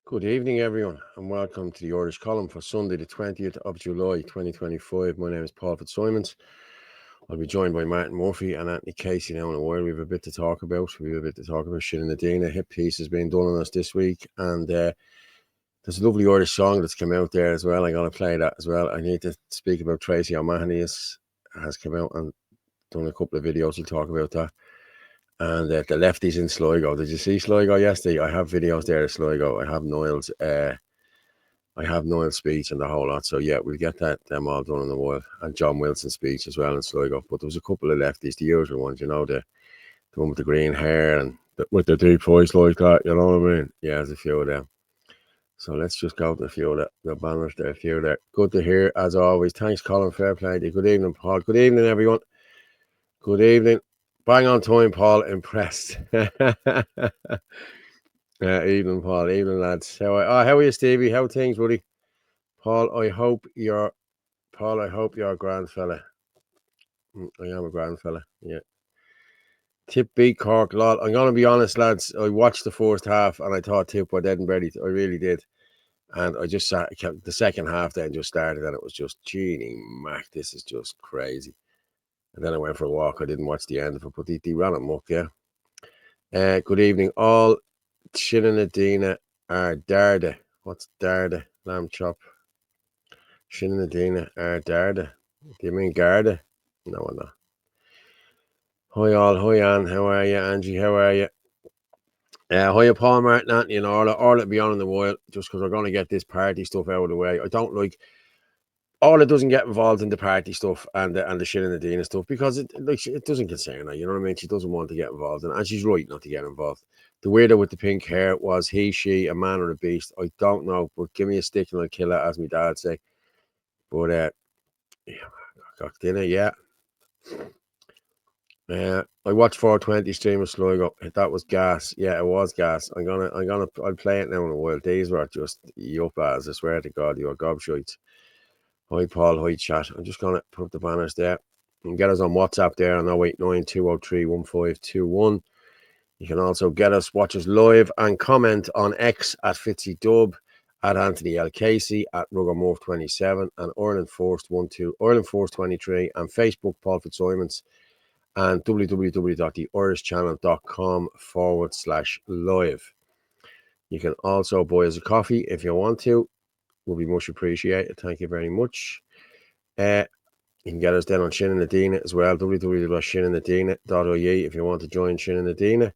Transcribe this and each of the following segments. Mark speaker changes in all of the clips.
Speaker 1: Good evening, everyone, and welcome to the Irish column for Sunday, the 20th of July, 2025. My name is Paul Fitzsimons. I'll be joined by Martin Murphy and Anthony Casey now in a while. We have a bit to talk about. Shit in the Dana. Hip piece has been done on us this week, and there's a lovely Irish song that's come out there as well. I'm going to play that as well. I need to speak about Tracy O'Mahony has come out and done a couple of videos. We'll talk about that. And the lefties in Sligo. Did you see Sligo yesterday? I have videos there of Sligo. I have Niall's speech and the whole lot. So yeah, we'll get them all done in a while. And John Wilson's speech as well in Sligo. But there was a couple of lefties, the usual ones, you know, the one with the green hair and with the deep voice like that, you know what I mean? Yeah, there's a few of them. So let's just go to a few of the banners there, a few there. Good to hear, as always. Thanks, Colin. Fair play to you. Good evening, Paul. Good evening, everyone. Good evening. Bang on time, Paul. Impressed. Evening, Paul. Evening, lads. How are you, Stevie? How are things, buddy? Paul, I hope you're a grand fella. I am a grand fella. Yeah. Tip beat Cork, lol. I'm gonna be honest, lads. I watched the first half and I thought Tip were dead and buried. I really did. And I just kept the second half then just started and it was just Genie Mac. This is just crazy. And then I went for a walk. I didn't watch the end of it, but they ran amok, yeah. Good evening, all. Shinanadina are Darda. What's Darda? Lamb chop. Shinanadina are Darda. Do you mean Garda? No, I'm not. Hi, all. Hi, Anne. How are you? Angie, how are you? Hi, Paul, Martin, Anthony, and Orla. Orla be on in a while, just because we're going to get this party stuff out of the way. I don't like... Orla doesn't get involved in the party stuff and the shit in the Dina stuff because it doesn't concern her, you know what I mean? She doesn't want to get involved in it, and she's right not to get involved. The weirdo with the pink hair was he, she, a man or a beast? I don't know, but give me a stick and I'll kill it, as my dad say. But yeah, got dinner, yeah. I watched 420 stream of Sligo. That was gas. Yeah, it was gas. I'll play it now in a while. These were just yup as, I swear to God, you are gobshites. Hi, Paul. Hi, chat. I'm just going to put the banners there. You can get us on WhatsApp there on 089 203 1521. You can also watch us live and comment on X at FitzyDub, at Anthony L. Casey, at RuggerMorph27, and Ireland Force 23, and Facebook, Paul Fitzsimons, and www.theirishchannel.com/live. You can also buy us a coffee if you want to. Will be much appreciated. Thank you very much. You can get us then on Shin in the Dina as well. www.shininthedina.ie if you want to join Shin in the Dina.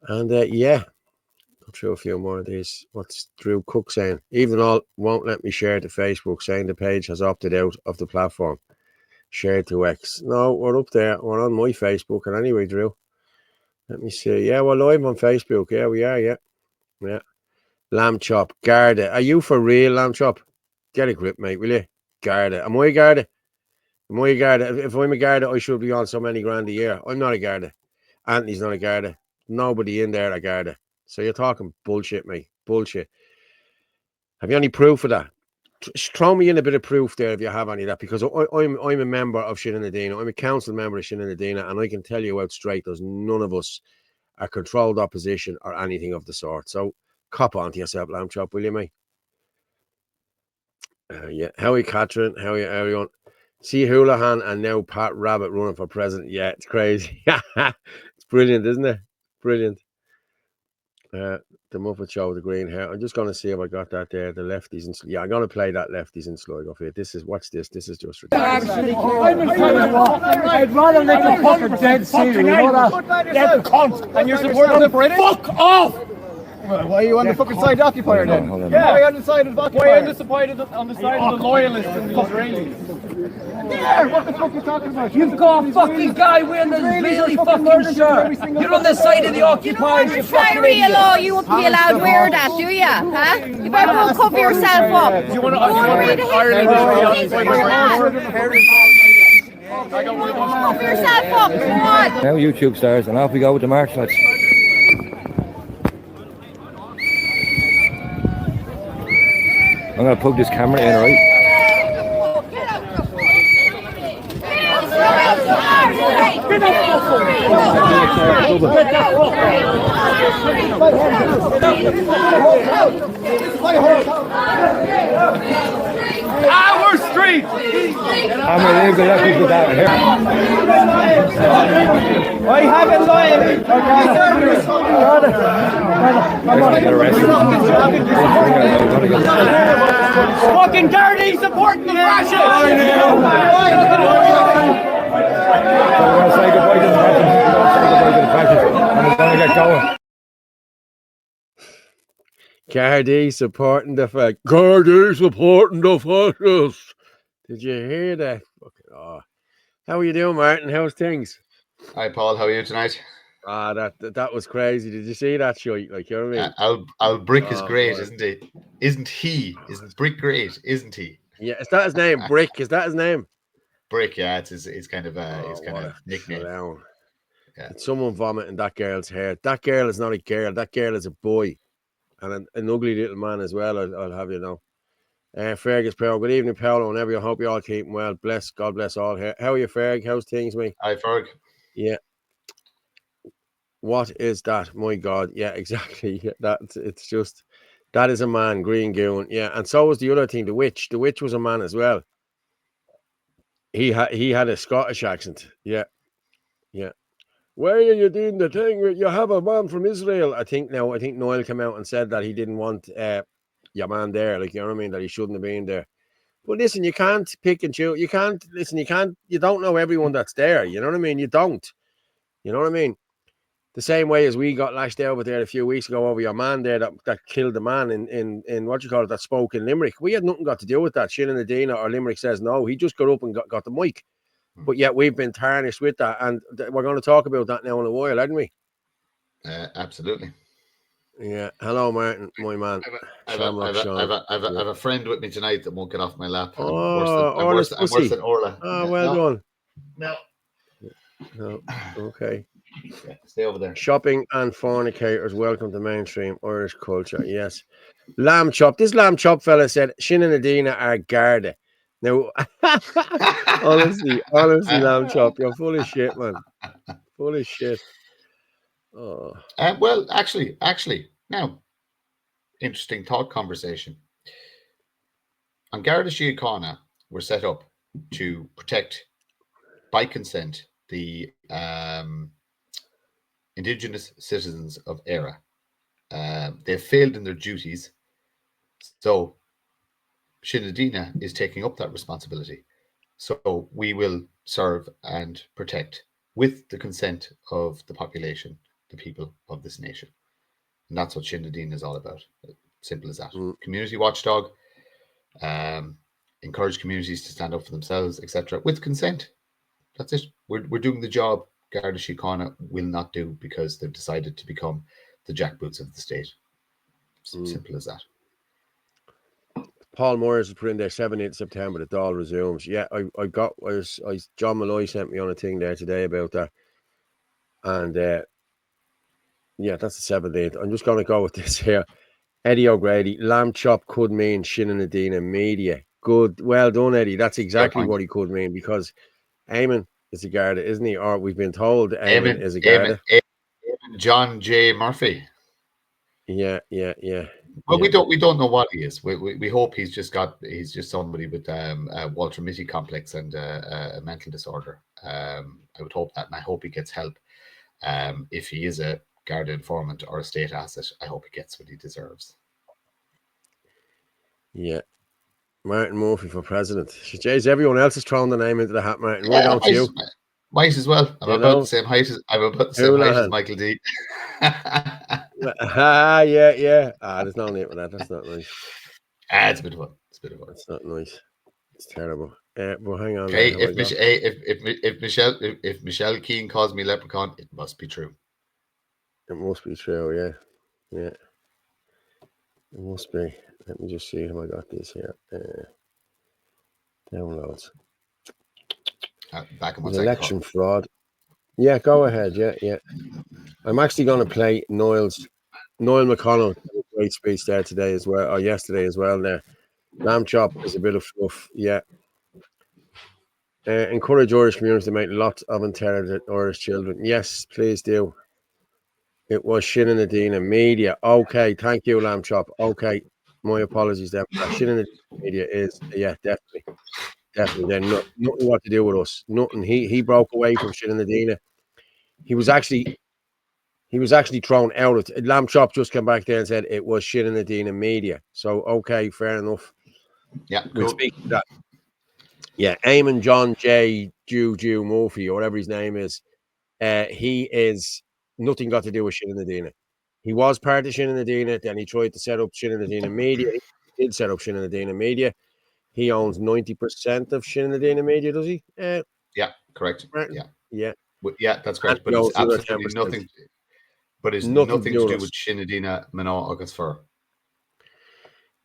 Speaker 1: And yeah, go through a few more of these. What's Drew Cook saying? Even all won't let me share to Facebook, saying the page has opted out of the platform. Share to X. No, we're up there. We're on my Facebook. And anyway, Drew, let me see. Yeah, we're live on Facebook. Yeah, we are. Yeah. Yeah. Lamb chop, Garda. Are you for real, Lamb chop? Get a grip, mate, will you? Garda. Am I a Garda? Am I a Garda? If I'm a Garda, I should be on so many grand a year. I'm not a Garda. Anthony's not a Garda. Nobody in there a Garda. So you're talking bullshit, mate. Bullshit. Have you any proof of that? Throw me in a bit of proof there if you have any of that, because I'm a member of Shinanadina. I'm a council member of Shinanadina, and I can tell you out straight, there's none of us are controlled opposition or anything of the sort. So cop on to yourself, Lamb chop, will you, mate? Yeah. How are you, Catherine? How are you, everyone? See Houlihan and now Pat Rabbit running for president. Yeah, it's crazy. It's brilliant, isn't it? Brilliant. The Muppet Show with the green hair. I'm just going to see if I got that there. The lefties and yeah, I'm going to play that lefties in Sligo for you. Watch this. This is just ridiculous.
Speaker 2: I'd rather make a fucking dead seal. You know that? Dead cunt. And you're supporting the British? Fuck off!
Speaker 3: Well, why are you on the fucking side of the occupier then?
Speaker 2: Yeah.
Speaker 3: Why are you on the side of the occupier?
Speaker 2: Why are you on the side of the loyalists and the Israelis?
Speaker 3: Yeah, what the fuck are you talking about?
Speaker 2: You've got a fucking guy wearing the Israeli fucking shirt. You're on the side of the occupiers.
Speaker 4: You know, Sharia law, you wouldn't be allowed to wear that, do you? Huh? You better go cover yourself up.
Speaker 2: Do you want to
Speaker 4: read a history book? Pump yourself up, come on.
Speaker 2: Now YouTube stars, and off we go with the march, lads. I'm going to plug this camera in, right?
Speaker 3: Our street!
Speaker 2: I'm going to leave the left people down here.
Speaker 3: I haven't lied.
Speaker 2: Get arrested.
Speaker 3: Fucking dirty supporting the fascists!
Speaker 2: So we're going to say goodbye to the fascists. And we're going to get going.
Speaker 1: Gardaí supporting the fact. Gardaí supporting the fascists. Did you hear that? Fucking, oh. How are you doing, Martin? How's things?
Speaker 5: Hi, Paul. How are you tonight?
Speaker 1: That was crazy. Did you see that shit? Like, you know what I mean?
Speaker 5: Al Brick is great,
Speaker 1: boy.
Speaker 5: isn't he? Isn't he? Isn't Brick great? Isn't he?
Speaker 1: Yeah, is that his name? Brick? Is that his name?
Speaker 5: Brick, yeah. It's kind of
Speaker 1: What a
Speaker 5: nickname.
Speaker 1: clown.
Speaker 5: Yeah.
Speaker 1: It's someone vomiting that girl's hair. That girl is not a girl. That girl is a boy, and an ugly little man as well. I'll have you know. Fergus Powell. Good evening, Paolo, and everyone. I hope you all keeping well. God bless all here. How are you, Ferg? How's things, mate?
Speaker 5: Hi, Ferg.
Speaker 1: Yeah. What is that? My God. Yeah, exactly. Yeah, it's just that is a man, Green Goon. Yeah, and so was the other thing, the witch. The witch was a man as well. He had a Scottish accent. Yeah. Yeah. Why are you doing the thing? You have a man from Israel. I think Noel came out and said that he didn't want your man there. Like, you know what I mean? That he shouldn't have been there. But listen, you can't pick and choose. You don't know everyone that's there. You know what I mean? You don't. You know what I mean? The same way as we got lashed out with there a few weeks ago over your man there that killed the man in what you call it, that spoke in Limerick. We had nothing got to do with that. Shannon Adina or Limerick says no. He just got up and got the mic. But yet we've been tarnished with that. And we're going to talk about that now in a while, aren't we?
Speaker 5: Absolutely.
Speaker 1: Yeah. Hello, Martin, my man.
Speaker 5: I have a friend with me tonight that won't get off my lap. I'm worse than Orla.
Speaker 1: Oh, well done.
Speaker 5: No.
Speaker 1: Okay.
Speaker 5: Yeah, stay over there.
Speaker 1: Shopping and fornicators. Welcome to mainstream Irish culture. Yes. Lamb chop. This lamb chop fella said Shannon and Adina are Garda. Now, honestly, lamb chop, you're full of shit, man. Full of shit. Oh.
Speaker 5: Well, actually, now, interesting thought conversation. On Garda Síochána were set up to protect, by consent, the Indigenous citizens of Éire. They failed in their duties, so Shinadina is taking up that responsibility. So we will serve and protect with the consent of the population, the people of this nation. And that's what Shinadina is all about. Simple as that. Community watchdog, encourage communities to stand up for themselves, etc. with consent. That's it. We're doing the job Garda Síochána will not do because they've decided to become the jackboots of the state. Simple as that.
Speaker 1: Paul Moyers has put in there 17th September, the Dáil resumes. Yeah, John Malloy sent me on a thing there today about that. And yeah, that's the 17th. I'm just going to go with this here. Eddie O'Grady, lamb chop could mean Shannon Adina media. Good. Well done, Eddie. That's exactly what he could mean because Eamon is a Garda, isn't he? Or we've been told Eamon is a Garda.
Speaker 5: Eamon John J. Murphy.
Speaker 1: Yeah.
Speaker 5: Well, we don't know what he is. We hope he's just somebody with Walter Mitty complex and a mental disorder. I would hope that, and I hope he gets help. If he is a Garda informant or a state asset, I hope he gets what he deserves.
Speaker 1: Yeah. Martin Murphy for president. Jeez, everyone else is throwing the name into the hat, Martin. Why don't you?
Speaker 5: Might as well. I'm about the same height as Michael D.
Speaker 1: Yeah. There's no name for that. That's not nice.
Speaker 5: It's a bit of fun.
Speaker 1: It's not nice. It's terrible. Well, hang on.
Speaker 5: Hey, if Michelle Keane calls me leprechaun, it must be true.
Speaker 1: It must be true. Yeah. It must be. Let me just see if I got this here. Downloads.
Speaker 5: back in one
Speaker 1: The
Speaker 5: second.
Speaker 1: election fraud. Yeah, go ahead. Yeah. I'm actually going to play Noel McConnell. Great speech there today as well, or yesterday as well. There, lamb chop is a bit of fluff. Yeah. Encourage Irish communities to make lots of intelligent Irish children. Yes, please do. It was Shannon Adina Media. Okay, thank you, lamb chop. Okay, my apologies there. Shannon Adina Media is definitely. They're nothing what to do with us. Nothing. He broke away from Shannon Adina. He was actually thrown out. Lamb Chop just came back there and said it was Shannon Adina Media. So okay, fair enough.
Speaker 5: Yeah,
Speaker 1: We'll
Speaker 5: cool.
Speaker 1: speak to that. Yeah, Eamon John J. Juju Murphy, or whatever his name is. He is nothing got to do with Shannon Adina. He was part of Shannon Adina, then he tried to set up Shannon Adina Media. He did set up Shannon Adina Media. He owns 90% of Shannon Adina Media, does he?
Speaker 5: Yeah, correct.
Speaker 1: Martin?
Speaker 5: Yeah.
Speaker 1: Yeah.
Speaker 5: Yeah, that's correct.
Speaker 1: And
Speaker 5: But
Speaker 1: he
Speaker 5: it's
Speaker 1: owns the other
Speaker 5: absolutely
Speaker 1: 10%.
Speaker 5: nothing. But it's
Speaker 1: Nothing
Speaker 5: nothing
Speaker 1: to do
Speaker 5: to do
Speaker 1: with
Speaker 5: with
Speaker 1: us.
Speaker 5: Shinadina Manaw August Fur.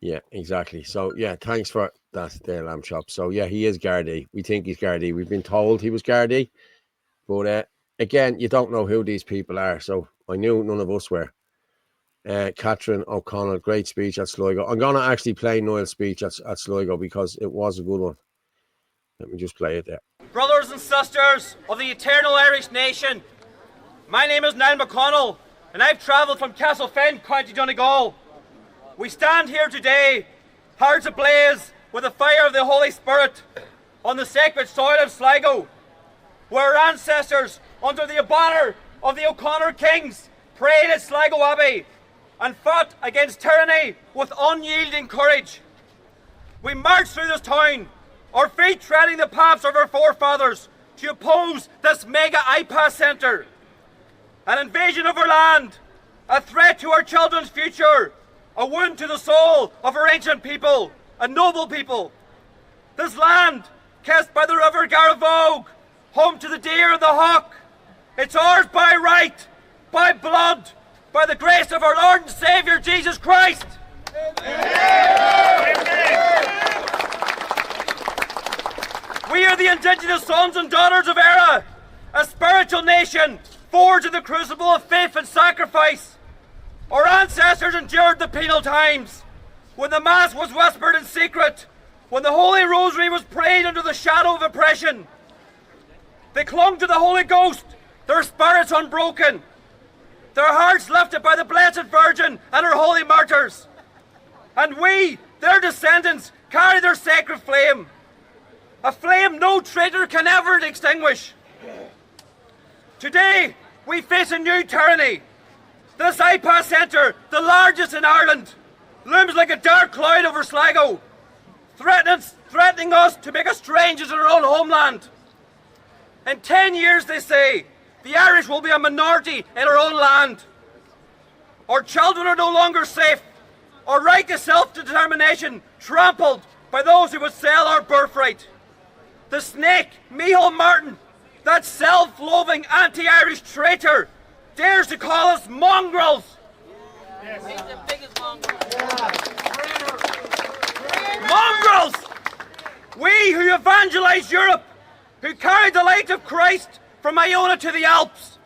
Speaker 1: Yeah, exactly. So yeah, thanks for that there, lamb chop. So yeah, he is Gardaí. We think he's Gardaí. We've been told he was Gardaí, but again, you don't know who these people are. So I knew none of us were. Catherine O'Connell, great speech at Sligo. I'm gonna actually play Niall's speech at Sligo because it was a good one. Let me just play it there.
Speaker 3: Brothers and sisters of the eternal Irish nation, my name is Niall McConnell, and I've travelled from Castlefin, County Donegal. We stand here today, hearts ablaze with the fire of the Holy Spirit, on the sacred soil of Sligo, where our ancestors, under the banner of the O'Connor Kings, prayed at Sligo Abbey and fought against tyranny with unyielding courage. We marched through this town, our feet treading the paths of our forefathers, to oppose this mega IPAS centre, an invasion of our land, a threat to our children's future, a wound to the soul of our ancient people, a noble people. This land, kissed by the river Garavogue, home to the deer and the hawk, it's ours by right, by blood, by the grace of our Lord and Saviour Jesus Christ. Amen. We are the indigenous sons and daughters of Era, a spiritual nation forged in the crucible of faith and sacrifice. Our ancestors endured the penal times, when the Mass was whispered in secret, when the Holy Rosary was prayed under the shadow of oppression. They clung to the Holy Ghost, their spirits unbroken, their hearts lifted by the Blessed Virgin and her holy martyrs. And we, their descendants, carry their sacred flame, a flame no traitor can ever extinguish. Today, we face a new tyranny. This IPAS centre, the largest in Ireland, looms like a dark cloud over Sligo, threatening us to make us strangers in our own homeland. In 10 years, they say, the Irish will be a minority in our own land. Our children are no longer safe. Our right to self-determination trampled by those who would sell our birthright. The snake, Micheál Martin, that self-loathing anti-Irish traitor, dares to call us mongrels. Yes. He's the biggest mongrel. Mongrels! We who evangelized Europe, who carried the light of Christ from Iona to the Alps.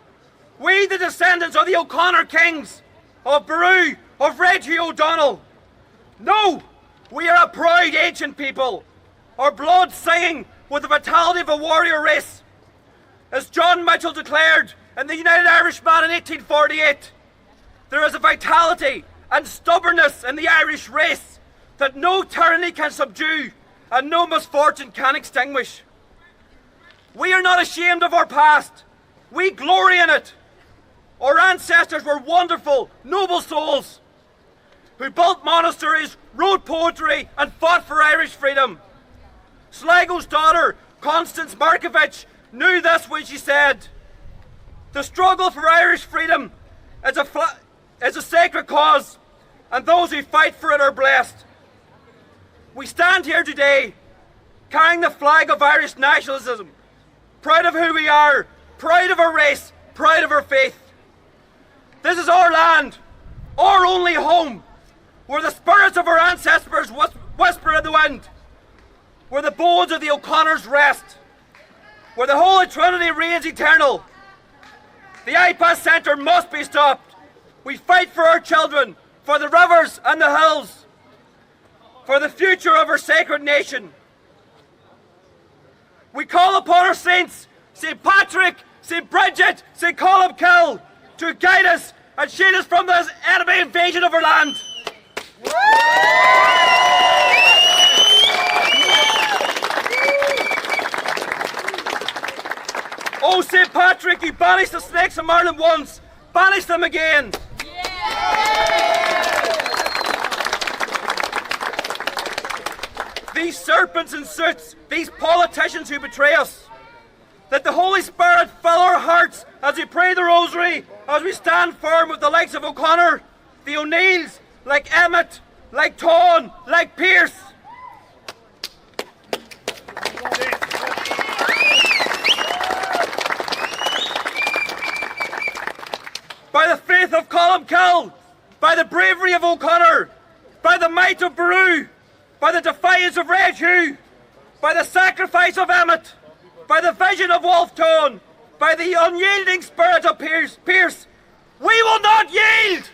Speaker 3: We, the descendants of the O'Connor Kings, of Beru, of Red Hugh O'Donnell. No, we are a proud ancient people, our blood singing with the vitality of a warrior race. As John Mitchell declared in the United Irishman in 1848, there is a vitality and stubbornness in the Irish race that no tyranny can subdue and no misfortune can extinguish. We are not ashamed of our past. We glory in it. Our ancestors were wonderful, noble souls who built monasteries, wrote poetry and fought for Irish freedom. Sligo's daughter, Constance Markovich, knew this when she said, "The struggle for Irish freedom is a sacred cause, and those who fight for it are blessed." We stand here today carrying the flag of Irish nationalism, proud of who we are, proud of our race, proud of our faith. This is our land, our only home, where the spirits of our ancestors whisper in the wind, where the bones of the O'Connors rest. where the Holy Trinity reigns eternal. The IPAS Centre must be stopped. We fight for our children, for the rivers and the hills, for the future of our sacred nation. We call upon our saints, St. Patrick, St. Bridget, St. Columkill, to guide us and shield us from this enemy invasion of our land. Oh, St. Patrick, you banished the snakes from Ireland once, banish them again. These serpents in suits, these politicians who betray us. Let the Holy Spirit fill our hearts as we pray the rosary, as we stand firm with the likes of O'Connor, the O'Neills, like Emmett, like Tone, like Pearce. By the faith of Columkill, by the bravery of O'Connor, by the might of Beru, by the defiance of Red Hugh, by the sacrifice of Emmett, by the vision of Wolfe Tone, by the unyielding spirit of Pearce, we will not yield!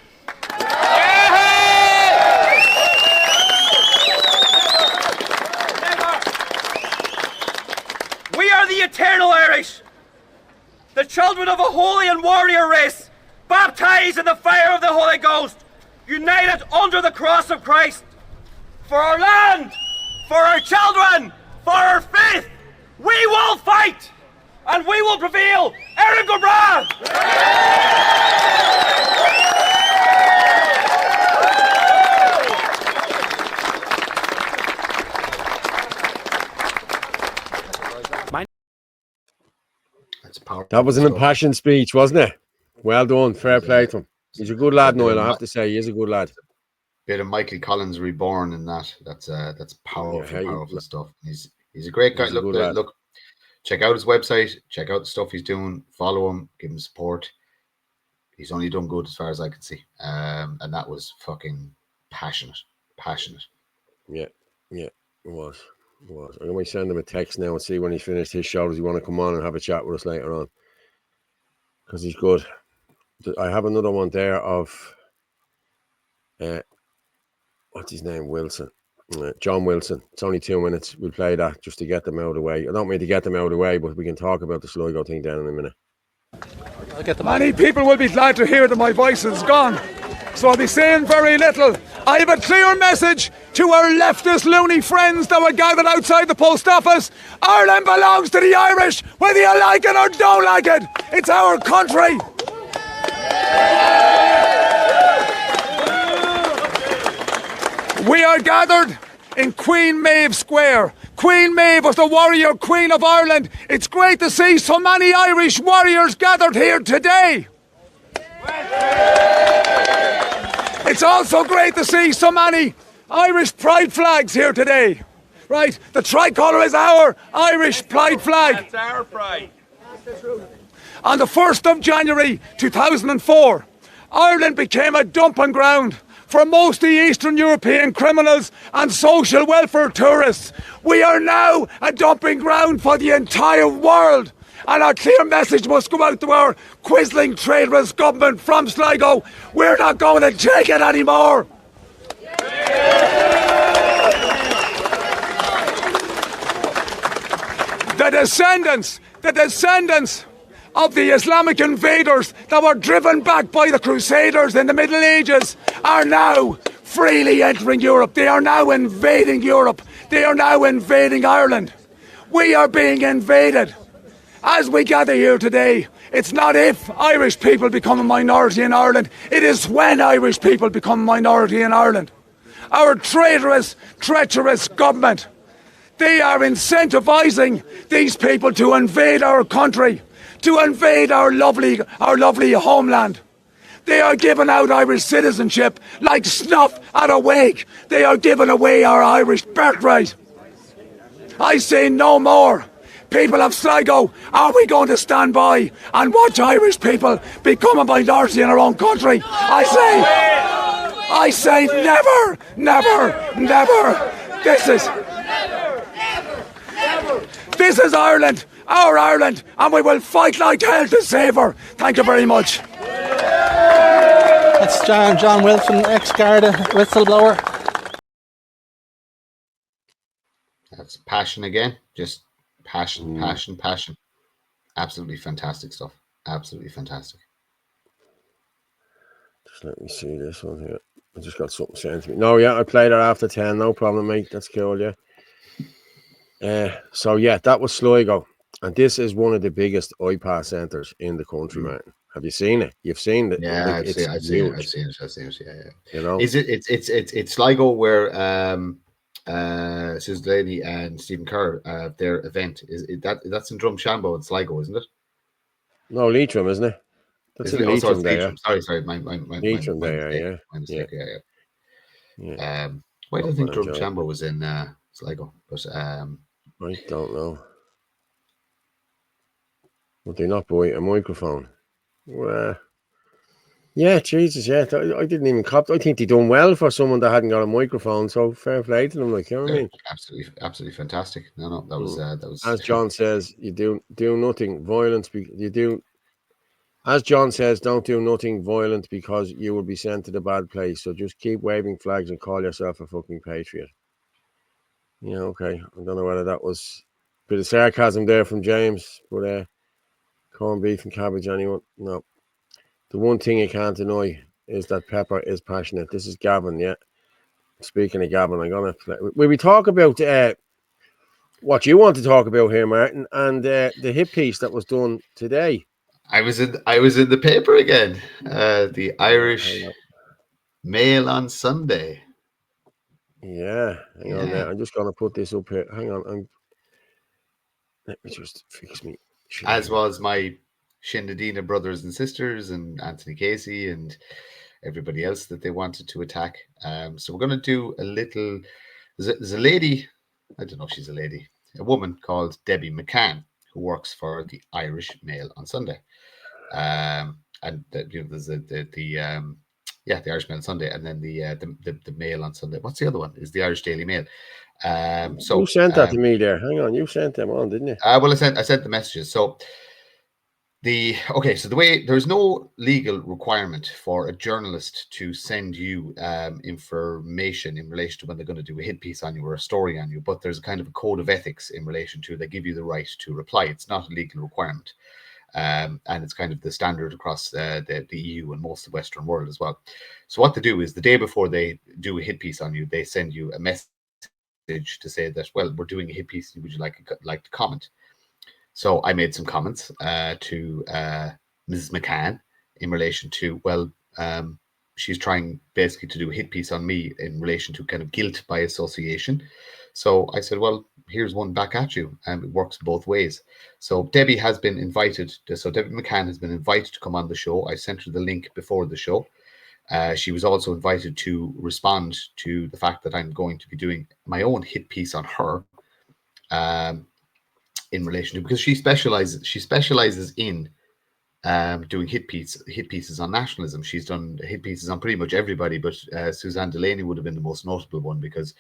Speaker 3: We are the eternal Irish, the children of a holy and warrior race, baptized in the fire of the Holy Ghost, united under the cross of Christ. For our land, for our children, for our faith, we will fight and we will prevail. Erin go Bragh!
Speaker 1: That was an impassioned speech, wasn't it? Well done. Fair play to him. He's a good lad, Noel. I have to say, he is a good lad.
Speaker 5: Bit of Michael Collins reborn in that. That's powerful,
Speaker 1: Yeah,
Speaker 5: powerful stuff. He's a great guy. Look, check out his website. Check out the stuff he's doing. Follow him. Give him support. He's only done good as far as I can see. And that was fucking passionate.
Speaker 1: Yeah, it was. I'm going to send him a text now and see when he's finished his show. Does he want to come on and have a chat with us later on? Because he's good. I have another one there of what's his name? Wilson. John Wilson. It's only 2 minutes. We'll play that just to get them out of the way. I don't mean to get them out of the way, but we can talk about the Sligo thing down in a minute.
Speaker 2: Many people will be glad to hear that my voice is gone, so I'll be saying very little. I have a clear message to our leftist loony friends that were gathered outside the post office. Ireland belongs to the Irish, whether you like it or don't like it. It's our country. We are gathered in Queen Maeve Square. Queen Maeve was the warrior queen of Ireland. It's great to see so many Irish warriors gathered here today. It's also great to see so many Irish pride flags here today. Right? The tricolour is our Irish pride flag.
Speaker 3: That's our pride.
Speaker 2: On the 1st of January 2004, Ireland became a dumping ground for most of the Eastern European criminals and social welfare tourists. We are now a dumping ground for the entire world. And our clear message must go out to our quisling traitorous government from Sligo. We're not going to take it anymore. The descendants of the Islamic invaders that were driven back by the Crusaders in the Middle Ages are now freely entering Europe. They are now invading Europe. They are now invading Ireland. We are being invaded. As we gather here today, it's not if Irish people become a minority in Ireland, it is when Irish people become a minority in Ireland. Our traitorous, treacherous government, they are incentivising these people to invade our country, to invade our lovely homeland. They are giving out Irish citizenship like snuff at a wake. They are giving away our Irish birthright. I say no more. People of Sligo, are we going to stand by and watch Irish people become a minority in our own country? I say never, never, never. This is Ireland, our Ireland, and we will fight like hell to save her. Thank you very much.
Speaker 6: That's John Wilson, ex-Garda whistleblower.
Speaker 5: That's passion again. Just passion. Absolutely fantastic stuff. Absolutely fantastic.
Speaker 1: Just let me see this one here. I just got something sent to me. No, yeah, I played her after 10. No problem, mate. That's cool, yeah. So, yeah, that was Sligo. And this is one of the biggest iPass centres in the country, man. Have you seen it? You've seen it?
Speaker 5: Yeah,
Speaker 1: Like,
Speaker 5: I've seen it. Yeah.
Speaker 1: You know?
Speaker 5: Is it? It's Sligo where Susan Delaney and Stephen Kerr their event that's in Drumshanbo in Sligo, isn't it?
Speaker 1: No, Leitrim, isn't it? That's in Leitrim there.
Speaker 5: Sorry, my
Speaker 1: Leitrim
Speaker 5: my
Speaker 1: there,
Speaker 5: mistake.
Speaker 1: yeah.
Speaker 5: My mistake.
Speaker 1: Yeah.
Speaker 5: Why do I think Drumshanbo was in Sligo? But
Speaker 1: I don't know. Would they not buy a microphone? Well, yeah, Jesus, yeah. I didn't even cop. I think they done well for someone that hadn't got a microphone. So fair play to them, like, you know what I mean?
Speaker 5: Absolutely fantastic. No, that was
Speaker 1: As John says, you do nothing violent. As John says, don't do nothing violent because you will be sent to the bad place. So just keep waving flags and call yourself a fucking patriot. Yeah, okay. I don't know whether that was a bit of sarcasm there from James, but corned beef and cabbage, anyone? No. The one thing you can't deny is that Pepper is passionate. This is Gavin, yeah. Speaking of Gavin, I'm gonna play. We talk about what you want to talk about here, Martin, and the hit piece that was done today.
Speaker 5: I was in the paper again. The Irish Mail on Sunday.
Speaker 1: Yeah, hang on there. I'm just gonna put this up here. Hang on, let me just fix me.
Speaker 5: As was my Shinadina brothers and sisters and Anthony Casey and everybody else that they wanted to attack. So we're going to do a little. There's a lady. I don't know if she's a lady. A woman called Debbie McCann who works for the Irish Mail on Sunday. And there's the Irish Mail on Sunday, and then the Mail on Sunday. What's the other one? Is the Irish Daily Mail. So
Speaker 1: you sent that to me there. Hang on, you sent them on, didn't you?
Speaker 5: Well, I sent the messages. So the way there's no legal requirement for a journalist to send you information in relation to when they're going to do a hit piece on you or a story on you, but there's a kind of a code of ethics in relation to they give you the right to reply. It's not a legal requirement. And it's kind of the standard across the EU and most of the Western world as well. So what they do is the day before they do a hit piece on you, they send you a message to say that, well, we're doing a hit piece. Would you like to comment? So I made some comments to Mrs. McCann in relation to, she's trying basically to do a hit piece on me in relation to kind of guilt by association. So I said, well, here's one back at you. And it works both ways. So Debbie has been invited. Debbie McCann has been invited to come on the show. I sent her the link before the show. She was also invited to respond to the fact that I'm going to be doing my own hit piece on her in relation to, because she specializes in doing hit pieces on nationalism. She's done hit pieces on pretty much everybody, but Suzanne Delaney would have been the most notable one because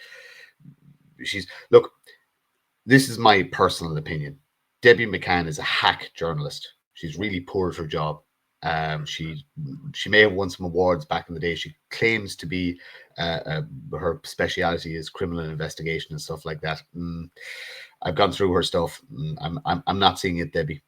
Speaker 5: this is my personal opinion. Debbie McCann is a hack journalist. She's really poor at her job. She may have won some awards back in the day. She claims to be her speciality is criminal investigation and stuff like that. I've gone through her stuff. I'm not seeing it, Debbie.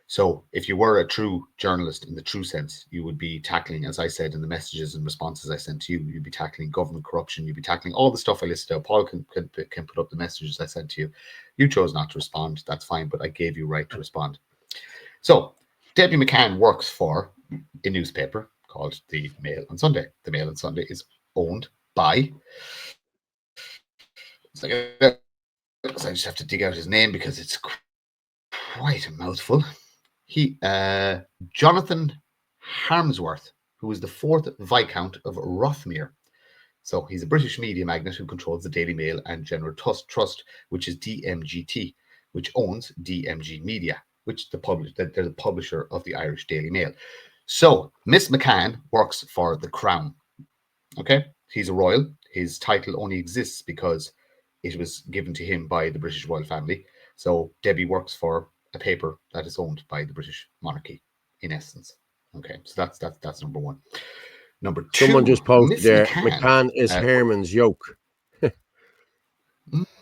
Speaker 5: So if you were a true journalist in the true sense, you would be tackling, as I said in the messages and responses I sent to you, you'd be tackling government corruption. You'd be tackling all the stuff I listed out. Paul can put up the messages I sent to you. You chose not to respond. That's fine, but I gave you right to respond. So Debbie McCann works for a newspaper called the Mail on Sunday. The Mail on Sunday is owned by, I just have to dig out his name because it's quite a mouthful. Jonathan Harmsworth, who is the 4th Viscount of Rothmere. So he's a British media magnate who controls the Daily Mail and General Trust, which is DMGT, which owns DMG Media, which they're the publisher of the Irish Daily Mail. So Miss McCann works for the Crown. Okay, he's a royal. His title only exists because it was given to him by the British royal family. So Debbie works for a paper that is owned by the British monarchy, in essence. Okay, so that's number one. Number two,
Speaker 1: Someone just posted
Speaker 5: Miss
Speaker 1: there,
Speaker 5: McCann.
Speaker 1: McCann is Herman's yoke.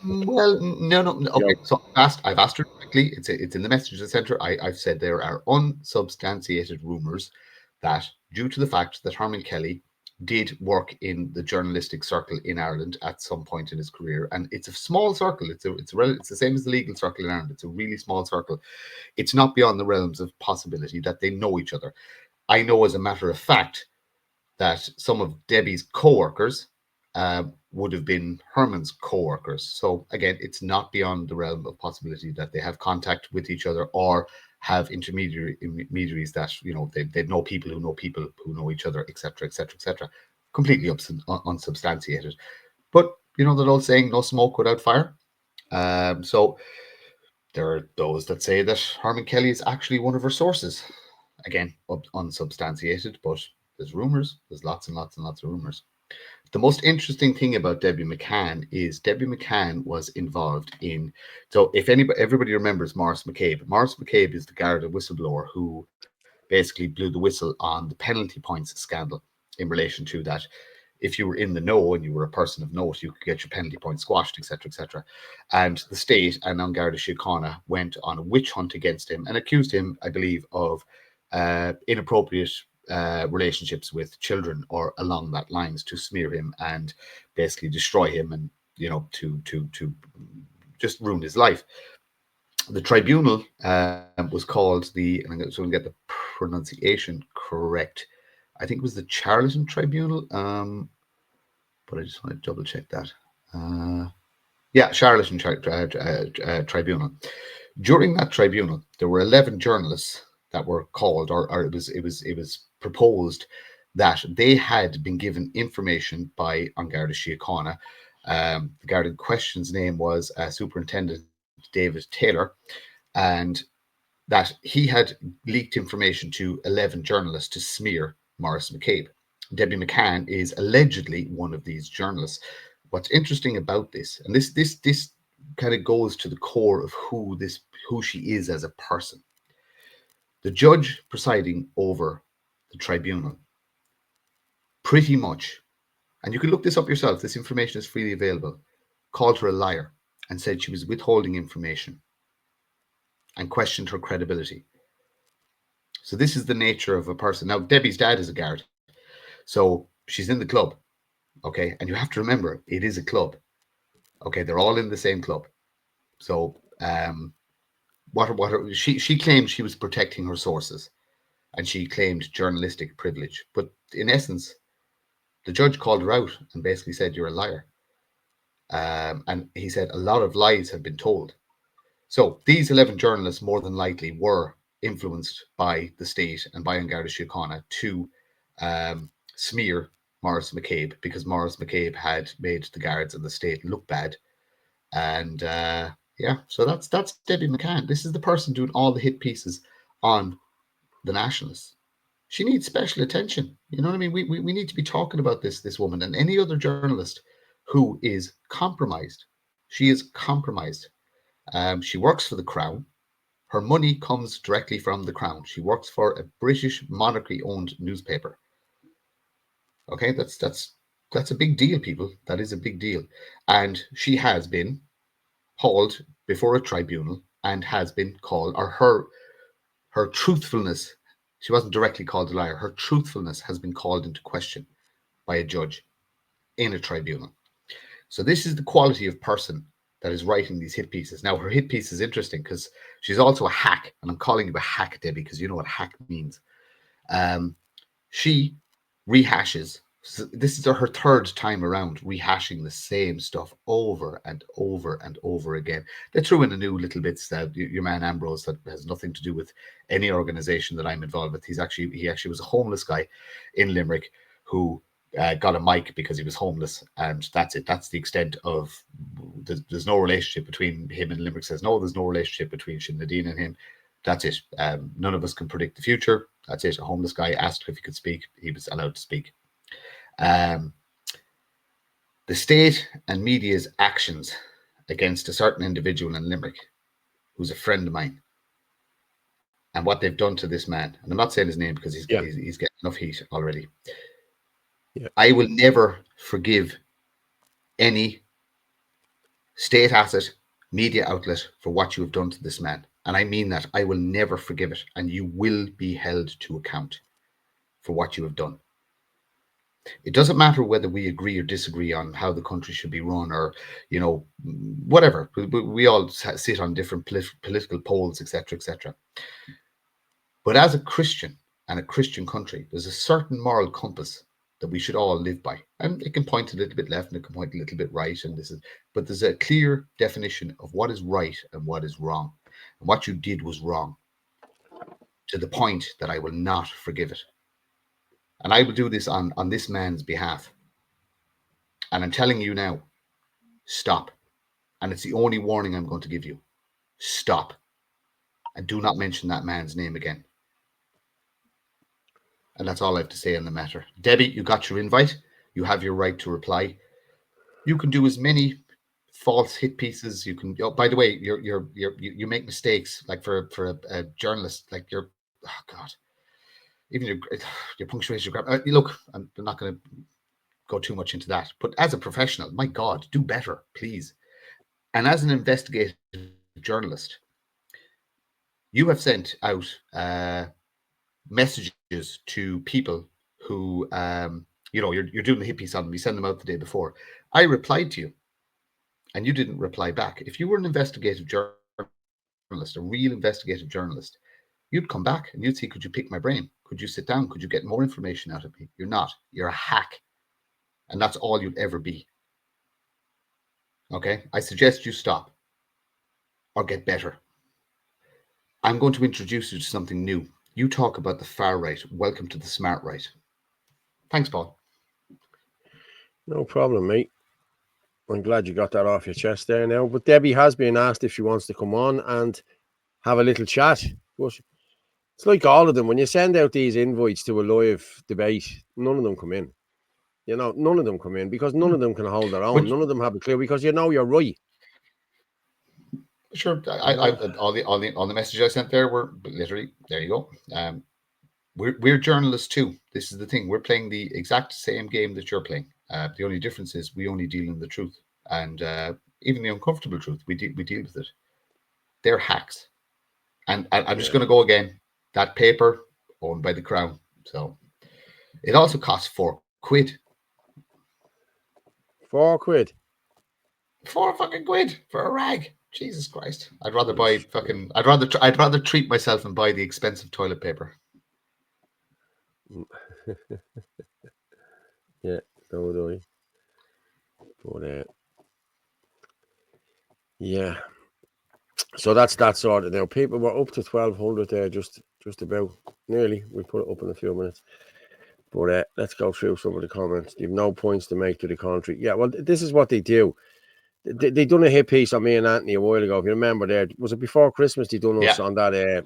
Speaker 5: Well, no. Okay,
Speaker 1: Yoke.
Speaker 5: so I've asked her directly. It's in the messages center. I've said there are unsubstantiated rumors that, due to the fact that Herman Kelly did work in the journalistic circle in Ireland at some point in his career, and it's a small circle. It's the same as the legal circle in Ireland. It's a really small circle. It's not beyond the realms of possibility that they know each other. I know, as a matter of fact, that some of Debbie's co-workers would have been Herman's co-workers. So again, it's not beyond the realm of possibility that they have contact with each other or have intermediaries that, they know people who know each other, etc., etc., etc. Completely unsubstantiated. But that old saying, no smoke without fire. So there are those that say that Herman Kelly is actually one of her sources. Again, unsubstantiated, but there's rumors. There's lots and lots and lots of rumors. The most interesting thing about Debbie McCann is Debbie McCann was involved in. So if everybody remembers Maurice McCabe. Maurice McCabe is the Garda whistleblower who basically blew the whistle on the penalty points scandal in relation to that. If you were in the know and you were a person of note, you could get your penalty points squashed, etc., etc. And the state and An Garda Síochána went on a witch hunt against him and accused him, I believe, of inappropriate relationships with children or along that lines, to smear him and basically destroy him, and to just ruin his life. The tribunal was called and I'm going to get the pronunciation correct. I think it was the Charlton Tribunal, but I just want to double check that. Charlton Tribunal. During that tribunal, there were 11 journalists that were called, or it was proposed that they had been given information by An Garda Síochána. The guard in question's name was Superintendent David Taylor, and that he had leaked information to 11 journalists to smear Maurice McCabe. Debbie McCann is allegedly one of these journalists. What's interesting about this, and this kind of goes to the core of who she is as a person. The judge presiding over the tribunal pretty much, and you can look this up yourself, this information is freely available, called her a liar and said she was withholding information and questioned her credibility. So this is the nature of a person. Now, Debbie's dad is a guard, so she's in the club, okay? And you have to remember, it is a club, okay? They're all in the same club. So she claimed she was protecting her sources, and she claimed journalistic privilege. But in essence, the judge called her out and basically said, you're a liar. And he said a lot of lies have been told. So these 11 journalists more than likely were influenced by the state and by An Garda Síochána to smear Maurice McCabe, because Maurice McCabe had made the guards and the state look bad. And so that's Debbie McCann. This is the person doing all the hit pieces on the Nationalists. She needs special attention. You know what I mean? We need to be talking about this woman and any other journalist who is compromised. She is compromised. She works for the Crown. Her money comes directly from the Crown. She works for a British monarchy-owned newspaper. Okay, that's a big deal, people. That is a big deal. And she has been hauled before a tribunal and has been called, or her truthfulness, she wasn't directly called a liar, her truthfulness has been called into question by a judge in a tribunal. So this is the quality of person that is writing these hit pieces. Now, her hit piece is interesting because she's also a hack, and I'm calling you a hack, Debbie, because you know what hack means. She rehashes. So this is her third time around rehashing the same stuff over and over and over again. They threw in a new little bits that your man Ambrose, that has nothing to do with any organization that I'm involved with. He actually was a homeless guy in Limerick who got a mic because he was homeless, and that's it. That's the extent of. There's no relationship between him and Limerick. Says no, there's no relationship between Sinn Féin and him. That's it. None of us can predict the future. That's it. A homeless guy asked if he could speak. He was allowed to speak. The state and media's actions against a certain individual in Limerick who's a friend of mine, and what they've done to this man, and I'm not saying his name because he's getting enough heat already.
Speaker 1: Yeah.
Speaker 5: I will never forgive any state asset, media outlet for what you have done to this man. And I mean that. I will never forgive it. And you will be held to account for what you have done. It doesn't matter whether we agree or disagree on how the country should be run, or, you know, whatever. We all sit on different political poles, etc., etc. But as a Christian and a Christian country, there's a certain moral compass that we should all live by. And it can point a little bit left and it can point a little bit right. But there's a clear definition of what is right and what is wrong. And what you did was wrong, to the point that I will not forgive it. And I will do this on this man's behalf. And I'm telling you now, stop. And it's the only warning I'm going to give you. Stop. And do not mention that man's name again. And that's all I have to say on the matter. Debbie, you got your invite. You have your right to reply. You can do as many false hit pieces. You can. Oh, by the way, you make mistakes. Like for a journalist, like oh God, even your punctuation, your grammar. Look, I'm not going to go too much into that. But as a professional, my God, do better, please. And as an investigative journalist, you have sent out messages to people who, you know, you're doing the hit piece on them. You send them out the day before. I replied to you, and you didn't reply back. If you were an investigative journalist, a real investigative journalist, you'd come back and you'd see, could you pick my brain? Could you sit down? Could you get more information out of me? You're not. You're a hack. And that's all you'd ever be. Okay? I suggest you stop or get better. I'm going to introduce you to something new. You talk about the far right. Welcome to the smart right. Thanks, Paul.
Speaker 1: No problem, mate. I'm glad you got that off your chest there now. But Debbie has been asked if she wants to come on and have a little chat. But it's like all of them. When you send out these invites to a live debate, none of them come in. You know, none of them come in because none of them can hold their own. None of them have a clue because you know you're right.
Speaker 5: Sure. All the messages I sent there were literally, there you go. We're journalists too. This is the thing. We're playing the exact same game that you're playing. The only difference is we only deal in the truth, and even the uncomfortable truth, we deal with it. They're hacks, and I'm just going to go again. That paper owned by the Crown, so it also costs £4.
Speaker 1: £4.
Speaker 5: £4 for a rag. Jesus Christ! I'd rather buy fucking. I'd rather treat myself and buy the expensive toilet paper.
Speaker 1: Yeah, so would I. But yeah, so that's that sort of now. People were up to 1,200 there, just about nearly. We put it up in a few minutes. But let's go through some of the comments. They've no points to make to the contrary. Yeah, well, this is what they do. They done a hit piece on me and Anthony a while ago. If you remember, there was it before Christmas. They done us on that.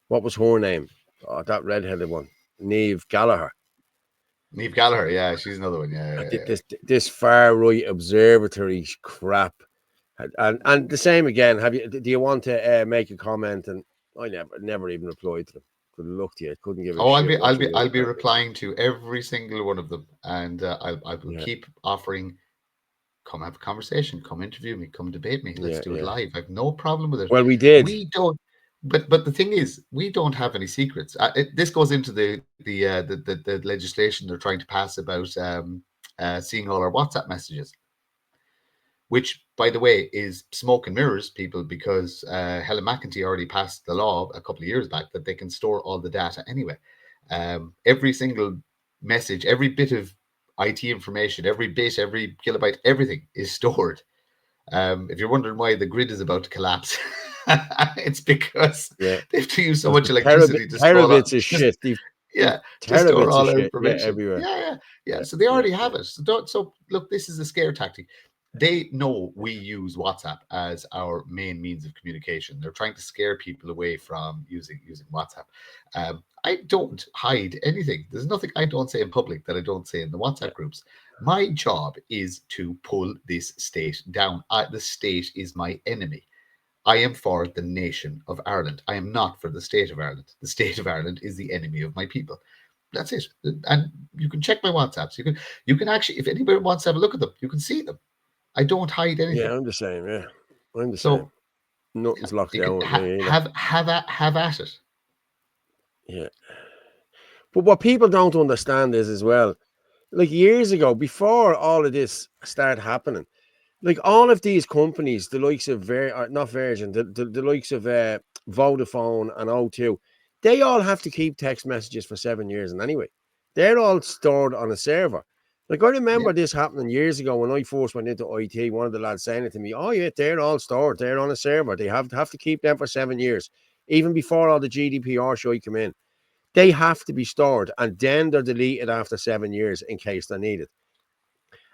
Speaker 1: What was her name? Oh, that redheaded one, Niamh Gallagher.
Speaker 5: Niamh Gallagher, yeah, she's another one. Yeah.
Speaker 1: This far right observatory crap, and the same again. Do you want to make a comment? And I never even replied to them. Good luck to you. Couldn't give a shit.
Speaker 5: I'll be replying to every single one of them, and I will keep offering. Come have a conversation. Come interview me. Come debate me. Let's do it live. I have no problem with it.
Speaker 1: Well, we did.
Speaker 5: We don't. But the thing is, we don't have any secrets. This goes into the legislation they're trying to pass about seeing all our WhatsApp messages, which, by the way, is smoke and mirrors, people, because Helen McEntee already passed the law a couple of years back that they can store all the data anyway. Every single message, every bit of IT information, every bit, every kilobyte, everything is stored. If you're wondering why the grid is about to collapse, it's because they have to use so much electricity to store
Speaker 1: terabits of shit.
Speaker 5: To store all our information.
Speaker 1: Everywhere.
Speaker 5: Yeah. So they already have it. So look, this is a scare tactic. They know we use WhatsApp as our main means of communication. They're trying to scare people away from using WhatsApp. I don't hide anything. There's nothing I don't say in public that I don't say in the WhatsApp groups. My job is to pull this state down. The state is my enemy. I am for the nation of Ireland. I am not for the state of Ireland. The state of Ireland is the enemy of my people. That's it. And you can check my WhatsApps. You can actually, if anybody wants to have a look at them, you can see them. I don't hide anything.
Speaker 1: Yeah, I'm the same. Yeah, I'm the
Speaker 5: So
Speaker 1: same. Nothing's locked
Speaker 5: you
Speaker 1: down
Speaker 5: can
Speaker 1: with me either.
Speaker 5: have at it.
Speaker 1: Yeah. But what people don't understand is as well, like years ago, before all of this started happening, like all of these companies, the likes of not Virgin, the likes of Vodafone and O2, they all have to keep text messages for 7 years. And anyway, they're all stored on a server. Like I remember this happening years ago when I first went into IT. One of the lads saying it to me, "Oh yeah, they're all stored. They're on a server. They have to keep them for 7 years, even before all the GDPR shit come in. They have to be stored, and then they're deleted after 7 years in case they're needed."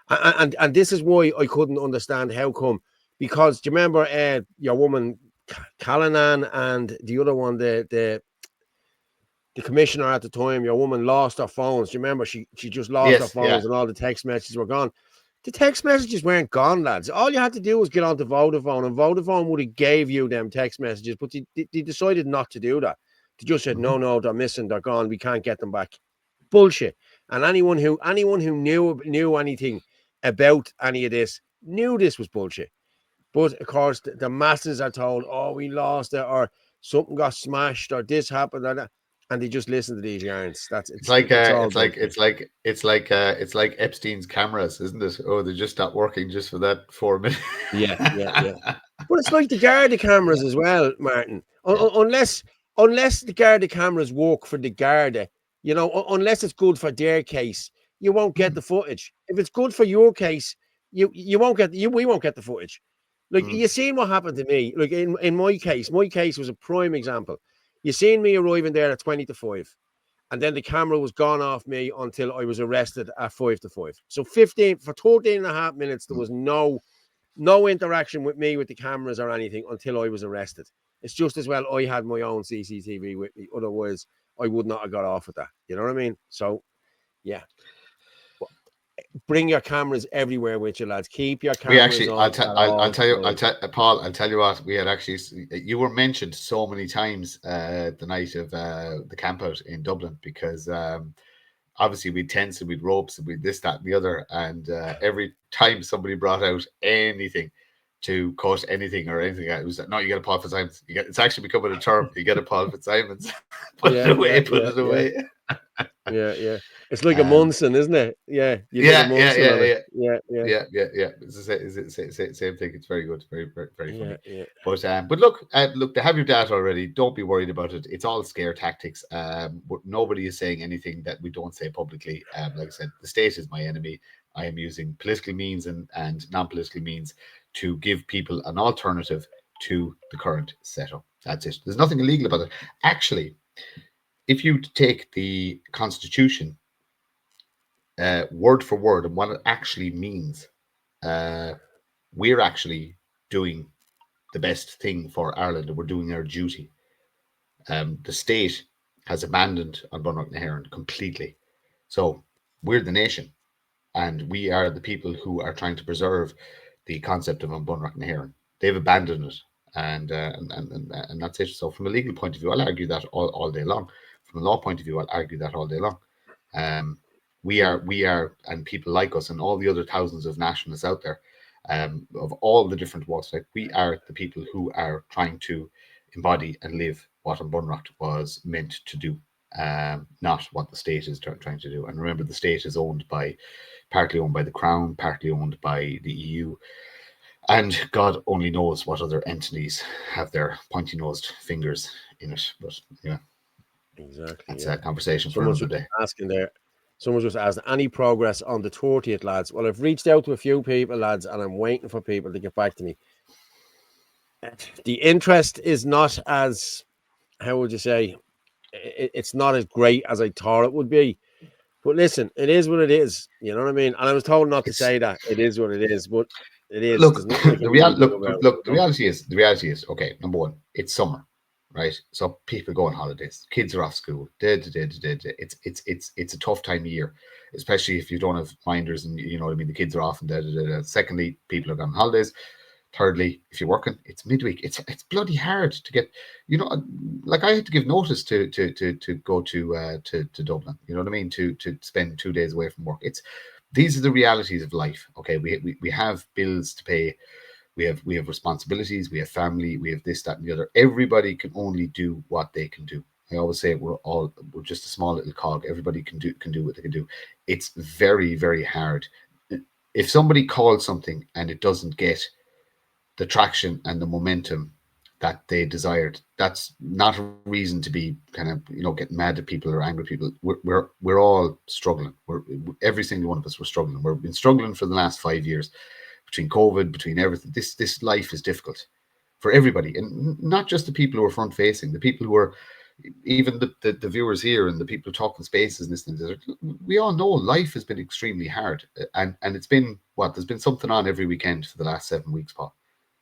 Speaker 1: And this is why I couldn't understand how come, because do you remember your woman Callanan and the other one, the commissioner at the time, your woman lost her phones. Do you remember she just lost her phones and all the text messages were gone? The text messages weren't gone, lads. All you had to do was get onto Vodafone, and Vodafone would have gave you them text messages, but they decided not to do that. They just said, no, they're missing, they're gone, we can't get them back. Bullshit. And anyone who knew anything about any of this knew this was bullshit. But of course, the masses are told, "Oh, we lost it," or something got smashed, or this happened, or that, and they just listen to these yarns. It's
Speaker 5: like Epstein's cameras, isn't it? Oh, they just stopped working just for that 4 minutes.
Speaker 1: Yeah. But it's like the Garda cameras as well, Martin. Unless the Garda cameras work for the Garda, unless it's good for their case, you won't get the footage. If it's good for your case, we won't get the footage. Like you seen what happened to me. Like in my case was a prime example. You seen me arriving there at 20 to 5, and then the camera was gone off me until I was arrested at 5 to 5. So 13 and a half minutes, there was no interaction with me with the cameras or anything until I was arrested. It's just as well I had my own CCTV with me. Otherwise, I would not have got off with that. You know what I mean? So, yeah. Bring your cameras everywhere with you, lads. Keep your cameras on.
Speaker 5: I'll tell you, Paul, I'll tell you what, we had actually, you were mentioned so many times the night of the camp out in Dublin, because obviously we'd tents and we'd ropes and we'd this, that, and the other. And every time somebody brought out anything to cut anything or anything, it was, no, you get a Paul Fitzsimons. It's actually becoming a term. You get a Paul Fitzsimons. Put it away.
Speaker 1: Yeah. It's like a Munson, isn't it? Yeah.
Speaker 5: Yeah. It's the same thing. It's very good. Very, very, very funny.
Speaker 1: Yeah.
Speaker 5: But look, they have your data already. Don't be worried about it. It's all scare tactics. But nobody is saying anything that we don't say publicly. Like I said, the state is my enemy. I am using political means and non-political means to give people an alternative to the current setup. That's it. There's nothing illegal about it. Actually, if you take the Constitution word for word and what it actually means, we're actually doing the best thing for Ireland, and we're doing our duty. The state has abandoned An Bunreacht na hÉireann completely. So we're the nation, and we are the people who are trying to preserve the concept of An Bunreacht na hÉireann. They've abandoned it, and that's it. So from a legal point of view, I'll argue that all day long. From a law point of view, I'll argue that all day long. We are, and people like us and all the other thousands of nationalists out there, of all the different walks, like we are the people who are trying to embody and live what An Bunreacht was meant to do, not what the state is trying to do. And remember, the state is partly owned by the Crown, partly owned by the EU, and God only knows what other entities have their pointy-nosed fingers in it. But yeah,
Speaker 1: exactly.
Speaker 5: That's a conversation for another day.
Speaker 1: Someone's just asked, any progress on the 30th, lads? Well, I've reached out to a few people, lads, and I'm waiting for people to get back to me. The interest is not as, how would you say, it's not as great as I thought it would be. But listen, it is what it is. You know what I mean? And I was told not to say that. It is what it is, but it is.
Speaker 5: Look, the reality is, okay, number one, it's summer, right? So people go on holidays, kids are off school. It's a tough time of year, especially if you don't have minders and you know what I mean. The kids are off and Secondly, people are on holidays. Thirdly, if you're working, it's midweek. It's bloody hard to get. You know, like I had to give notice to go to Dublin. You know what I mean? To spend 2 days away from work. These are the realities of life. Okay, we have bills to pay. We have responsibilities. We have family. We have this, that, and the other. Everybody can only do what they can do. I always say we're just a small little cog. Everybody can do what they can do. It's very, very hard. If somebody calls something and it doesn't get the traction and the momentum that they desired, that's not a reason to be kind of getting mad at people or angry at people. We're all struggling. Every single one of us, we're struggling. We've been struggling for the last 5 years between COVID, between everything. This life is difficult for everybody, and not just the people who are front facing, the people who are even the viewers here and the people who talk in spaces and this and that. We all know life has been extremely hard, and it's been there's been something on every weekend for the last 7 weeks, Paul.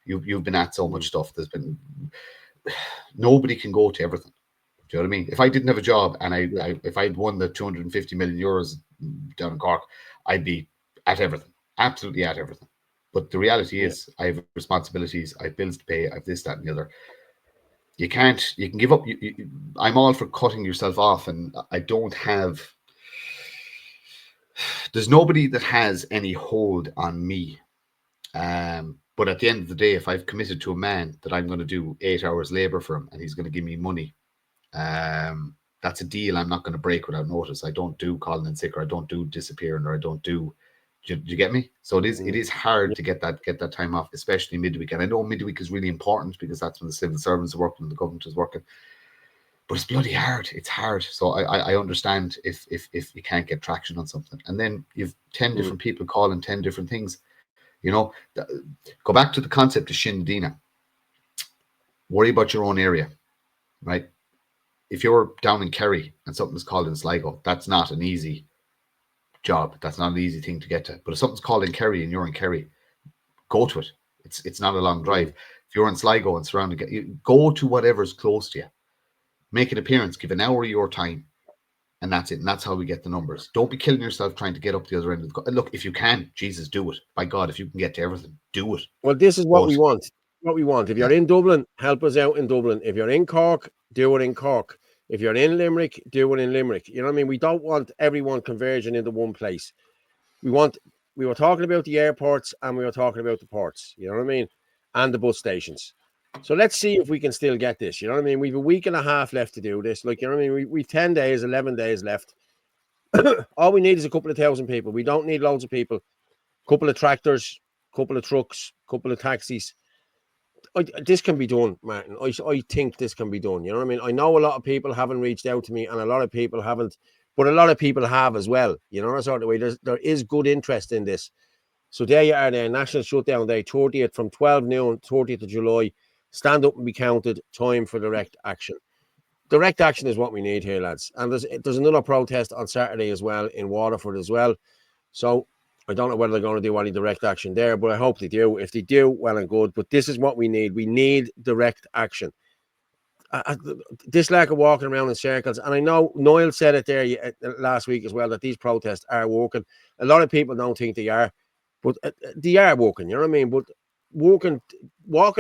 Speaker 5: You've been at so much stuff. There's been nobody can go to everything. Do you know what I mean? If I didn't have a job and if I'd won the 250 million euros down in Cork, I'd be at everything, absolutely at everything. But the reality is, I have responsibilities, I have bills to pay, I have this, that, and the other. You can give up. I'm all for cutting yourself off, and I don't have. There's nobody that has any hold on me. But at the end of the day, if I've committed to a man that I'm going to do 8 hours labor for him and he's going to give me money, that's a deal I'm not going to break without notice. I don't do calling in sick, or I don't do disappearing, or I don't do. Do you get me? So it is hard to get that time off, especially midweek. And I know midweek is really important because that's when the civil servants are working and the government is working. But it's bloody hard. It's hard. So I understand if you can't get traction on something, and then you've 10 different people calling 10 different things. Go back to the concept of Shin Dina. Worry about your own area, right? If you're down in Kerry and something's called in Sligo, that's not an easy job. That's not an easy thing to get to. But if something's called in Kerry and you're in Kerry, go to it. It's not a long drive. If you're in Sligo and surrounding, go to whatever's close to you. Make an appearance. Give an hour of your time. And that's it. And that's how we get the numbers. Don't be killing yourself trying to get up the other end of the. Look, if you can, Jesus, do it. By God, if you can get to everything, do it.
Speaker 1: Well, this is what we want. What we want. If you're in Dublin, help us out in Dublin. If you're in Cork, do it in Cork. If you're in Limerick, do it in Limerick. You know what I mean? We don't want everyone converging into one place. We were talking about the airports and we were talking about the ports. You know what I mean? And the bus stations. So let's see if we can still get this. You know what I mean? We've a week and a half left to do this. Like, you know what I mean? We've 10 days, 11 days left. All we need is a couple of thousand people. We don't need loads of people. A couple of tractors, a couple of trucks, a couple of taxis. This can be done, Martin. I think this can be done. You know what I mean? I know a lot of people haven't reached out to me and a lot of people haven't, but a lot of people have as well. You know, that sort of way. There is good interest in this. So there you are there, National Shutdown Day, 30th from 12 noon, 30th of July. Stand up and be counted. Time for direct action. Direct action is what we need here, lads. And there's another protest on Saturday as well in Waterford as well. So I don't know whether they're going to do any direct action there, but I hope they do. If they do, well and good. But this is what we need. We need direct action. This lack of walking around in circles. And I know Niall said it there last week as well, that these protests are working. A lot of people don't think they are, but they are working. You know what I mean? But walking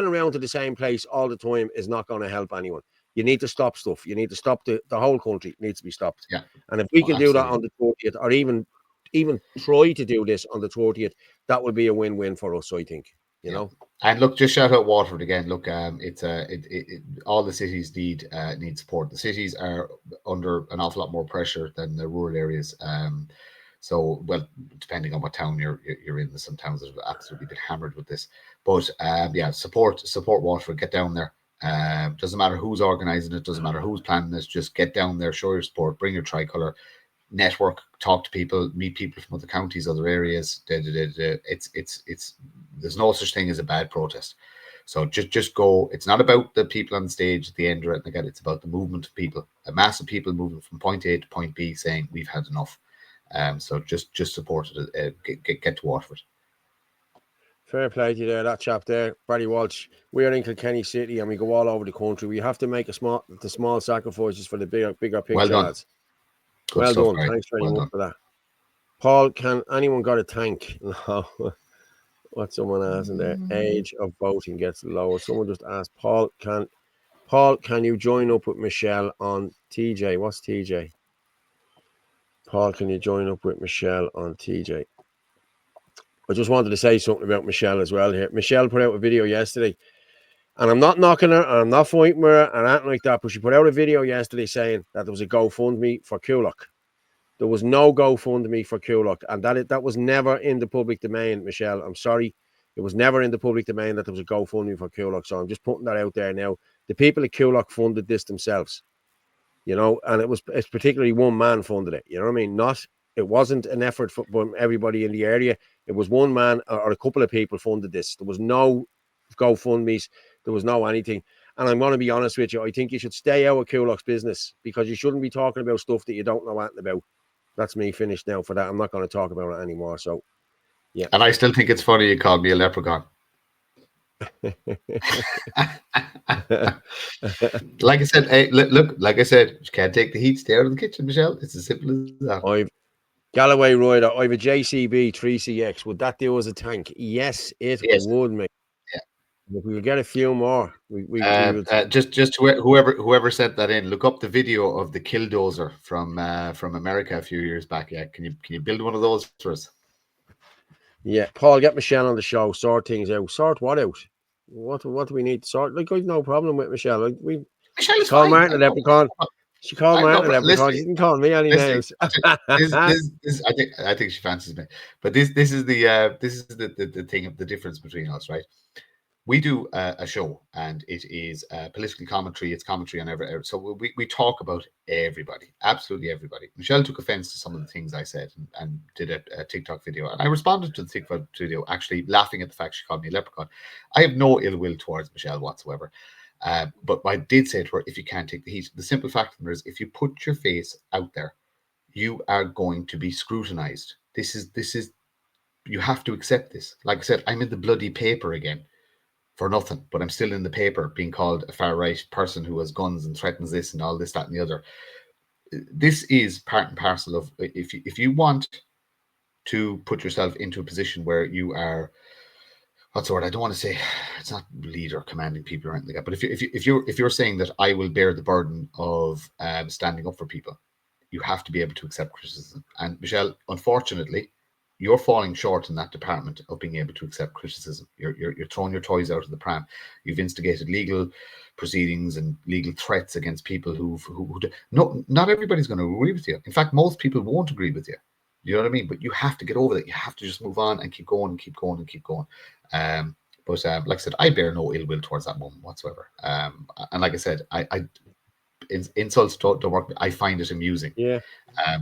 Speaker 1: around to the same place all the time is not going to help anyone. You need to stop stuff. You need to stop the whole country needs to be stopped.
Speaker 5: Yeah.
Speaker 1: And if we can do that on the 30th, or even try to do this on the 30th, that would be a win-win for us, I think. You know.
Speaker 5: And look, just shout out Waterford again. Look, it's all the cities need support. The cities are under an awful lot more pressure than the rural areas. So, well, depending on what town you're in, there's some towns that have absolutely been hammered with this. But support Waterford. Get down there. Doesn't matter who's organising it. Doesn't matter who's planning this. Just get down there, show your support, bring your tricolour, network, talk to people, meet people from other counties, other areas. It's there's no such thing as a bad protest. So just go. It's not about the people on the stage at the end or anything like that. It's about the movement of people, a mass of people moving from point A to point B, saying we've had enough. So just support it. Get to Waterford. Fair
Speaker 1: play to you there, that chap there, Barry Walsh. We are in Kilkenny City and we go all over the country. We have to make the small sacrifices for the bigger picture,
Speaker 5: well done.
Speaker 1: lads.
Speaker 5: Good stuff,
Speaker 1: done. Right? Thanks very much for that. Paul, can anyone got a tank? No. what someone asked in there. Age of voting gets lower. Someone just asked, Paul, can you join up with Michelle on TJ? What's TJ? Paul, can you join up with Michelle on TJ? I just wanted to say something about Michelle as well here. Michelle put out a video yesterday, and I'm not knocking her, and I'm not fighting with her, and anything like that, but she put out a video yesterday saying that there was a GoFundMe for Kulak. There was no GoFundMe for Kulak, and that was never in the public domain, Michelle. I'm sorry. It was never in the public domain that there was a GoFundMe for Kulak, so I'm just putting that out there now. The people at Kulak funded this themselves, and it's particularly one man funded it. You know what I mean? It wasn't an effort from everybody in the area. It was one man or a couple of people funded this. There was no GoFundMe's. There was no anything. And I'm going to be honest with you. I think you should stay out of Kulak's business because you shouldn't be talking about stuff that you don't know anything about. That's me finished now for that. I'm not going to talk about it anymore. So, yeah.
Speaker 5: And I still think it's funny you called me a leprechaun. Like I said, hey, look, like I said, you can't take the heat. Stay out of the kitchen, Michelle. It's as simple as that.
Speaker 1: Galloway Rider, I have a JCB 3CX. Would that do as a tank? Yes, it would, mate. Yeah. If we would get a few more, we would.
Speaker 5: Just whoever sent that in, look up the video of the Killdozer from America a few years back. Yeah, can you build one of those for us?
Speaker 1: Yeah, Paul, get Michelle on the show. Sort things out. Sort what out? What do we need to sort? Like, I've no problem with Michelle. Like,
Speaker 5: Michelle is
Speaker 1: call
Speaker 5: fine.
Speaker 1: Martin a leprechaun. She called Martin a leprechaun. She didn't call me any names.
Speaker 5: I think she fancies me. But this is the thing of the difference between us, right? We do a show, and it is political commentary. It's commentary on every. So we talk about everybody, absolutely everybody. Michelle took offense to some of the things I said and did a TikTok video, and I responded to the TikTok video actually laughing at the fact she called me a leprechaun. I have no ill will towards Michelle whatsoever. But I did say to her, if you can't take the heat, the simple fact of it is, if you put your face out there, you are going to be scrutinized. This is, you have to accept this. Like I said, I'm in the bloody paper again for nothing, but I'm still in the paper being called a far right person who has guns and threatens this and all this, that, and the other. This is part and parcel of, if you want to put yourself into a position where you are, what's the word? I don't want to say, it's not leader commanding people or anything like that. But if you're saying that I will bear the burden of standing up for people, you have to be able to accept criticism. And Michelle, unfortunately, you're falling short in that department of being able to accept criticism. You're throwing your toys out of the pram. You've instigated legal proceedings and legal threats against people who not everybody's going to agree with you. In fact, most people won't agree with you. You know what I mean? But you have to get over that. You have to just move on and keep going and keep going and keep going. But like I said, I bear no ill will towards that woman whatsoever. And like I said, I insults don't work. I find it amusing.
Speaker 1: Yeah.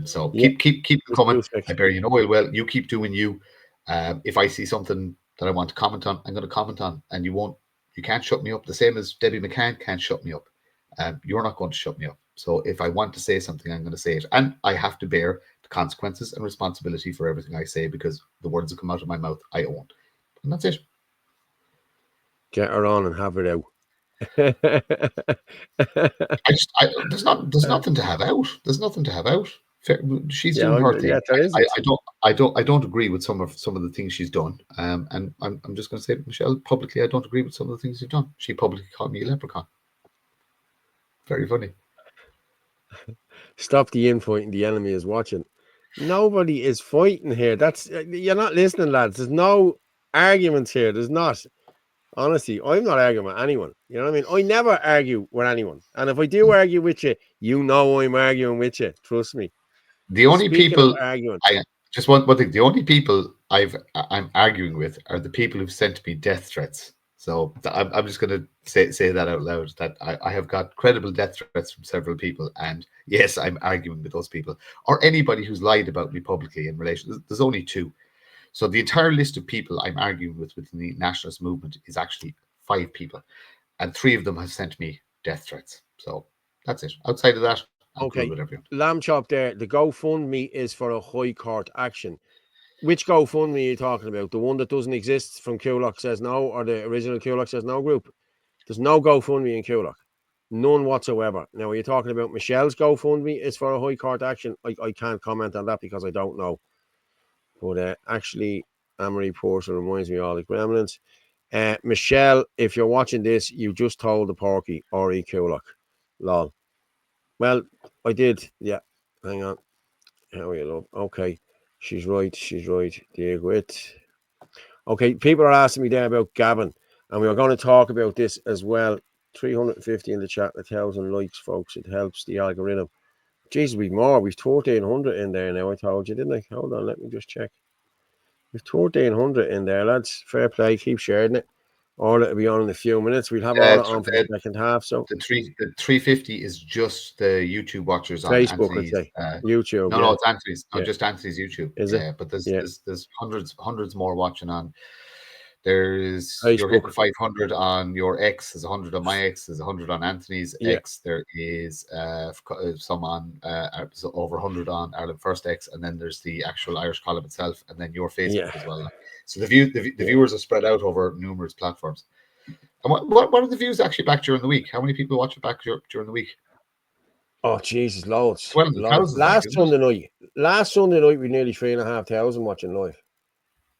Speaker 5: So keep coming. I bear you no ill will. You keep doing you. If I see something that I want to comment on, I'm going to comment on, and you can't shut me up. The same as Debbie McCann can't shut me up. You're not going to shut me up. So if I want to say something, I'm going to say it, and I have to bear the consequences and responsibility for everything I say, because the words that come out of my mouth, I own, and that's it.
Speaker 1: Get her on and have it out.
Speaker 5: There's nothing to have out. There's nothing to have out. She's doing her thing.
Speaker 1: Yeah,
Speaker 5: I don't agree with some of the things she's done. And I'm just going to say, Michelle, publicly, I don't agree with some of the things you've done. She publicly called me a leprechaun. Very funny.
Speaker 1: Stop the infighting. The enemy is watching. Nobody is fighting here. You're not listening, lads. There's no arguments here. There's not. Honestly, I'm not arguing with anyone. You know what I mean? I never argue with anyone. And if I do argue with you, you know I'm arguing with you. Trust me.
Speaker 5: The only people
Speaker 1: arguing.
Speaker 5: Just one thing. The only people I'm arguing with are the people who've sent me death threats. So I'm just going to say that out loud, that I have got credible death threats from several people. And yes, I'm arguing with those people, or anybody who's lied about me publicly in relation. There's only two. So the entire list of people I'm arguing with within the nationalist movement is actually 5 people, and 3 of them have sent me death threats. So that's it. Outside of that, I'm cool with everyone.
Speaker 1: Lamb chop there. The GoFundMe is for a high court action. Which GoFundMe are you talking about? The one that doesn't exist from Kulak Says No, or the original Kulak Says No group? There's no GoFundMe in Kulak. None whatsoever. Now, are you talking about Michelle's GoFundMe is for a high court action? I can't comment on that because I don't know. But actually, Amory Porter reminds me of all the gremlins. Michelle, if you're watching this, you just told the porky, R.E. Kulak. Lol. Well, I did. Yeah. Hang on. How are you, love? Okay. She's right. Dig with. Okay. People are asking me there about Gavin, and we are going to talk about this as well. 350 in the chat, 1,000 likes, folks. It helps the algorithm. Jesus, we've more. We've 1,400 in there now. I told you, didn't I? Hold on. Let me just check. We've 1,400 in there, lads. Fair play. Keep sharing it. Orla will be on in a few minutes. We'll have Orla on for the second half. So
Speaker 5: the 350 is just the YouTube watchers on
Speaker 1: Facebook,
Speaker 5: Anthony's.
Speaker 1: I'd say. YouTube.
Speaker 5: No, it's Anthony's. No, just Anthony's YouTube.
Speaker 1: Is it?
Speaker 5: But there's hundreds more watching on. There's
Speaker 1: Facebook.
Speaker 5: You're hitting 500 on your X. There's 100 on my X. There's 100 on Anthony's X. There is some on over 100 on Ireland First X, and then there's the actual Irish column itself, and then your Facebook as well. So the viewers are spread out over numerous platforms. And what are the views actually back during the week? How many people watch it back during the week?
Speaker 1: Oh Jesus, loads.
Speaker 5: 12,000.
Speaker 1: Last Sunday night, we nearly 3,500 watching live.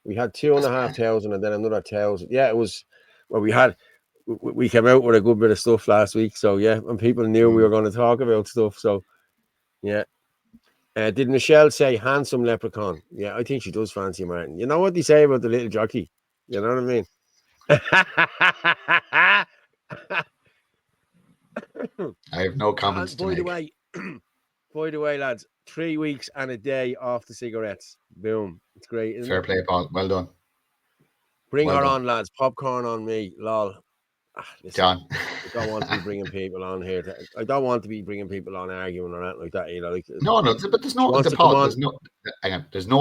Speaker 1: We had 2,500 and then another 1,000. Yeah, it was. Well, we came out with a good bit of stuff last week, so yeah, and people knew we were going to talk about stuff. So yeah. Did Michelle say handsome leprechaun? Yeah, I think she does fancy Martin. You know what they say about the little jockey? You know what I mean?
Speaker 5: I have no comments to make.
Speaker 1: By the way, lads, 3 weeks and a day off the cigarettes. Boom. It's great, isn't
Speaker 5: Fair
Speaker 1: it?
Speaker 5: play, Paul. Well done.
Speaker 1: Bring her on, lads. Popcorn on me. Lol. Listen,
Speaker 5: John.
Speaker 1: I don't want to be bringing people on here. I don't want to be bringing people on arguing or anything like that. You know,
Speaker 5: No, but there's no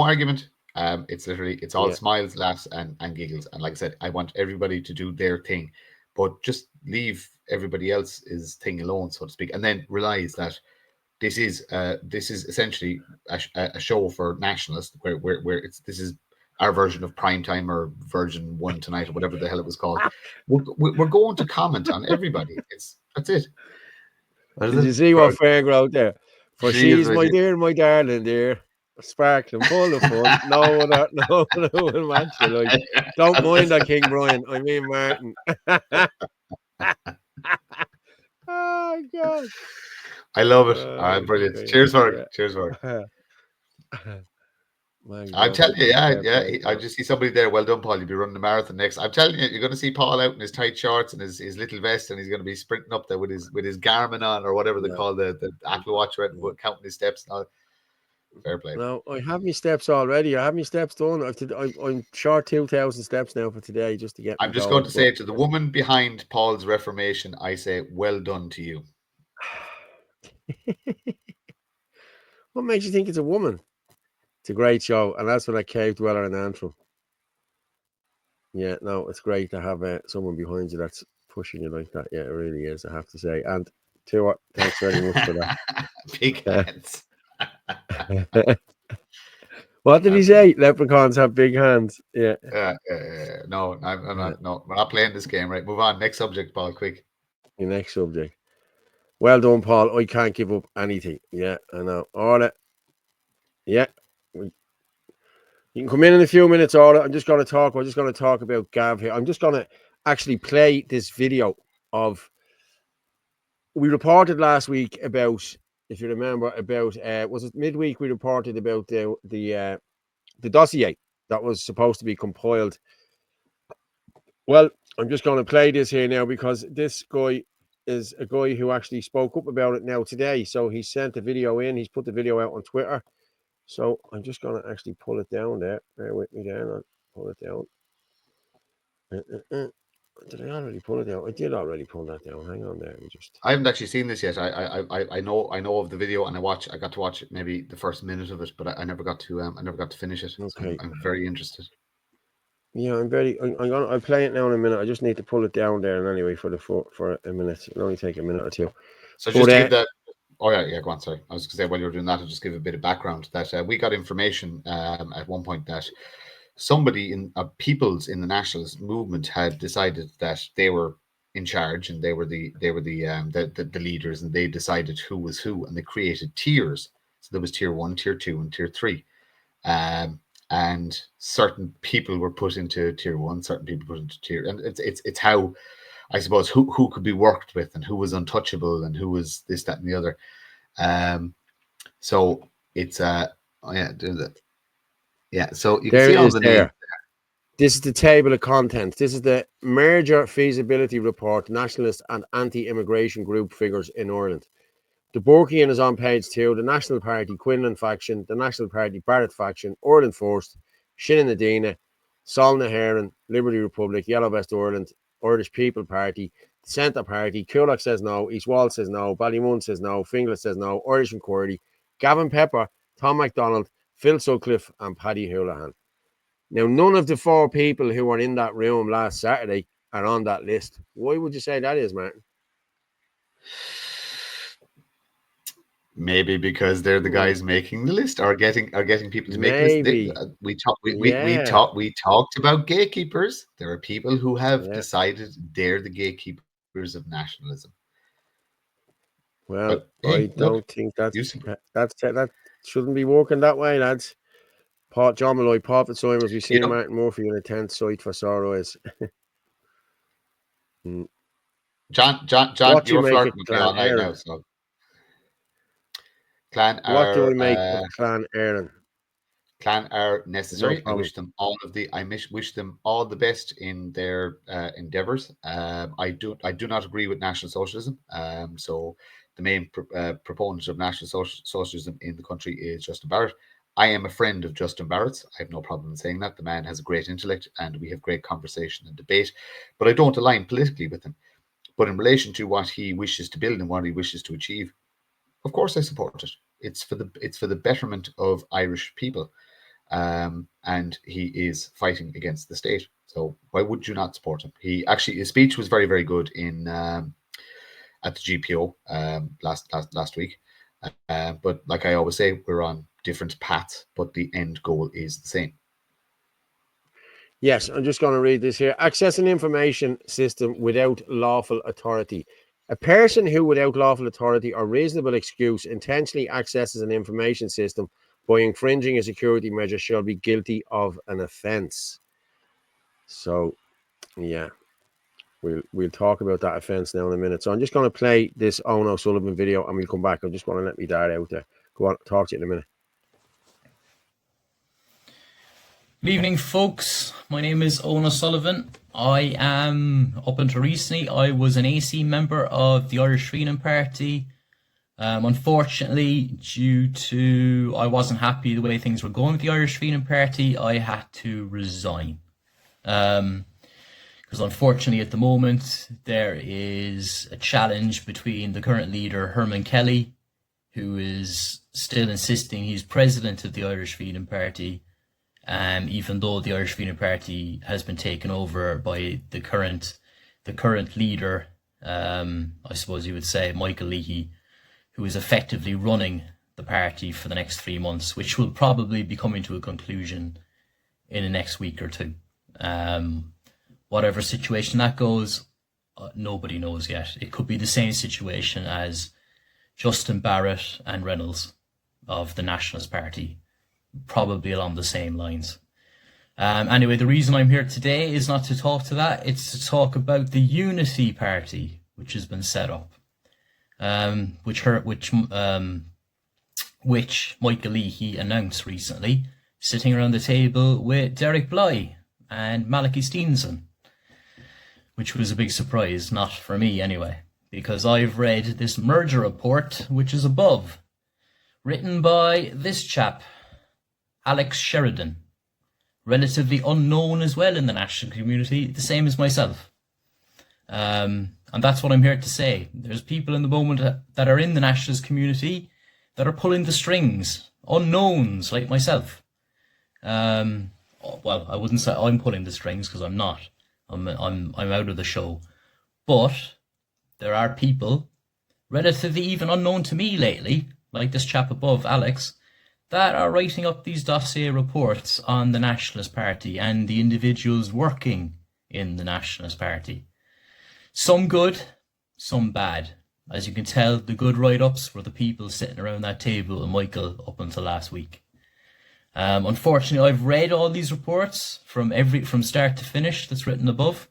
Speaker 5: argument. It's all smiles, laughs, and giggles. And like I said, I want everybody to do their thing, but just leave everybody else's thing alone, so to speak, and then realize that this is essentially a show for nationalists, where this is our version of prime time or version 1 tonight or whatever the hell it was called. We're going to comment on everybody. That's it.
Speaker 1: Did you see what Fair wrote there? For she's my dear, my darling dear, sparkling, full of fun. No one match you like. Don't mind that King Brian. I mean Martin. Oh God.
Speaker 5: I love it. Brilliant. Cheers for it. Cheers for it. I'm telling you, I just see somebody there. Well done, Paul. You'll be running the marathon next. I'm telling you, you're going to see Paul out in his tight shorts and his little vest, and he's going to be sprinting up there with his Garmin on or whatever they call the Apple Watch, counting his steps. Now, fair play.
Speaker 1: No, I have my steps already. I have my steps done. I'm short 2,000 steps now for today, just to get.
Speaker 5: I'm just going to say to the woman behind Paul's reformation, I say, well done to you.
Speaker 1: What makes you think it's a woman? It's a great show, and that's when I cave dweller in Antrim. Yeah, no, it's great to have someone behind you that's pushing you like that. Yeah, it really is, I have to say. And thanks very much for that.
Speaker 5: Big hands.
Speaker 1: What did he say? Leprechauns have big hands. Yeah.
Speaker 5: No, I'm not. No, we're not playing this game. Right, move on. Next subject, Paul. Quick.
Speaker 1: Your next subject. Well done, Paul. I can't give up anything. Yeah, I know. Orla. Yeah. You can come in a few minutes, Orla. We're just going to talk about Gav here. I'm just going to actually play this video of. We reported last week about, if you remember, about was it midweek? We reported about the dossier that was supposed to be compiled. Well, I'm just going to play this here now because this guy is a guy who actually spoke up about it now today. So he sent the video in. He's put the video out on Twitter. So I'm just going to actually pull it down there. Bear with me there. I'll pull it down. Did I already pull it down? I did already pull that down. Hang on there.
Speaker 5: I haven't actually seen this yet. I know of the video, and I got to watch maybe the first minute of it, but I never got to finish it.
Speaker 1: Okay.
Speaker 5: So I'm very interested.
Speaker 1: Yeah, I'll play it now in a minute. I just need to pull it down there, and anyway, for a minute. It'll only take a minute or two.
Speaker 5: So just give that. Oh yeah, go on. Sorry, I was going to say while you were doing that, I'll just give a bit of background that we got information at one point that somebody in peoples in the nationalist movement had decided that they were in charge and they were the leaders, and they decided who was who, and they created tiers. So there was tier 1, tier 2, and tier 3. And and certain people were put into tier 1, certain people put into tier, and it's how, I suppose, who could be worked with and who was untouchable and who was this, that, and the other. So it's oh yeah, do that. Yeah, so you can
Speaker 1: There
Speaker 5: see
Speaker 1: it
Speaker 5: all
Speaker 1: is
Speaker 5: the
Speaker 1: there.
Speaker 5: names.
Speaker 1: This is the table of contents. This is the merger feasibility report, nationalist and anti-immigration group figures in Ireland. The Borkian is on page 2, the National Party Quinlan faction, the National Party Barrett faction, Ireland First, Sinn Féin, Sol na hÉireann, Liberty Republic, Yellow Vest Ireland, Irish People Party, the Centre Party, Coolock says no, East Wall says no, Ballymun says no, Finglas says no, Irish Inquiry, Gavin Pepper, Tom MacDonald, Phil Sutcliffe and Paddy Houlihan. Now, none of the 4 people who were in that room last Saturday are on that list. Why would you say that is, Martin?
Speaker 5: Maybe because they're the guys making the list, or getting people to make the list. We talked about gatekeepers. There are people who have decided they're the gatekeepers of nationalism.
Speaker 1: Well, I don't think that shouldn't be working that way, lads. John Malloy, Paul Fitzsimons, we see Martin Murphy in a tent site for sore eyes.
Speaker 5: John,
Speaker 1: what do
Speaker 5: you're
Speaker 1: you make
Speaker 5: flirting
Speaker 1: of
Speaker 5: with me
Speaker 1: Clan
Speaker 5: all night
Speaker 1: Éireann?
Speaker 5: now. So, Clan
Speaker 1: what do
Speaker 5: are
Speaker 1: I make of Clan Éireann?
Speaker 5: Clan are necessary.
Speaker 1: No
Speaker 5: I wish them all wish them all the best in their endeavors. I do not agree with National Socialism. So the main proponent of National Socialism in the country is Justin Barrett. I am a friend of Justin Barrett's. I have no problem in saying that. The man has a great intellect and we have great conversation and debate, but I don't align politically with him. But in relation to what he wishes to build and what he wishes to achieve, of course I support it. It's for the betterment of Irish people. And he is fighting against the state. So why would you not support him? His speech was very, very good in at the GPO last week. But like I always say, we're on different paths, but the end goal is the same.
Speaker 1: Yes, I'm just going to read this here. Access an information system without lawful authority. A person who, without lawful authority or reasonable excuse, intentionally accesses an information system by infringing a security measure shall be guilty of an offence. So, yeah, we'll talk about that offence now in a minute. So I'm just going to play this Owen O'Sullivan video and we'll come back. I'm just going to let me dad out there. Go on, talk to you in a minute.
Speaker 7: Good evening, folks. My name is Owen O'Sullivan. I am, up until recently, I was an AC member of the Irish Freedom Party. Unfortunately, due to I wasn't happy the way things were going with the Irish Freedom Party, I had to resign. Because unfortunately, at the moment, there is a challenge between the current leader, Herman Kelly, who is still insisting he's president of the Irish Freedom Party, even though the Irish Freedom Party has been taken over by the current leader, I suppose you would say, Michael Leahy, who is effectively running the party for the next 3 months, which will probably be coming to a conclusion in the next week or two. Whatever situation that goes, nobody knows yet. It could be the same situation as Justin Barrett and Reynolds of the Nationalist Party, probably along the same lines. Anyway, the reason I'm here today is not to talk to that. It's to talk about the Unity Party, which has been set up, which Michael Leahy announced recently, sitting around the table with Derek Bly and Malachy Stevenson, which was a big surprise, not for me anyway, because I've read this merger report, which is above, written by this chap, Alex Sheridan, relatively unknown as well in the national community, the same as myself. And that's what I'm here to say. There's people in the moment that are in the nationalist community that are pulling the strings, unknowns like myself. Well, I wouldn't say I'm pulling the strings because I'm not. I'm out of the show. But there are people relatively even unknown to me lately, like this chap above, Alex, that are writing up these dossier reports on the Nationalist Party and the individuals working in the Nationalist Party. Some good, some bad. As you can tell, the good write-ups were the people sitting around that table with Michael up until last week. Unfortunately, I've read all these reports from start to finish that's written above.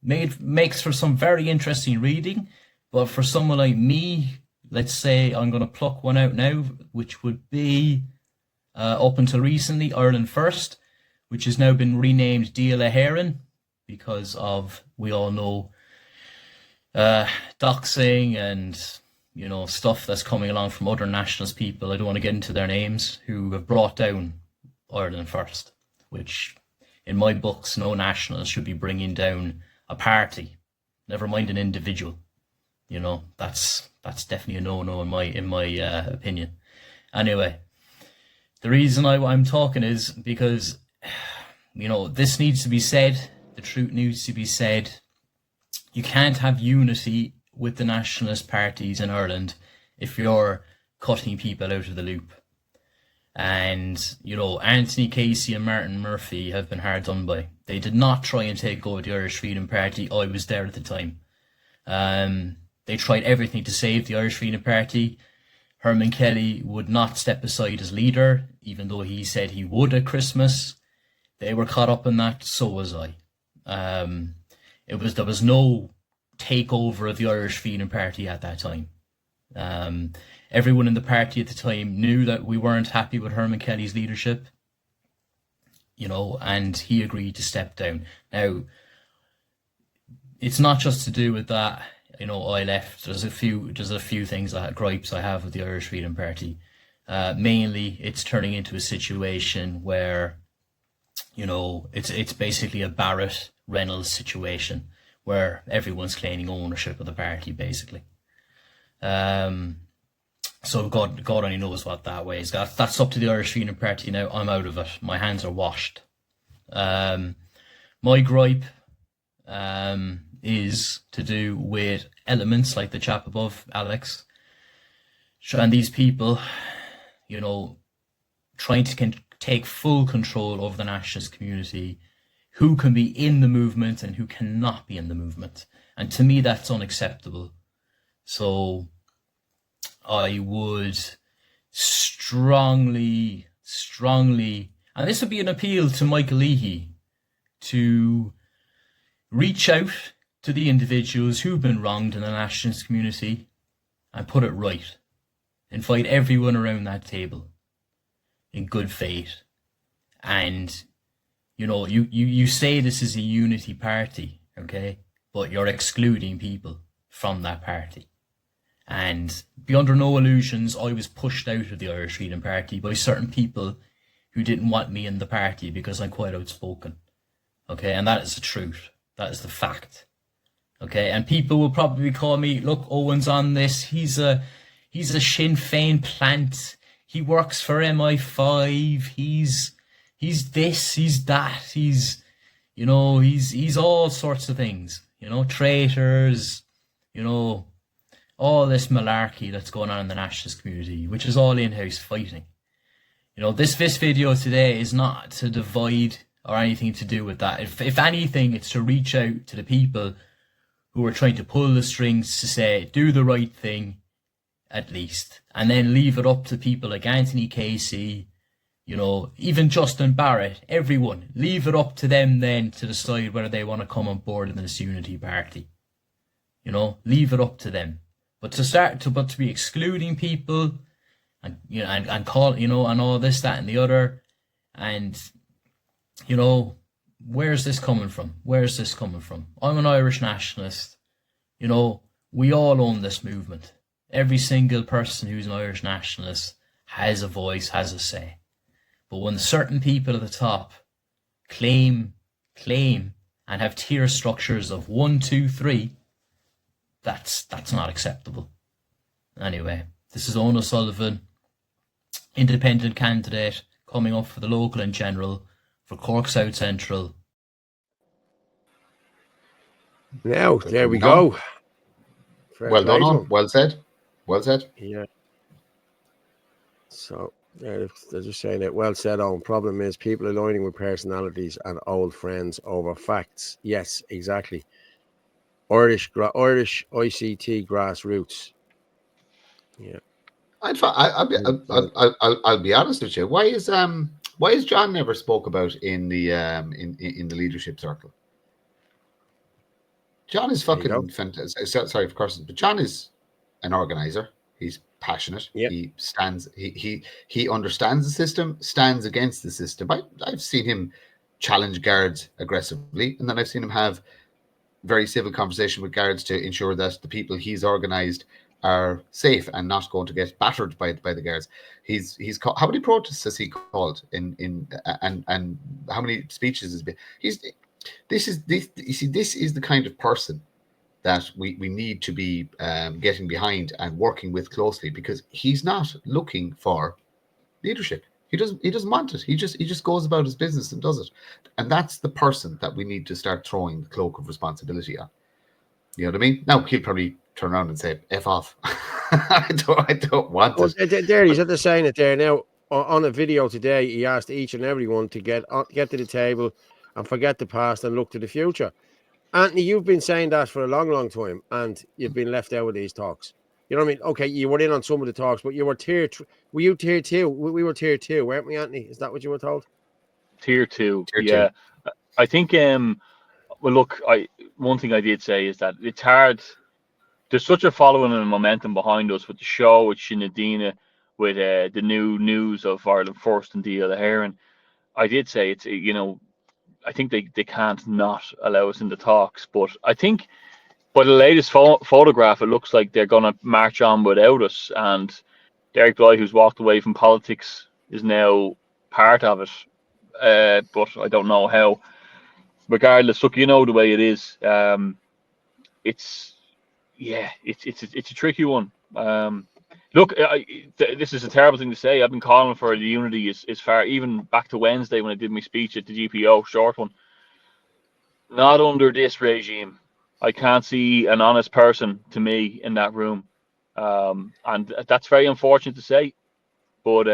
Speaker 7: Makes for some very interesting reading, but for someone like me, let's say I'm going to pluck one out now, which would be up until recently Ireland First, which has now been renamed Díla Héireann because of, we all know, doxing and stuff that's coming along from other nationalist people. I don't want to get into their names, who have brought down Ireland First, which in my books, no nationalist should be bringing down a party, never mind an individual. That's definitely a no-no in my opinion. Anyway, the reason I'm talking is because this needs to be said. The truth needs to be said. You can't have unity with the nationalist parties in Ireland if you're cutting people out of the loop. And, Anthony Casey and Martin Murphy have been hard done by. They did not try and take over the Irish Freedom Party. I was there at the time. They tried everything to save the Irish Freedom Party. Herman Kelly would not step aside as leader, even though he said he would at Christmas. They were caught up in that, so was I. There was no takeover of the Irish Freedom Party at that time. Everyone in the party at the time knew that we weren't happy with Herman Kelly's leadership, and he agreed to step down. Now, it's not just to do with that, I left. There's a few things, gripes I have with the Irish Freedom Party. Mainly, it's turning into a situation where, it's basically a Barrett Reynolds situation where everyone's claiming ownership of the party, basically. So God only knows what that way is. That's up to the Irish Freedom Party now. I'm out of it. My hands are washed. My gripe is to do with elements like the chap above, Alex, and these people, trying to take full control over the nationalist community, who can be in the movement and who cannot be in the movement. And to me, that's unacceptable. So I would strongly, and this would be an appeal to Michael Leahy, to reach out to the individuals who've been wronged in the nationalist community and put it right. Invite everyone around that table in good faith. And, you say this is a unity party, okay? But you're excluding people from that party. And be under no illusions, I was pushed out of the Irish Freedom Party by certain people who didn't want me in the party because I'm quite outspoken. Okay, and that is the truth. That is the fact. Okay, and people will probably call me, look, Owen's on this. He's a Sinn Féin plant. He works for MI5. He's this, he's that. He's all sorts of things. Traitors, all this malarkey that's going on in the nationalist community, which is all in-house fighting. This video today is not to divide or anything to do with that. If anything, it's to reach out to the people who are trying to pull the strings to say, do the right thing, at least. And then leave it up to people like Anthony Casey, even Justin Barrett, everyone. Leave it up to them then to decide whether they want to come on board in this unity party. Leave it up to them. But to be excluding people and and call and all this, that and the other, and where's this coming from? Where's this coming from? I'm an Irish nationalist. We all own this movement. Every single person who's an Irish nationalist has a voice, has a say. But when certain people at the top claim and have tier structures of 1, 2, 3, that's not acceptable. Anyway, this is Owen O'Sullivan, independent candidate coming up for the local and general for Cork South Central.
Speaker 1: Now, there we go.
Speaker 5: Well done, on. Well said. Well said.
Speaker 1: Yeah. So, they're just saying that, well said, Owen. Problem is people aligning with personalities and old friends over facts. Yes, exactly. Irish ICT grassroots. Yeah.
Speaker 5: I'll be honest with you. Why is John never spoke about in the leadership circle? John is
Speaker 1: There you go.
Speaker 5: fucking fantastic. Sorry, of course, but John is an organizer. He's passionate.
Speaker 1: Yep.
Speaker 5: He stands. He understands the system. Stands against the system. I've seen him challenge guards aggressively, and then I've seen him have very civil conversation with guards to ensure that the people he's organised are safe and not going to get battered by the guards. He's called, how many protests has he called and how many speeches has been? This is the kind of person that we need to be getting behind and working with closely, because he's not looking for leadership. He doesn't want it. He just goes about his business and does it. And that's the person that we need to start throwing the cloak of responsibility on. You know what I mean? Now he'll probably turn around and say, F off. I don't want it.
Speaker 1: There he's at the saying it there now. On a video today, he asked each and everyone to get to the table and forget the past and look to the future. Anthony, you've been saying that for a long, long time, and you've been left out of these talks. You know what I mean? Okay, you were in on some of the talks, but you were were you tier 2? We were tier 2, weren't we, Anthony? Is that what you were told?
Speaker 8: Tier 2, yeah. I think, well, look, one thing I did say is that it's hard. There's such a following and momentum behind us with the show, with Shinadina, with the new news of Ireland First and Dia the Heron. I did say it's, I think they can't not allow us in the talks, but I think by the latest photograph, it looks like they're going to march on without us. And Derek Bly, who's walked away from politics, is now part of it. But I don't know how. Regardless, look, you know the way it is. It's a tricky one. Look, this is a terrible thing to say. I've been calling for the unity is far, even back to Wednesday when I did my speech at the GPO, short one. Not under this regime. I can't see an honest person to me in that room. And that's very unfortunate to say. But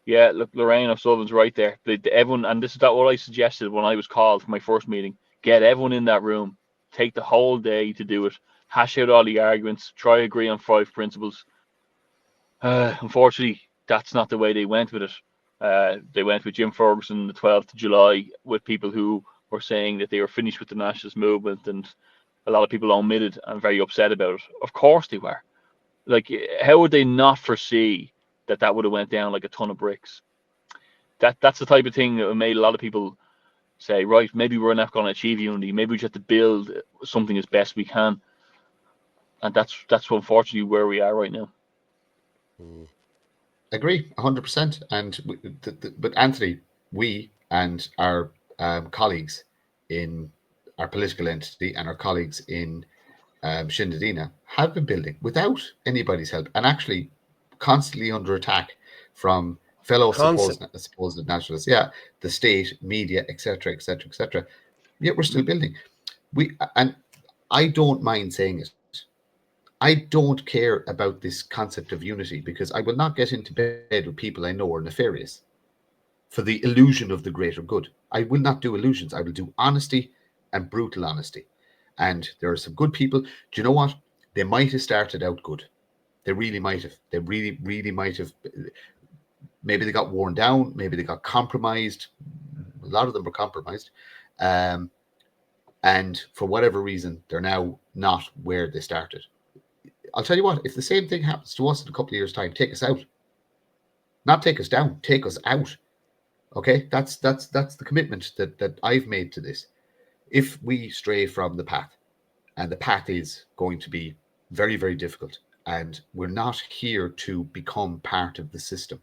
Speaker 8: yeah, look, Lorraine O'Sullivan's right there. Everyone, and this is what I suggested when I was called for my first meeting. Get everyone in that room. Take the whole day to do it. Hash out all the arguments. Try agree on 5 principles. Unfortunately, that's not the way they went with it. They went with Jim Ferguson the 12th of July with people who were saying that they were finished with the nationalist movement, and a lot of people omitted and very upset about it. Of course they were. Like, how would they not foresee that would have went down like a ton of bricks? That's the type of thing that made a lot of people say, right, maybe we're not going to achieve unity. Maybe we just have to build something as best we can. And that's unfortunately where we are right now.
Speaker 5: Agree, 100%. And but Anthony, we and our colleagues in our political entity and our colleagues in Shinadina have been building without anybody's help, and actually constantly under attack from fellow supposed nationalists, the state, media, etc., etc., etc. Yet we're still building. And I don't mind saying it. I don't care about this concept of unity, because I will not get into bed with people I know are nefarious for the illusion of the greater good. I will not do illusions. I will do honesty and brutal honesty. And there are some good people. Do you know what? They might have started out good. They really might have. They really, really might have. Maybe they got worn down. Maybe they got compromised. A lot of them were compromised. And for whatever reason, they're now not where they started. I'll tell you what, if the same thing happens to us in a couple of years' time, take us out. Not take us down, take us out. Okay? That's the commitment that I've made to this. If we stray from the path, and the path is going to be very, very difficult, and we're not here to become part of the system.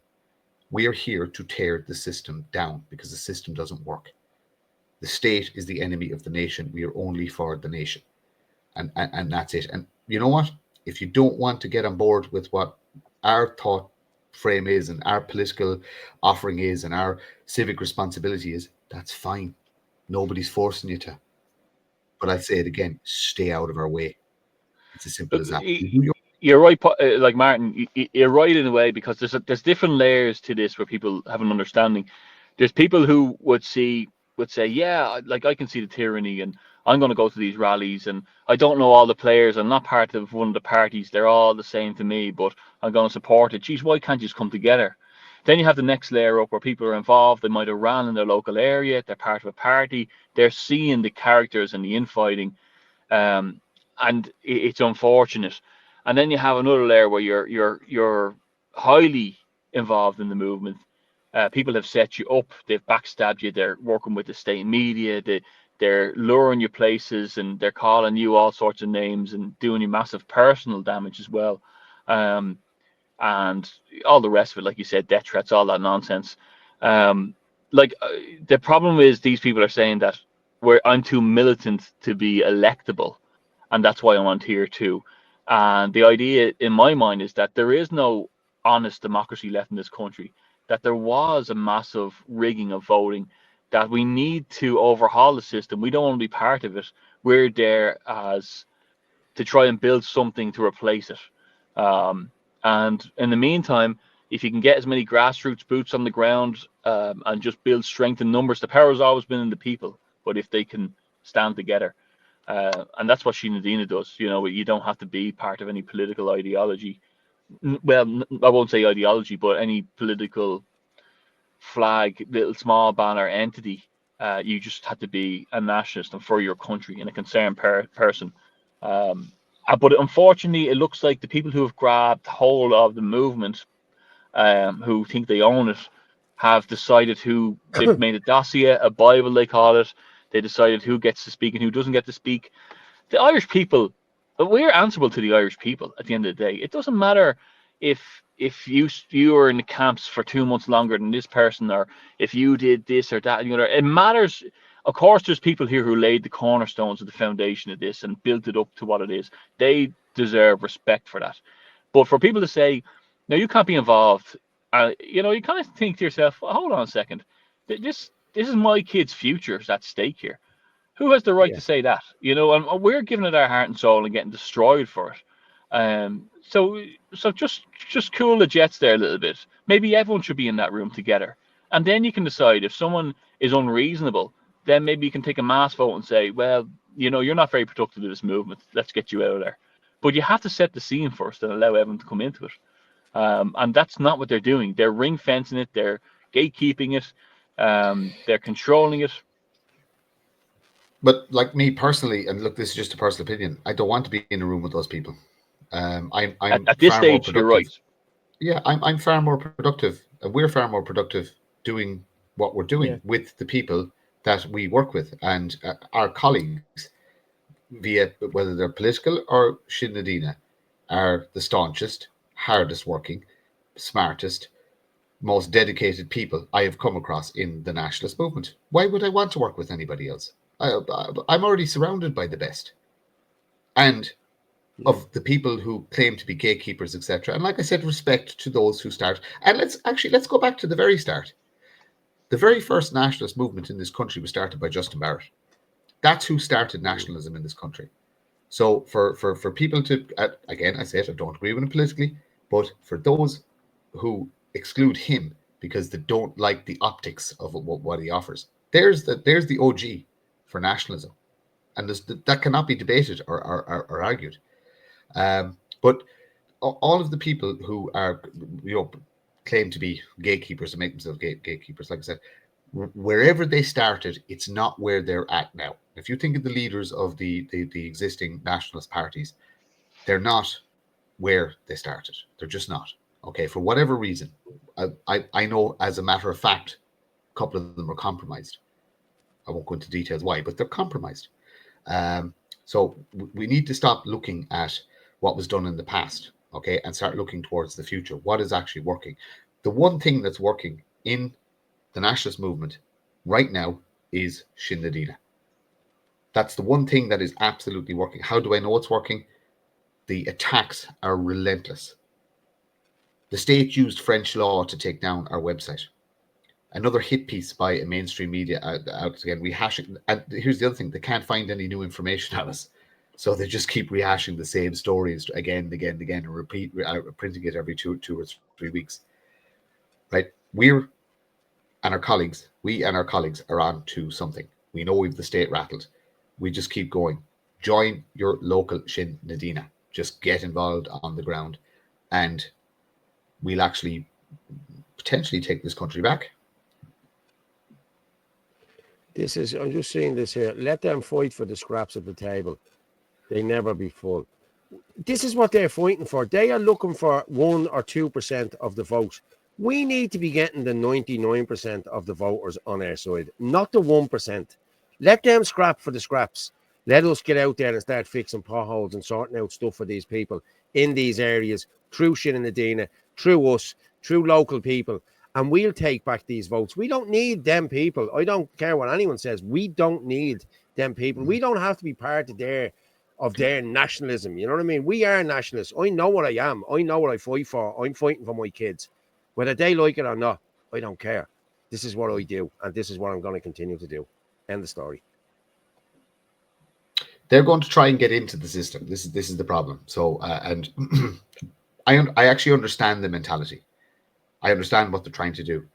Speaker 5: We are here to tear the system down, because the system doesn't work. The state is the enemy of the nation. We are only for the nation. And that's it. And you know what? If you don't want to get on board with what our thought frame is and our political offering is and our civic responsibility is, that's fine. Nobody's forcing you to. But I say it again, stay out of our way. It's as simple as that.
Speaker 8: You're right, like Martin, you're right in a way, because there's different layers to this where people have an understanding. There's people who would say, yeah, like I can see the tyranny and I'm going to go to these rallies, and I don't know all the players. I'm not part of one of the parties. They're all the same to me, but I'm going to support it. Geez, why can't you just come together? Then you have the next layer up where people are involved. They might have ran in their local area. They're part of a party. They're seeing the characters and the infighting, and it's unfortunate. And then you have another layer where you're highly involved in the movement. People have set you up. They've backstabbed you. They're working with the state media. They're luring you places, and they're calling you all sorts of names and doing you massive personal damage as well. And all the rest of it, like you said, death threats, all that nonsense. The problem is these people are saying that I'm too militant to be electable, and that's why I'm on tier 2. And the idea in my mind is that there is no honest democracy left in this country, that there was a massive rigging of voting, that we need to overhaul the system. We don't want to be part of it. We're there as to try and build something to replace it. And in the meantime, if you can get as many grassroots boots on the ground and just build strength in numbers, the power has always been in the people. But if they can stand together, and that's what Sinn Féin does. You don't have to be part of any political ideology. Well, I won't say ideology, but any political flag, little small banner entity. You just have to be a nationalist and for your country and a concerned person. But unfortunately, it looks like the people who have grabbed hold of the movement, who think they own it, have decided they've made a dossier, a Bible they call it. They decided who gets to speak and who doesn't get to speak. The Irish people, we're answerable to the Irish people at the end of the day. It doesn't matter if you were in the camps for 2 months longer than this person, or if you did this or that and the other. It matters. Of course, there's people here who laid the cornerstones of the foundation of this and built it up to what it is. They deserve respect for that. But for people to say, no, you can't be involved, you kind of think to yourself, well, hold on a second. This is my kid's future at stake here. Who has the right to say that? And we're giving it our heart and soul and getting destroyed for it. So just cool the jets there a little bit. Maybe everyone should be in that room together. And then you can decide if someone is unreasonable, then maybe you can take a mass vote and say, well, you're not very productive to this movement. Let's get you out of there. But you have to set the scene first and allow everyone to come into it. And that's not what they're doing. They're ring fencing it. They're gatekeeping it. They're controlling it.
Speaker 5: But like me personally, and look, this is just a personal opinion, I don't want to be in a room with those people. I'm
Speaker 8: at this stage, you're right.
Speaker 5: Yeah, I'm far more productive, and we're far more productive doing what we're doing with the people that we work with and our colleagues, via whether they're political or Sinn Féin, are the staunchest, hardest working, smartest, most dedicated people I have come across in the nationalist movement. Why would I want to work with anybody else? I'm already surrounded by the best. And of the people who claim to be gatekeepers, etc. And like I said, respect to those who start. And let's go back to the very start. The very first nationalist movement in this country was started by Justin Barrett. That's who started nationalism in this country. So for people to, again, I say it, I don't agree with him politically, but for those who exclude him because they don't like the optics of what he offers, there's the OG for nationalism. And that cannot be debated or argued. But all of the people who are, claim to be gatekeepers and make themselves gatekeepers, like I said, wherever they started, it's not where they're at now. If you think of the leaders of the existing nationalist parties, they're not where they started. They're just not. Okay, for whatever reason. I know as a matter of fact, a couple of them are compromised. I won't go into details why, but they're compromised. So we need to stop looking at what was done in the past, okay, and start looking towards the future. What is actually working? The one thing that's working in the nationalist movement right now is Sinn Féin. That's the one thing that is absolutely working. How do I know it's working? The attacks are relentless. The state used French law to take down our website. Another hit piece by a mainstream media out again, rehashing. And here's the other thing: they can't find any new information on us, so they just keep rehashing the same stories again, and printing it every two or 3 weeks. Right? We and our colleagues are on to something. We know we've the state rattled. we just keep going. Join your local Sinn Nadina. Just get involved on the ground, and we'll actually potentially take this country back.
Speaker 1: I'm just seeing this here. Let them fight for the scraps at the table. They never be full. This is what they're fighting for. They are looking for 1 or 2% of the vote. We need to be getting the 99% of the voters on our side, not the 1%. Let them scrap for the scraps. Let us get out there and start fixing potholes and sorting out stuff for these people in these areas, through Sinn Nadina, through us, through local people, and we'll take back these votes. We don't need them people. I don't care what anyone says. We don't need them people. We don't have to be part of their nationalism. You know what I mean? We are nationalists. I know what I am. I know what I fight for. I'm fighting for my kids. Whether they like it or not, I don't care. This is what I do, and this is what I'm going to continue to do. End the story.
Speaker 5: They're going to try and get into the system. This is the problem. So, and I actually understand the mentality. I understand what they're trying to do.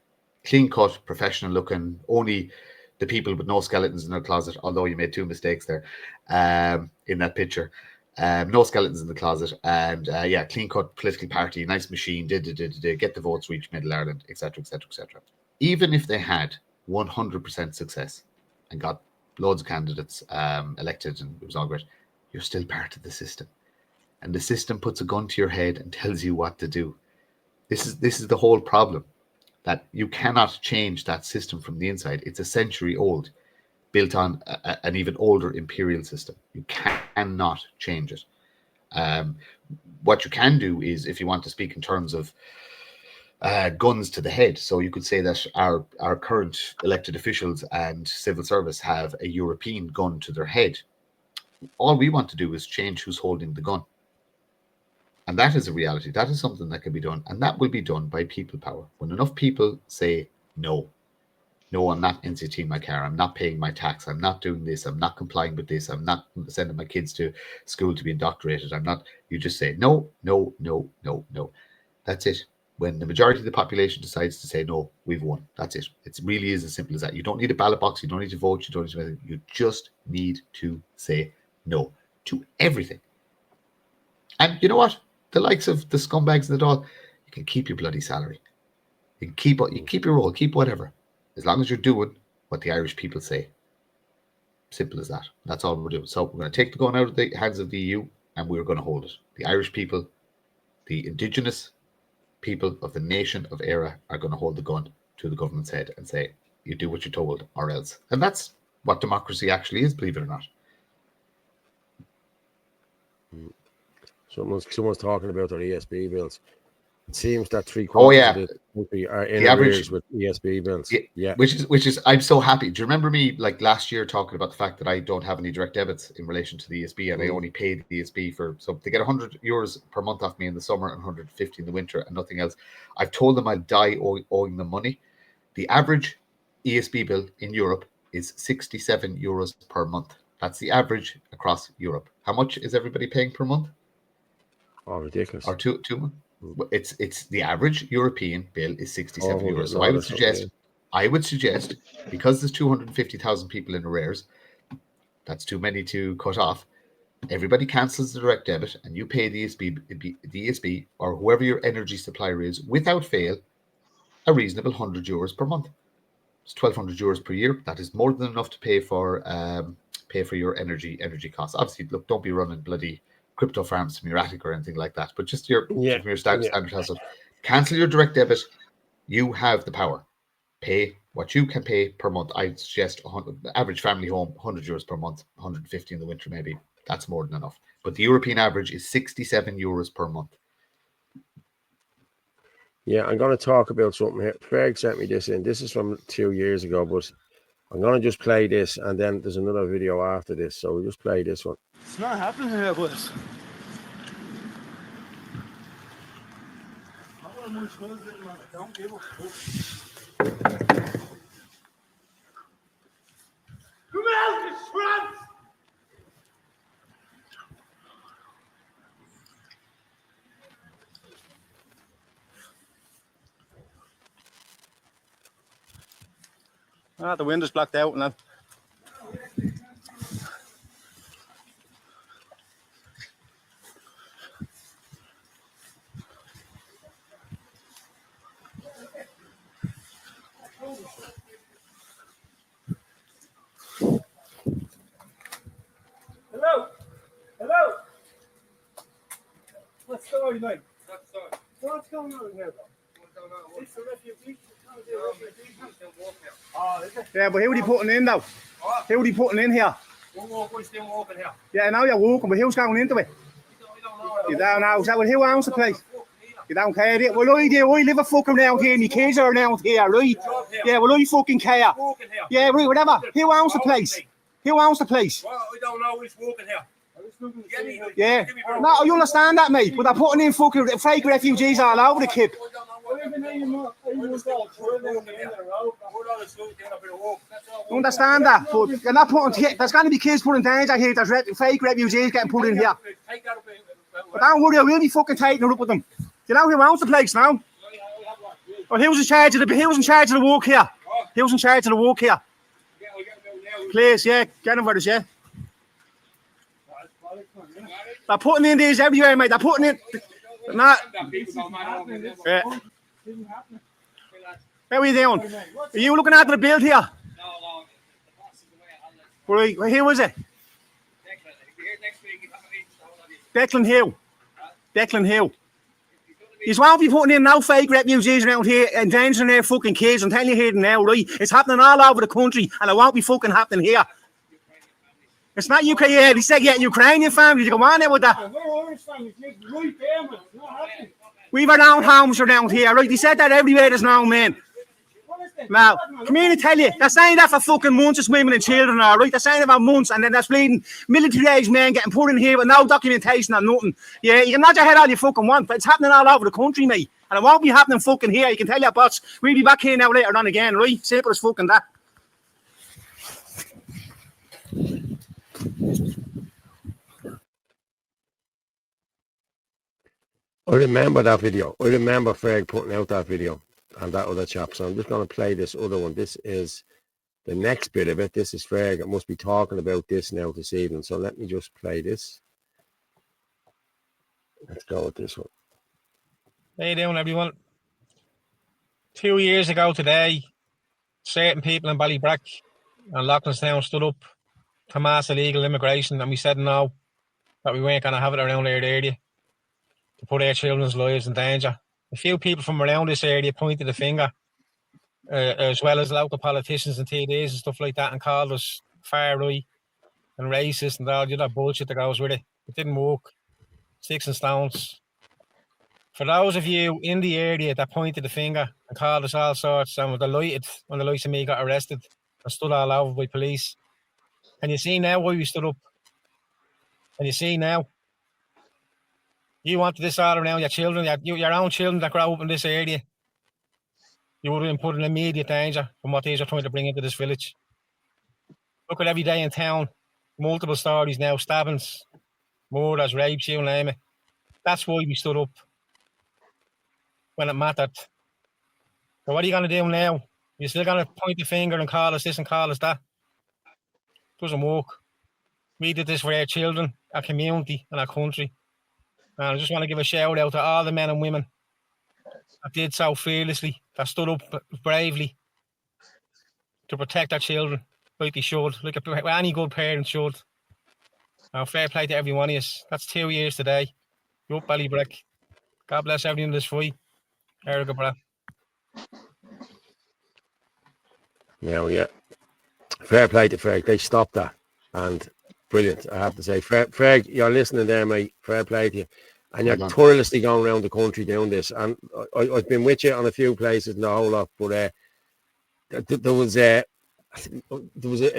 Speaker 5: Clean cut, professional looking, only the people with no skeletons in their closet, although you made 2 mistakes there in that picture. No skeletons in the closet, and clean cut political party, nice machine, get the votes, reach Middle Ireland, etc., etc., etc. Even if they had 100% success and got loads of candidates elected and it was all great, you're still part of the system, and the system puts a gun to your head and tells you what to do. This is the whole problem, that you cannot change that system from the inside. It's a century old, built on an even older imperial system. You cannot change it. What you can do is, if you want to speak in terms of guns to the head, so you could say that our current elected officials and civil service have a European gun to their head. All we want to do is change who's holding the gun. And that is a reality. That is something that can be done. And that will be done by people power. When enough people say, no, I'm not NCTing my car. I'm not paying my tax. I'm not doing this. I'm not complying with this. I'm not sending my kids to school to be indoctrinated. You just say, no. That's it. When the majority of the population decides to say no, we've won. That's it. It really is as simple as that. You don't need a ballot box. You don't need to vote. You don't need to do anything. You just need to say no to everything. And you know what? The likes of the scumbags and the all, you can keep your bloody salary. You can keep your role, keep whatever, as long as you're doing what the Irish people say. Simple as that. That's all we're doing. So we're going to take the gun out of the hands of the EU, and we're going to hold it. The Irish people, the indigenous people of the nation of Éire, are going to hold the gun to the government's head and say, you do what you're told or else. And that's what democracy actually is, believe it or not.
Speaker 1: Someone's talking about their ESB bills. It seems that 3/4 of the country are in arrears with ESB bills. Yeah.
Speaker 5: Which is I'm so happy. Do you remember me like last year talking about the fact that I don't have any direct debits in relation to the ESB, and I only paid the ESB so they get €100 per month off me in the summer and 150 in the winter and nothing else. I've told them I'll die owing them money. The average ESB bill in Europe is €67 per month. That's the average across Europe. How much is everybody paying per month?
Speaker 1: Oh, ridiculous.
Speaker 5: Or two months. It's the average European bill is €67. So I would suggest, because there's 250,000 people in arrears, that's too many to cut off. Everybody cancels the direct debit, and you pay the ESB or whoever your energy supplier is without fail a reasonable €100 per month. It's €1,200 per year. That is more than enough to pay for your energy costs. Obviously, look, don't be running bloody crypto farms from your attic or anything like that, but just your standard household. Cancel your direct debit. You have the power. Pay what you can pay per month. I suggest average family home, €100 per month, 150 in the winter maybe. That's more than enough. But the European average is €67 per month.
Speaker 1: Yeah, I'm going to talk about something here. Ferg sent me this in. This is from 2 years ago, but I'm going to just play this, and then there's another video after this, so we'll just play this one.
Speaker 9: It's not happening here, boys. Don't give a fuck. Come out, you shrubs! The window's blocked out now. What story, mate? What's going on here, though? It's the refugee. Oh, is it?
Speaker 10: Yeah, but who are they putting in, though? Who are they putting in here?
Speaker 9: We're still walking here.
Speaker 10: Yeah, I know you're walking, but who's going into it? You don't know. So, well, who owns the place? You don't care, do you? Well, I do. I live a fucking around here, and my kids are around here, right? Yeah, well, I fucking care. Yeah, right, whatever. Who owns the place? Who owns the place?
Speaker 9: Well, we don't know who's walking here.
Speaker 10: Yeah. No, you understand that, mate, but they're putting in fucking fake refugees all over the kip. You understand that? But you're not putting. There's going to be kids put in danger here. There's fake refugees getting put in here. But don't worry, I will be fucking taking it up with them. Do you know who owns the place now? Well, who's in charge of the walk here? Who's in charge of the walk here? Please, yeah, get them for us, yeah. They're putting in these everywhere, mate. They're putting in. Not. Yeah. How are you doing? Are you looking after the build here?
Speaker 3: No.
Speaker 10: Right, who was it? Declan Hill. Declan Hill. You won't be putting in no fake refugees around here endangering their fucking kids. I'm telling you here now, right? It's happening all over the country, and it won't be fucking happening here. It's not UK. Yeah, they said Ukrainian families. You go on there with that. We've our own homes around here, right? They said that everywhere there's no men. Now, come here and tell you, they're saying that for fucking months, it's women and children, all right? They're saying about months, and then they're bleeding military-aged men getting put in here with no documentation or nothing. Yeah, you can nod your head all you fucking want, but it's happening all over the country, mate. And it won't be happening fucking here. You can tell your boss, we'll be back here now later on again, right? Simple as fucking that.
Speaker 1: I remember that video. I remember Ferg putting out that video and that other chap. So I'm just going to play this other one. This is the next bit of it. This is Ferg. I must be talking about this now this evening. So let me just play this. Let's go with this one.
Speaker 11: How you doing, everyone? 2 years ago today, certain people in Ballybrack and Loughlinstown stood up to mass illegal immigration, and we said no, that we weren't going to have it around our area to put our children's lives in danger. A few people from around this area pointed the finger, as well as local politicians and TDs and stuff like that, and called us far right and racist and all the other bullshit that goes with it. It didn't work. Sticks and stones. For those of you in the area that pointed the finger and called us all sorts and were delighted when the likes of me got arrested and stood all over by police, can you see now why we stood up? Can you see now? You wanted this all around your children, your own children that grow up in this area. You would have been put in immediate danger from what these are trying to bring into this village. Look at every day in town, multiple stories now, stabbings, murders, rapes, you name it. That's why we stood up when it mattered. So what are you going to do now? You're still going to point the finger and call us this and call us that? Doesn't work. We did this for our children, our community, and our country. And I just want to give a shout out to all the men and women that did so fearlessly, that stood up bravely to protect our children like they should, like any good parent should. Now, fair play to every one of us. That's 2 years today. You're up, Ballybrack. God bless everyone that's free. Erica, bro.
Speaker 1: Yeah. Fair play to Ferg. They stopped that. And brilliant, I have to say. Ferg, you're listening there, mate. Fair play to you. And you're tirelessly going around the country doing this. And I've been with you on a few places and the whole lot. But there was a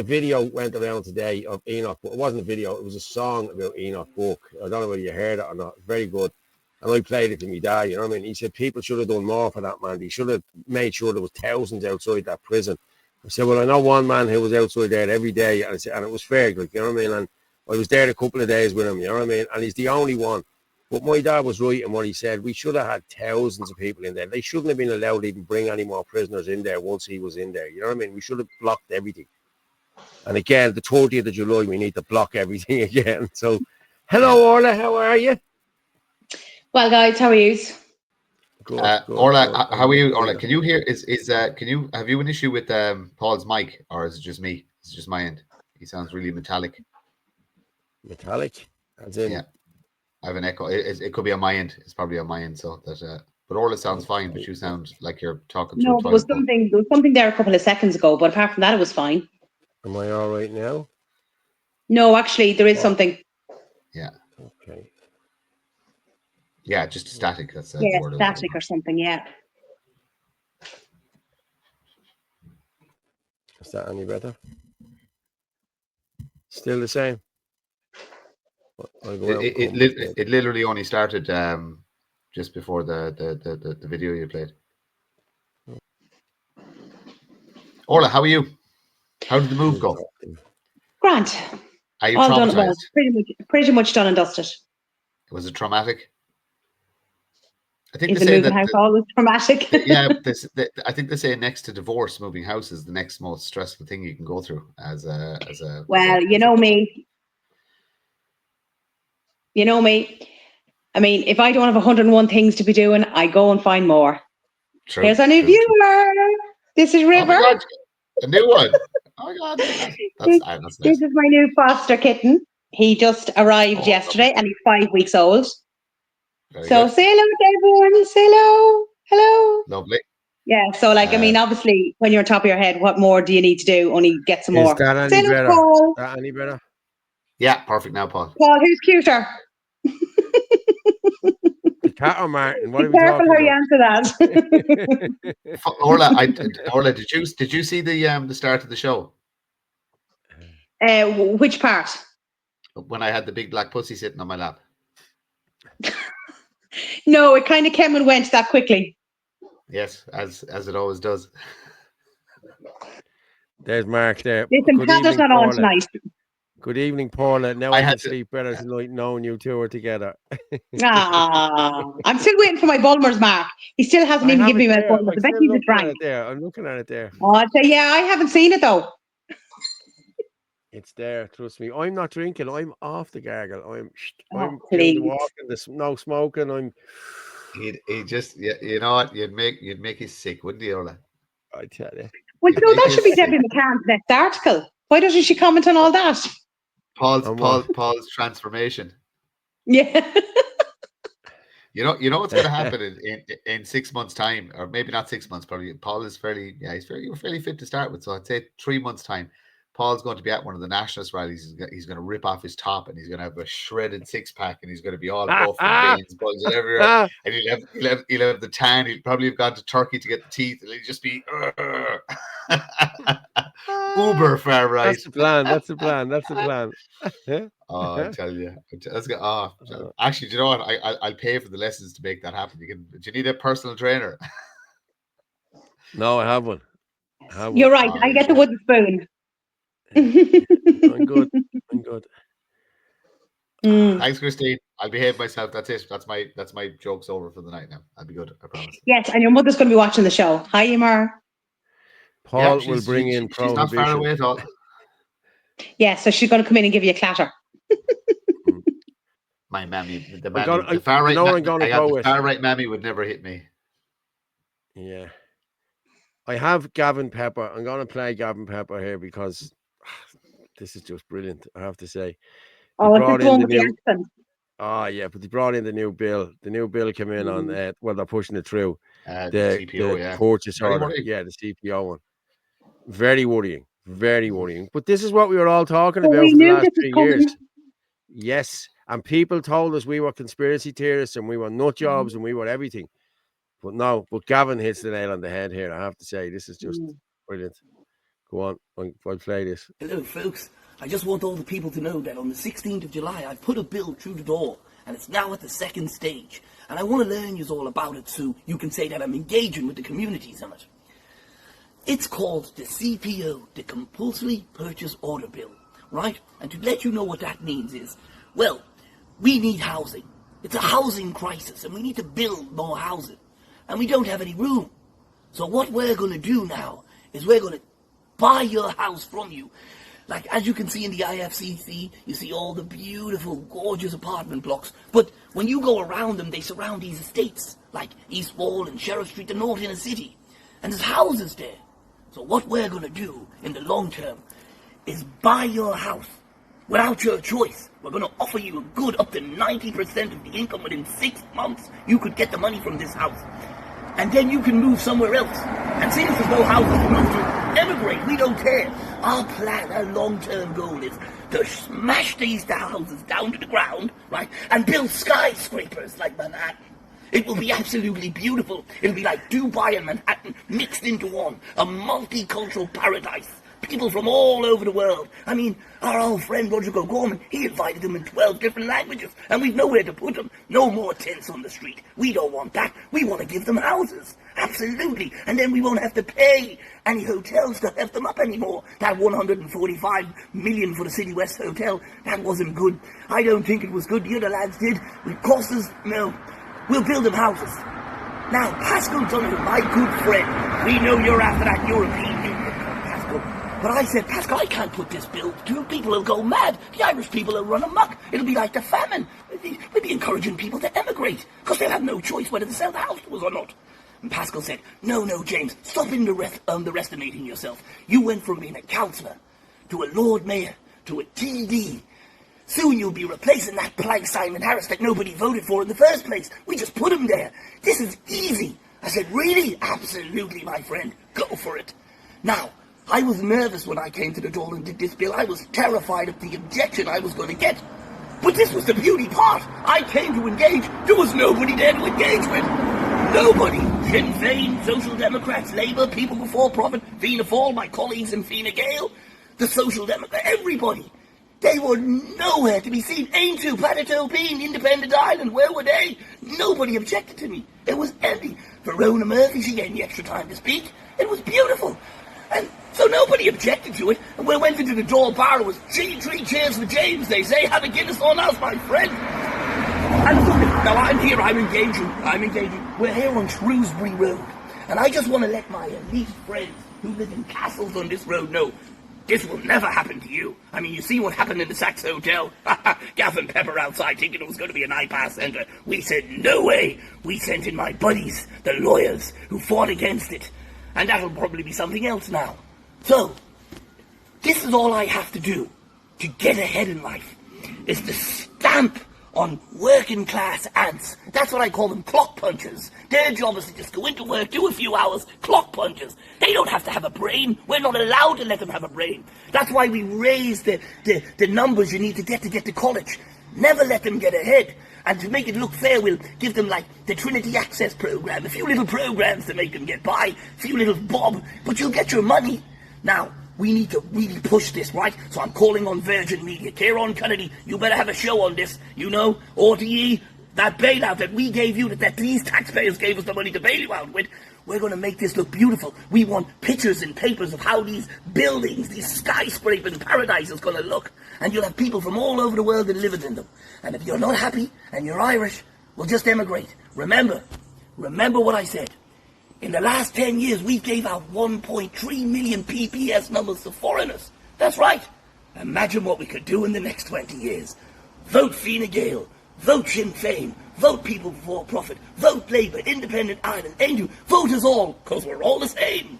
Speaker 1: video went around today of Enoch. But it wasn't a video. It was a song about Enoch Book. I don't know whether you heard it or not. Very good. And I played it to me dad, you know what I mean? He said people should have done more for that man. He should have made sure there was thousands outside that prison. I said, well, I know one man who was outside there every day, and I said, and it was Ferg, like, you know what I mean? And I was there a couple of days with him, you know what I mean? And he's the only one. But my dad was right in what he said. We should have had thousands of people in there. They shouldn't have been allowed to even bring any more prisoners in there once he was in there. You know what I mean? We should have blocked everything. And again, the 30th of July, we need to block everything again. So, hello, Orla, how are you?
Speaker 4: Well, guys, how are you?
Speaker 1: Good,
Speaker 5: Orla, how are you? Orla, can you hear? Have you an issue with Paul's mic, or is it just me? It's just my end. He sounds really metallic.
Speaker 1: Metallic, as in.
Speaker 5: Yeah. I have an echo. It could be on my end. It's probably on my end. So that. But Orla sounds fine, but you sound like you're talking to a
Speaker 4: No, there was
Speaker 5: toilet bowl.
Speaker 4: something there a couple of seconds ago, but apart from that, it was fine.
Speaker 1: Am I all right now?
Speaker 4: No, actually, there is something.
Speaker 5: Yeah.
Speaker 1: Okay.
Speaker 5: Yeah, just static. That's the
Speaker 4: Yeah,
Speaker 5: word.
Speaker 4: static or something. Yeah.
Speaker 1: Is that any better? Still the same.
Speaker 5: It literally only started just before the video you played. Orla, how are you? How did the move go?
Speaker 4: Grant.
Speaker 5: Are you
Speaker 4: all
Speaker 5: traumatized?
Speaker 4: done. Well, pretty much done and dusted.
Speaker 5: Was it traumatic? I think
Speaker 4: Is
Speaker 5: they
Speaker 4: the
Speaker 5: say
Speaker 4: moving
Speaker 5: that
Speaker 4: house always traumatic?
Speaker 5: I think they say next to divorce, moving house is the next most stressful thing you can go through as a.
Speaker 4: Well, you know me. You know me. I mean, if I don't have 101 things to be doing, I go and find more.
Speaker 5: True.
Speaker 4: Here's a new viewer. This is River.
Speaker 5: Oh my God, a new one. Oh my God, that's nice.
Speaker 4: This is my new foster kitten. He just arrived yesterday, and he's 5 weeks old.
Speaker 5: Very
Speaker 4: so
Speaker 5: good.
Speaker 4: say hello to everyone. Say hello. Hello.
Speaker 5: Lovely.
Speaker 4: Yeah. So, like, I mean, obviously, when you're on top of your head, what more do you need to do? Only get some more.
Speaker 1: Is that
Speaker 4: Say
Speaker 1: any
Speaker 4: hello,
Speaker 1: better?
Speaker 4: Paul.
Speaker 1: Is that any better?
Speaker 5: Yeah, perfect now, Paul.
Speaker 4: Paul, who's cuter?
Speaker 1: The cat or Martin? What
Speaker 4: Be
Speaker 1: are we
Speaker 4: careful
Speaker 1: talking
Speaker 4: how you
Speaker 1: about?
Speaker 4: answer that.
Speaker 5: Orla, did you see the start of the show?
Speaker 4: Which part?
Speaker 5: When I had the big black pussy sitting on my lap.
Speaker 4: No, it kind of came and went that quickly.
Speaker 5: Yes, as it always does.
Speaker 1: There's Mark there.
Speaker 4: Listen,
Speaker 1: Good
Speaker 4: Padder's
Speaker 1: evening,
Speaker 4: not on
Speaker 1: Paula.
Speaker 4: tonight.
Speaker 1: Good evening, Paula. Now I can sleep better tonight knowing you two are together.
Speaker 4: I'm still waiting for my Bulmers, Mark. He still hasn't
Speaker 1: I
Speaker 4: even
Speaker 1: have
Speaker 4: given
Speaker 1: it
Speaker 4: me my
Speaker 1: there.
Speaker 4: Bulmers.
Speaker 1: I'm
Speaker 4: I bet
Speaker 1: still
Speaker 4: he's a
Speaker 1: looking at
Speaker 4: drank.
Speaker 1: it there. I'm looking at it there.
Speaker 4: Oh, I'll say, yeah, I haven't seen it though.
Speaker 1: It's there. Trust me. I'm not drinking. I'm off the gargle. I'm doing
Speaker 4: please.
Speaker 1: the walking, no smoking. I'm.
Speaker 5: He just, you know what? You'd make you sick, wouldn't you, Orla?
Speaker 1: I tell you.
Speaker 4: Well, no, that should be Debbie McCann's next article. Why doesn't she comment on all that?
Speaker 5: Paul's transformation.
Speaker 4: Yeah.
Speaker 5: You know what's going to happen in 6 months' time, or maybe not 6 months. Probably Paul is fairly fit to start with. So I'd say 3 months' time, Paul's going to be at one of the nationalist rallies. He's going to rip off his top, and he's going to have a shredded six-pack, and he's going to be all buff and veins bulging everywhere. And he'll have the tan. He'll probably have gone to Turkey to get the teeth, and he'll just be uber far right.
Speaker 1: That's the plan. That's the plan. That's the plan.
Speaker 5: Oh, I tell you, let's go. Actually, do you know what? I'll pay for the lessons to make that happen. Do you need a personal trainer?
Speaker 1: No, I have one.
Speaker 4: You're right. I get the wooden spoon.
Speaker 1: I'm good.
Speaker 5: Thanks, Christine. I'll behave myself. That's it. That's my jokes over for the night now. I'll be good. I promise.
Speaker 4: Yes, and your mother's going to be watching the show. Hi, Emer.
Speaker 1: Paul will bring in prohibition.
Speaker 5: She's not far away at all.
Speaker 4: Yeah, so she's going to come in and give you a clatter.
Speaker 5: My mammy, the
Speaker 1: far
Speaker 5: right mammy would never hit me.
Speaker 1: Yeah. I have Gavin Pepper. I'm going to play Gavin Pepper here because this is just brilliant, I have to say.
Speaker 4: Oh, it's the one with the accent.
Speaker 1: Oh, yeah, but they brought in the new bill. The new bill came in on, they're pushing it through.
Speaker 5: The CPO,
Speaker 1: purchase
Speaker 5: very
Speaker 1: order.
Speaker 5: worrying.
Speaker 1: Yeah, the CPO one. Very worrying. Very worrying. But this is what we were all talking about
Speaker 4: we
Speaker 1: for the
Speaker 4: knew
Speaker 1: last
Speaker 4: this was
Speaker 1: 3 years.
Speaker 4: coming.
Speaker 1: Yes. And people told us we were conspiracy theorists and we were nut jobs and we were everything. But no, Gavin hits the nail on the head here. I have to say, this is just brilliant. Go on, I'll play this.
Speaker 12: Hello, folks. I just want all the people to know that on the 16th of July, I've put a bill through the door, and it's now at the second stage. And I want to learn you all about it so you can say that I'm engaging with the communities on it. It's called the CPO, the Compulsory Purchase Order Bill, right? And to let you know what that means is, well, we need housing. It's a housing crisis, and we need to build more housing. And we don't have any room. So what we're going to do now is we're going to buy your house from you. Like, as you can see in the IFCC, you see all the beautiful, gorgeous apartment blocks. But when you go around them, they surround these estates, like East Wall and Sheriff Street, the North Inner City. And there's houses there. So what we're going to do in the long term is buy your house. without your choice. We're going to offer you a good up to 90% of the income within 6 months. You could get the money from this house. And then you can move somewhere else. And since there's no houses to move to, emigrate. We don't care. Our plan, our long-term goal is to smash these houses down to the ground, right, and build skyscrapers like Manhattan. It will be absolutely beautiful. It'll be like Dubai and Manhattan mixed into one. A multicultural paradise. People from all over the world. I mean, our old friend Roger Gorman, he invited them in 12 different languages, and we've nowhere to put them. No more tents on the street. We don't want that. We want to give them houses. Absolutely. And then we won't have to pay any hotels to have them up anymore. That 145 million for the City West Hotel, that wasn't good. I don't think it was good. The other lads did. It cost us, no. We'll build them houses. Now, Pascal Donohoe, my good friend, we know you're after that European Union, Pascal. But I said, Pascal, I can't put this bill through. People will go mad. The Irish people will run amok. It'll be like the famine. We'll be encouraging people to emigrate, because they'll have no choice whether to sell the house to us or not. And Pascal said, no, James, stop underestimating yourself. You went from being a councillor to a Lord Mayor to a TD. Soon you'll be replacing that plank Simon Harris that nobody voted for in the first place. We just put him there. This is easy. I said, really? Absolutely, my friend. Go for it. Now, I was nervous when I came to the door and did this bill. I was terrified of the objection I was going to get. But this was the beauty part. I came to engage. There was nobody there to engage with. Nobody. Sinn Féin, Social Democrats, Labour, People Before Profit, Fianna Fáil, my colleagues in Fine Gael, the Social Democrats, everybody. They were nowhere to be seen. Aintu, Plateau Bean, Independent Ireland, where were they? Nobody objected to me. It was empty. Verona Murphy, she gave me extra time to speak. It was beautiful. And so nobody objected to it. And when I went into the door bar, it was 3 cheers for James, they say. Have a Guinness on us, my friend. And now I'm here, I'm engaging. We're here on Shrewsbury Road. And I just want to let my elite friends who live in castles on this road know this will never happen to you. I mean, you see what happened in the Saks Hotel? Gaff and Pepper outside thinking it was going to be an iPass centre. We said, no way. We sent in my buddies, the lawyers, who fought against it. And that'll probably be something else now. So, this is all I have to do to get ahead in life, is to stamp on working class ants. That's what I call them, clock punchers. Their job is to just go into work, do a few hours, clock punchers. They don't have to have a brain. We're not allowed to let them have a brain. That's why we raise the numbers you need to get to college. Never let them get ahead. And to make it look fair, we'll give them, like, the Trinity Access Programme, a few little programs to make them get by, a few little bob, but you'll get your money. Now, we need to really push this, right? So I'm calling on Virgin Media. Kieran Kennedy, you better have a show on this, you know? RTE, that bailout that we gave you, that these taxpayers gave us the money to bail you out with, we're going to make this look beautiful. We want pictures and papers of how these buildings, these skyscrapers, paradise is going to look. And you'll have people from all over the world that live in them. And if you're not happy and you're Irish, well, just emigrate. Remember what I said. In the last 10 years, we gave out 1.3 million PPS numbers to foreigners. That's right. Imagine what we could do in the next 20 years. Vote Fine Gael. Vote Sinn Féin. Vote People Before Profit. Vote Labour, Independent Ireland, Aintu. Vote us all, because we're all the same.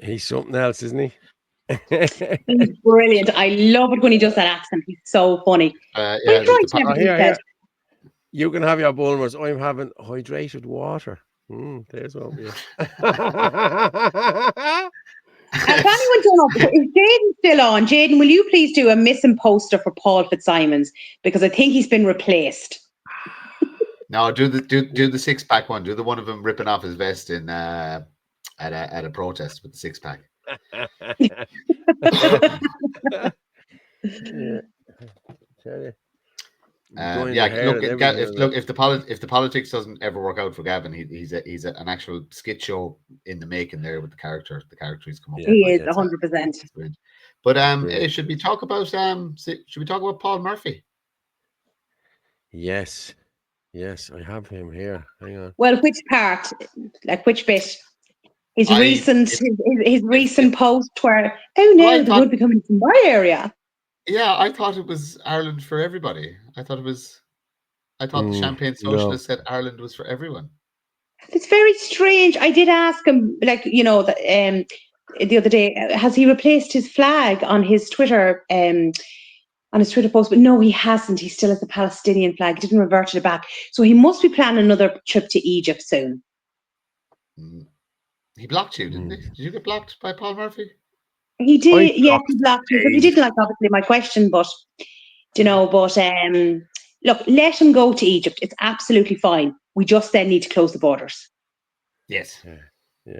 Speaker 1: He's something else, isn't he?
Speaker 4: He's brilliant. I love it when he does that accent. He's so funny.
Speaker 1: Here. You can have your Bulmers. I'm having hydrated water. There's one. Yeah.
Speaker 4: If anyone don't know, is Jaden still on? Jaden, will you please do a missing poster for Paul Fitzsimons, because I think he's been replaced.
Speaker 5: No, do the 6-pack one. Do the one of him ripping off his vest in at a protest with the 6-pack.
Speaker 1: Yeah. Tell you.
Speaker 5: If the politics doesn't ever work out for Gavin, he's an actual skit show in the making there with the character he's come up with.
Speaker 4: He is 100%.
Speaker 5: But should we talk about Paul Murphy?
Speaker 1: Yes, I have him here. Hang on.
Speaker 4: Well, which part? Like which bit? His recent post where they would be coming from my area.
Speaker 5: Yeah, I thought it was Ireland for everybody. I thought the Champagne Socialist said Ireland was for everyone.
Speaker 4: It's very strange. I did ask him, like, you know, the other day, has he replaced his flag on his Twitter post? But no, he hasn't. He still has the Palestinian flag. He didn't revert it back. So he must be planning another trip to Egypt soon.
Speaker 5: He blocked you, didn't he? Did you get blocked by Paul Murphy?
Speaker 4: He did, yes, he blocked me, but he didn't like obviously my question. But look, let him go to Egypt. It's absolutely fine. We just then need to close the borders.
Speaker 5: Yes.
Speaker 1: Yeah.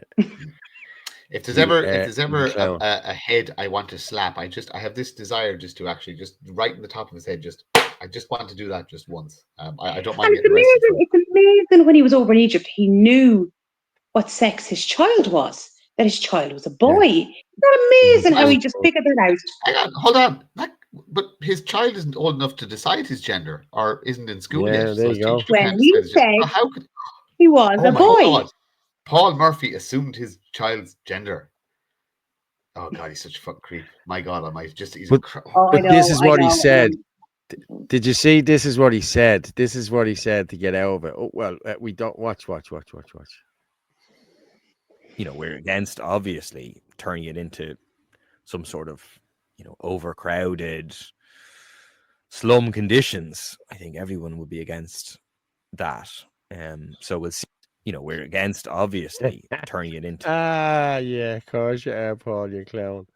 Speaker 5: If there's ever a head I want to slap, I have this desire just to actually just right in the top of his head, I just want to do that just once. I don't mind getting arrested.
Speaker 4: It's amazing when he was over in Egypt, he knew what sex his child was. That his child was a boy. Yeah. It's not amazing how he just figured it out.
Speaker 5: Hang on, hold on. But his child isn't old enough to decide his gender, or isn't in school yet.
Speaker 1: There you go.
Speaker 4: When he said he was a boy.
Speaker 5: God. Paul Murphy assumed his child's gender. Oh God, he's such a fucking creep. My God,
Speaker 1: this is what he said. Did you see? This is what he said. This is what he said to get out of it. Oh well, we don't watch.
Speaker 13: You know, we're against obviously turning it into some sort of, you know, overcrowded slum conditions. I think everyone would be against that. So we'll see. You know, we're against obviously turning it into.
Speaker 1: Yeah, of course you are, Paul, you clown.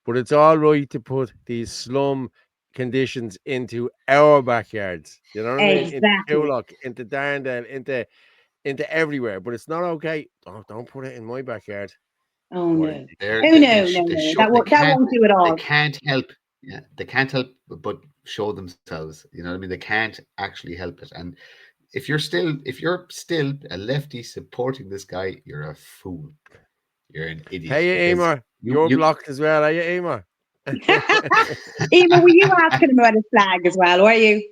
Speaker 1: But it's all right to put these slum conditions into our backyards. You know what I mean? Into Coolock, into Darndale, into everywhere. But it's not okay. Don't put it in my backyard.
Speaker 4: Oh no! No. That won't do it all.
Speaker 5: They can't help. Yeah, they can't help but show themselves. You know what I mean? They can't actually help it. And if you're still a lefty supporting this guy, you're a fool. You're an idiot.
Speaker 1: Hey, Emer, you're blocked as well, are you, Emer?
Speaker 4: Emer, were you asking him about his flag as well? Were you?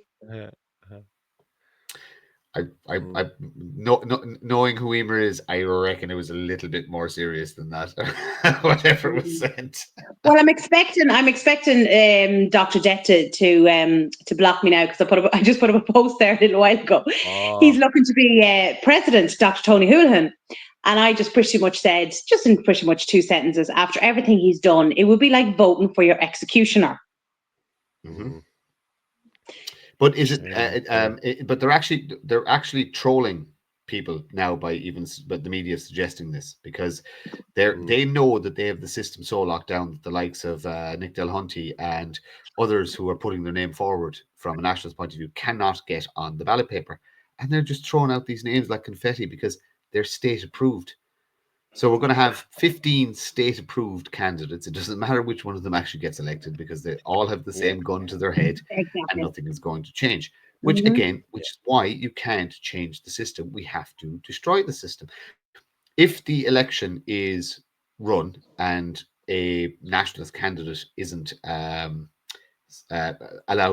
Speaker 5: Knowing who Emer is, I reckon it was a little bit more serious than that. Whatever was said.
Speaker 4: Well, I'm expecting Dr. Jet to block me now because I just put up a post there a little while ago. Oh. He's looking to be president, Dr. Tony Holohan. And I just pretty much said, just in pretty much 2 sentences, after everything he's done, it would be like voting for your executioner.
Speaker 5: Mm-hmm. But is it? But they're actually trolling people now by the media suggesting this because they know that they have the system so locked down that the likes of Nick Delhunty and others who are putting their name forward from a nationalist point of view cannot get on the ballot paper, and they're just throwing out these names like confetti because they're state approved. So we're going to have 15 state approved candidates. It doesn't matter which one of them actually gets elected because they all have the same gun to their head and nothing is going to change. Which is why you can't change the system. We have to destroy the system. If the election is run and a nationalist candidate isn't allowed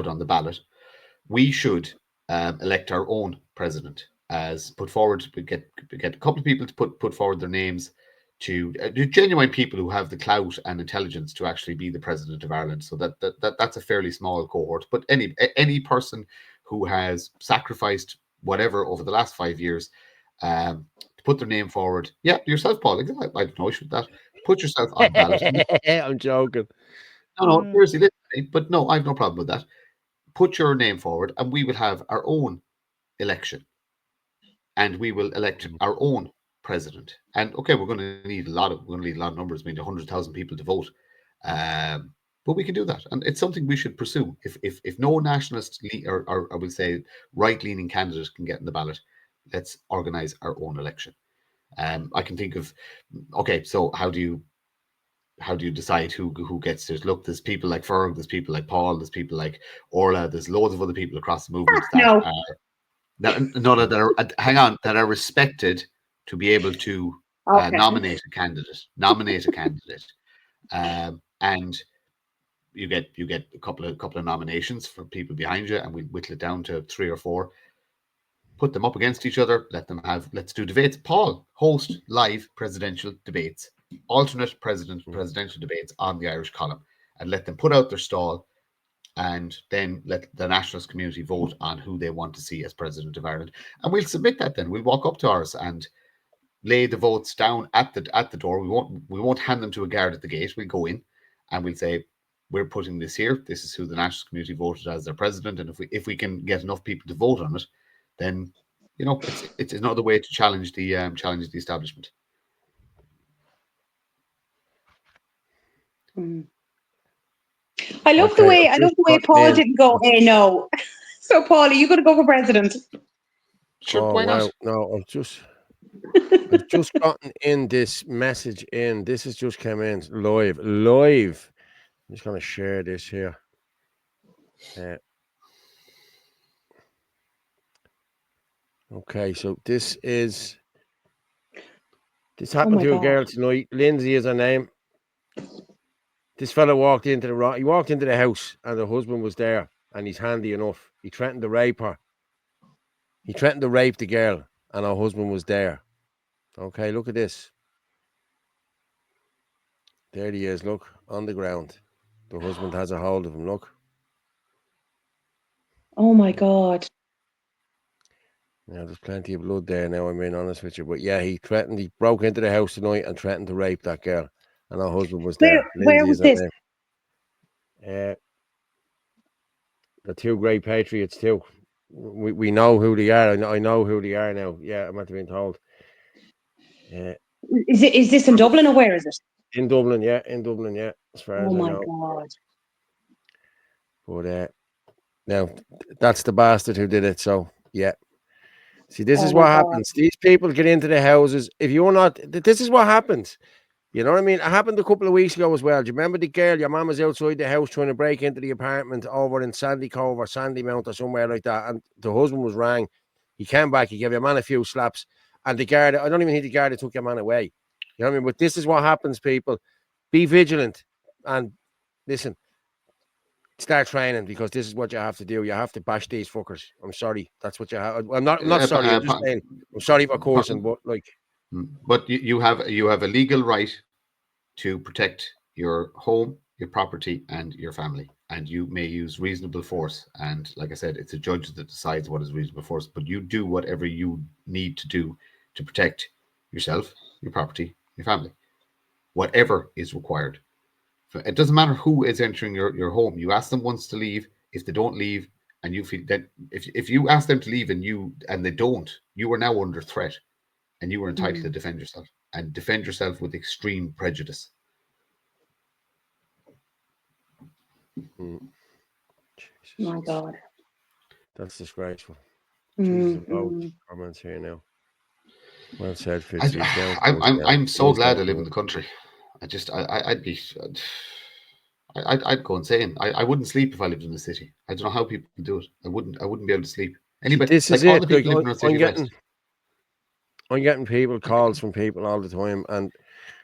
Speaker 5: on the ballot, we should elect our own president. As put forward, we get a couple of people to put forward their names to genuine people who have the clout and intelligence to actually be the president of Ireland. So that's a fairly small cohort. But any person who has sacrificed whatever over the last 5 years to put their name forward, yeah, yourself, Paul. I have no issue with that. Put yourself on ballot.
Speaker 1: I'm joking.
Speaker 5: No, seriously, literally, but no, I have no problem with that. Put your name forward, and we will have our own election. And we will elect our own president. And okay, we're going to need a lot of numbers, maybe 100,000 people to vote. But we can do that, and it's something we should pursue. If no nationalist or I would say right-leaning candidate can get in the ballot, let's organize our own election. I can think of so how do you decide who gets to? Look, there's people like Ferg, there's people like Paul, there's people like Orla, there's loads of other people across the movement that are respected to be able to nominate a candidate, and you get a couple of nominations for people behind you, and we whittle it down to 3 or 4. Put them up against each other. Let's do debates. Paul, host live presidential debates, alternate presidential debates on the Irish Column, and let them put out their stall. And then let the nationalist community vote on who they want to see as president of Ireland. And we'll submit that then. We'll walk up to ours and lay the votes down at the door. We won't hand them to a guard at the gate. We'll go in and we'll say, we're putting this here. This is who the national community voted as their president. And if we can get enough people to vote on it, then it's another way to challenge the establishment.
Speaker 4: I love the way Paul didn't go, hey, no. So, Paul, are you going to go for president?
Speaker 5: Sure, why not?
Speaker 1: No, I've just gotten in this message in. This has just come in live. I'm just going to share this here. Okay, so this happened to a girl tonight. Lindsay is her name. This fella walked into the house and the husband was there and he's handy enough. He threatened to rape her. He threatened to rape the girl and her husband was there. Okay, look at this. There he is, look, on the ground. The husband has a hold of him, look.
Speaker 4: Oh my God.
Speaker 1: Now, there's plenty of blood there now, I'm being honest with you. But yeah, he broke into the house tonight and threatened to rape that girl. And her husband was there.
Speaker 4: Where was this?
Speaker 1: The two great patriots too. We know who they are. I know who they are now. Yeah, I'm not being told.
Speaker 4: Is this in Dublin or where is it?
Speaker 1: In Dublin, yeah. As far as I know.
Speaker 4: Oh
Speaker 1: my God. But now that's the bastard who did it. So yeah. See, this is what happens. These people get into the houses. If you're not, this is what happens. You know what I mean? It happened a couple of weeks ago as well. Do you remember the girl? Your mum was outside the house trying to break into the apartment over in Sandy Cove or Sandymount or somewhere like that. And the husband was rang. He came back. He gave your man a few slaps. And the guard, I don't even think the guard took your man away. You know what I mean? But this is what happens, people. Be vigilant. And listen, start training because this is what you have to do. You have to bash these fuckers. I'm sorry. That's what you have. I'm not sorry. I'm just saying. I'm sorry for cursing, but like.
Speaker 5: But you have a legal right to protect your home, your property, and your family, and you may use reasonable force. And like I said, it's a judge that decides what is reasonable force. But you do whatever you need to do to protect yourself, your property, your family, whatever is required. It doesn't matter who is entering your home. You ask them once to leave. If they don't leave, and you feel that if you ask them to leave and they don't, you are now under threat. And you were entitled to defend yourself and defend yourself with extreme prejudice.
Speaker 4: My God.
Speaker 1: That's disgraceful. Comments here now. Well said, Fitz.
Speaker 5: I'm so glad I live in the country. I'd go insane. I wouldn't sleep if I lived in the city. I don't know how people do it. I wouldn't be able to sleep. Anybody,
Speaker 1: this is it. I'm getting calls from people all the time, and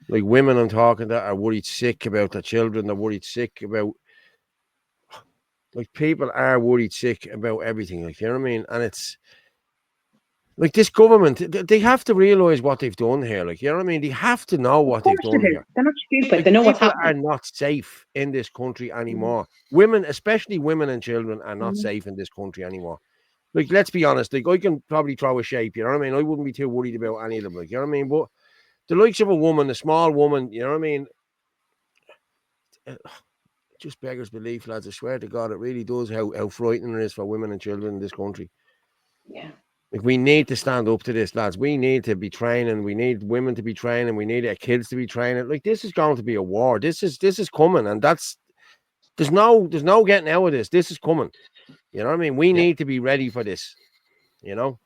Speaker 1: like women I'm talking to are worried sick about their children. They're worried sick about, like, people are worried sick about everything. Like, you know what I mean? And it's like this government, they have to realize what they've done here. Like, you know what I mean? They have to know what they've done here.
Speaker 4: They're not stupid.
Speaker 1: Like,
Speaker 4: they know what's happening.
Speaker 1: People are not safe in this country anymore. Women, especially women and children, are not safe in this country anymore. Like, let's be honest, like, I can probably throw a shape, you know what I mean? I wouldn't be too worried about any of them, like, you know what I mean? But the likes of a woman, a small woman, you know what I mean? It just beggars belief, lads. I swear to God, it really does how frightening it is for women and children in this country.
Speaker 4: Yeah.
Speaker 1: Like, we need to stand up to this, lads. We need to be training. We need women to be training. We need our kids to be training. Like, this is going to be a war. This is coming, and there's no getting out of this. This is coming. You know what I mean? We need to be ready for this, you know?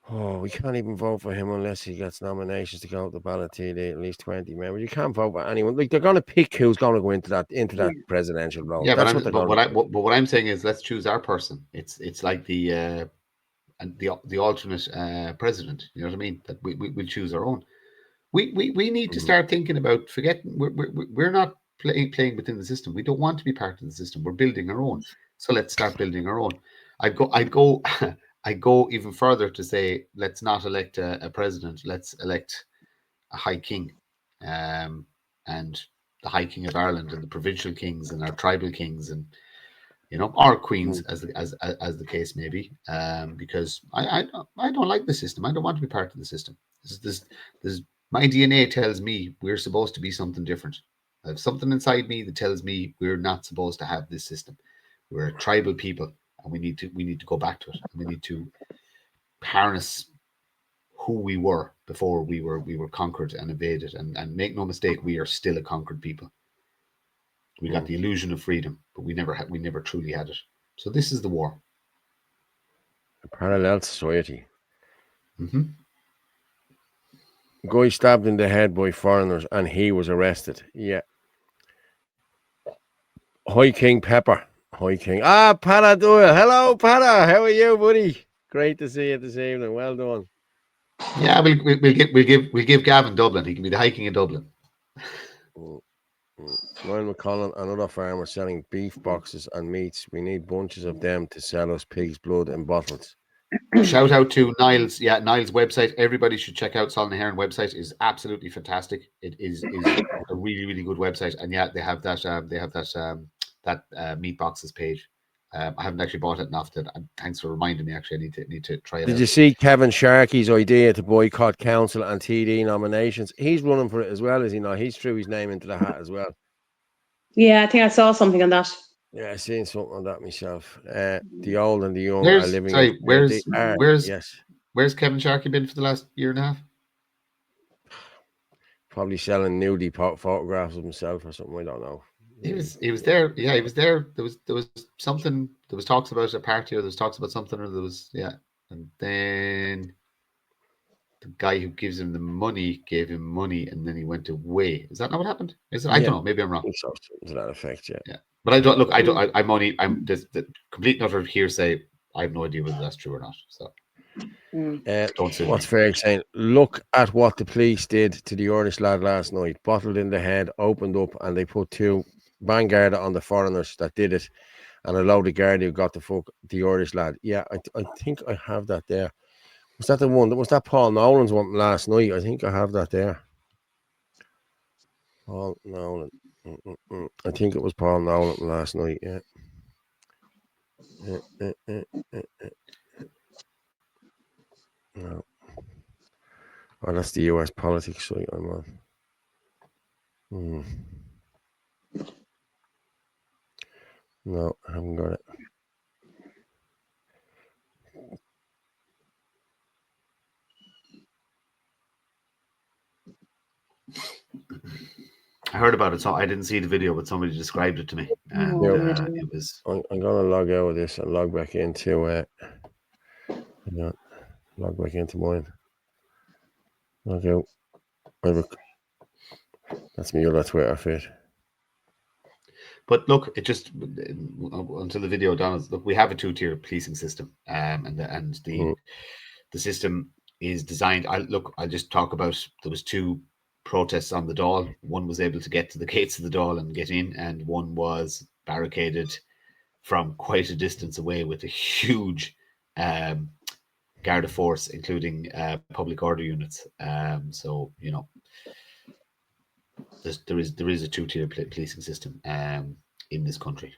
Speaker 1: Oh, we can't even vote for him unless he gets nominations to go to the ballot TD, at least 20 members. You can't vote for anyone. Like, they're going to pick who's going to go into that presidential role.
Speaker 5: Yeah,
Speaker 1: that's
Speaker 5: but what I'm saying is, let's choose our person. It's like the alternate president. You know what I mean? That we'll choose our own. We need to start thinking about forgetting. We're not playing within the system. We don't want to be part of the system. We're building our own. So let's start building our own. I go even further to say, let's not elect a president. Let's elect a High King, and the High King of Ireland, and the provincial kings, and our tribal kings, and you know, or queens, as the case may be, because I don't like the system. I don't want to be part of the system. This my DNA tells me we're supposed to be something different. I have something inside me that tells me we're not supposed to have this system. We're a tribal people, and we need to go back to it, and we need to harness who we were before we were conquered and invaded. And make no mistake, we are still a conquered people. We got the illusion of freedom, but we never truly had it. So this is the war.
Speaker 1: A parallel society.
Speaker 5: Mm-hmm.
Speaker 1: Guy stabbed in the head by foreigners, and he was arrested. Yeah. High King Pepper. High King. Para Doyle. Hello, Para. How are you, buddy? Great to see you this evening. Well done.
Speaker 5: Yeah, we'll give Gavin Dublin. He can be the High King of Dublin.
Speaker 1: Ryan McCollum and other farmers selling beef boxes and meats. We need bunches of them to sell us pig's blood in bottles.
Speaker 5: Shout out to Niall's. Yeah, Niall's website. Everybody should check out Solid Heron website. It is absolutely fantastic. It is a really good website. And yeah, they have that meat boxes page. I haven't actually bought it enough. Thanks for reminding me. Actually, I need to try it.
Speaker 1: Did you see Kevin Sharkey's idea to boycott council and TD nominations? He's running for it as well, is he not? He's threw his name into the hat as well.
Speaker 4: Yeah, I think I saw something on that.
Speaker 1: Yeah, I've seen something on that myself. The old and the young
Speaker 5: Where's,
Speaker 1: are living.
Speaker 5: sorry, where's
Speaker 1: yes?
Speaker 5: Where's Kevin Sharkey been for the last year and a half?
Speaker 1: Probably selling nudie photographs of himself or something. I don't know.
Speaker 5: He was there. Yeah, he was there. There was something. There was talks about a party, or there was talks about something, or there was and then the guy who gives him the money gave him money, and then he went away. Is that not what happened? Is it? I don't know. Maybe I'm wrong.
Speaker 1: To that effect, yeah.
Speaker 5: Yeah, but I don't look. I'm just the complete and utter hearsay. I have no idea whether that's true or not. So.
Speaker 1: What's fair saying? Look at what the police did to the Irish lad last night. Bottled in the head, opened up, and they put 2 Vanguard on the foreigners that did it, and a load of guard who got the Irish lad. Yeah, I think I have that there. Was that the one? Was that Paul Nolan's one last night? I think I have that there. Paul Nolan. I think it was Paul Nolan last night. Yeah. No. Oh, that's the US politics site I'm on. No, I haven't got it.
Speaker 5: I heard about it, so I didn't see the video, but somebody described it to me, and it was.
Speaker 1: I'm gonna log out of this and log back into log back into mine. Log out. That's me other Twitter feed.
Speaker 5: But look, it just until the video done. Look, we have a 2-tier policing system, and the system is designed. I'll just talk about. There was 2 protests on the Dáil. One was able to get to the gates of the Dáil and get in, and one was barricaded from quite a distance away with a huge Garda force, including public order units. So you know, there is a 2-tier policing system in this country.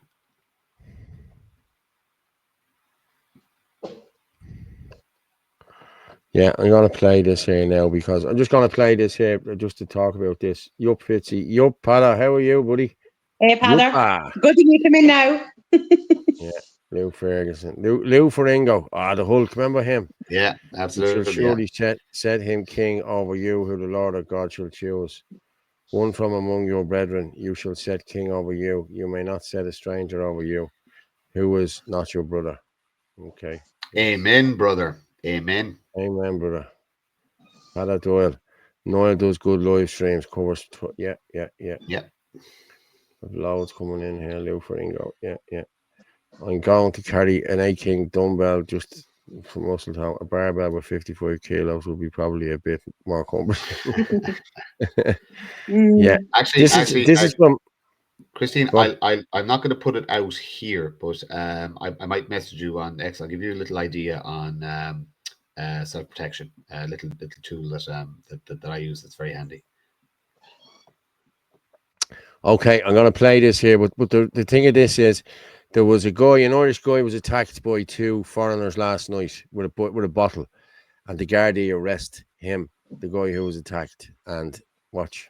Speaker 1: Yeah, I'm gonna play this here now because I'm just gonna play this here just to talk about this. Yup, Fitzy. Yup, Pada. How are you, buddy?
Speaker 4: Hey, Pada. Good to meet him in now.
Speaker 1: Yeah, Lou Ferguson. Lou Ferringo. The Hulk. Remember him?
Speaker 5: Yeah, absolutely.
Speaker 1: You shall surely set him king over you, who the Lord of God shall choose. One from among your brethren you shall set king over you. You may not set a stranger over you, who is not your brother. Okay.
Speaker 5: Amen, brother. Amen.
Speaker 1: Amen, brother. Pada Doyle. Noel does good live streams. Covers. Yeah. Loads coming in here. Lou Ferringo. Yeah. I'm going to carry an 8-king dumbbell just from Musseltown. A barbell with 55 kilos will be probably a bit more cumbersome. Yeah.
Speaker 5: Actually, this is from Christine. I'm not going to put it out here, but I might message you on X. I'll give you a little idea on self-protection, a little tool that I use that's very handy.
Speaker 1: Okay, I'm going to play this here, but the thing of this is, There was a guy, an Irish guy, was attacked by 2 foreigners last night with a bottle, and the Gardaí arrest him, the guy who was attacked. And watch.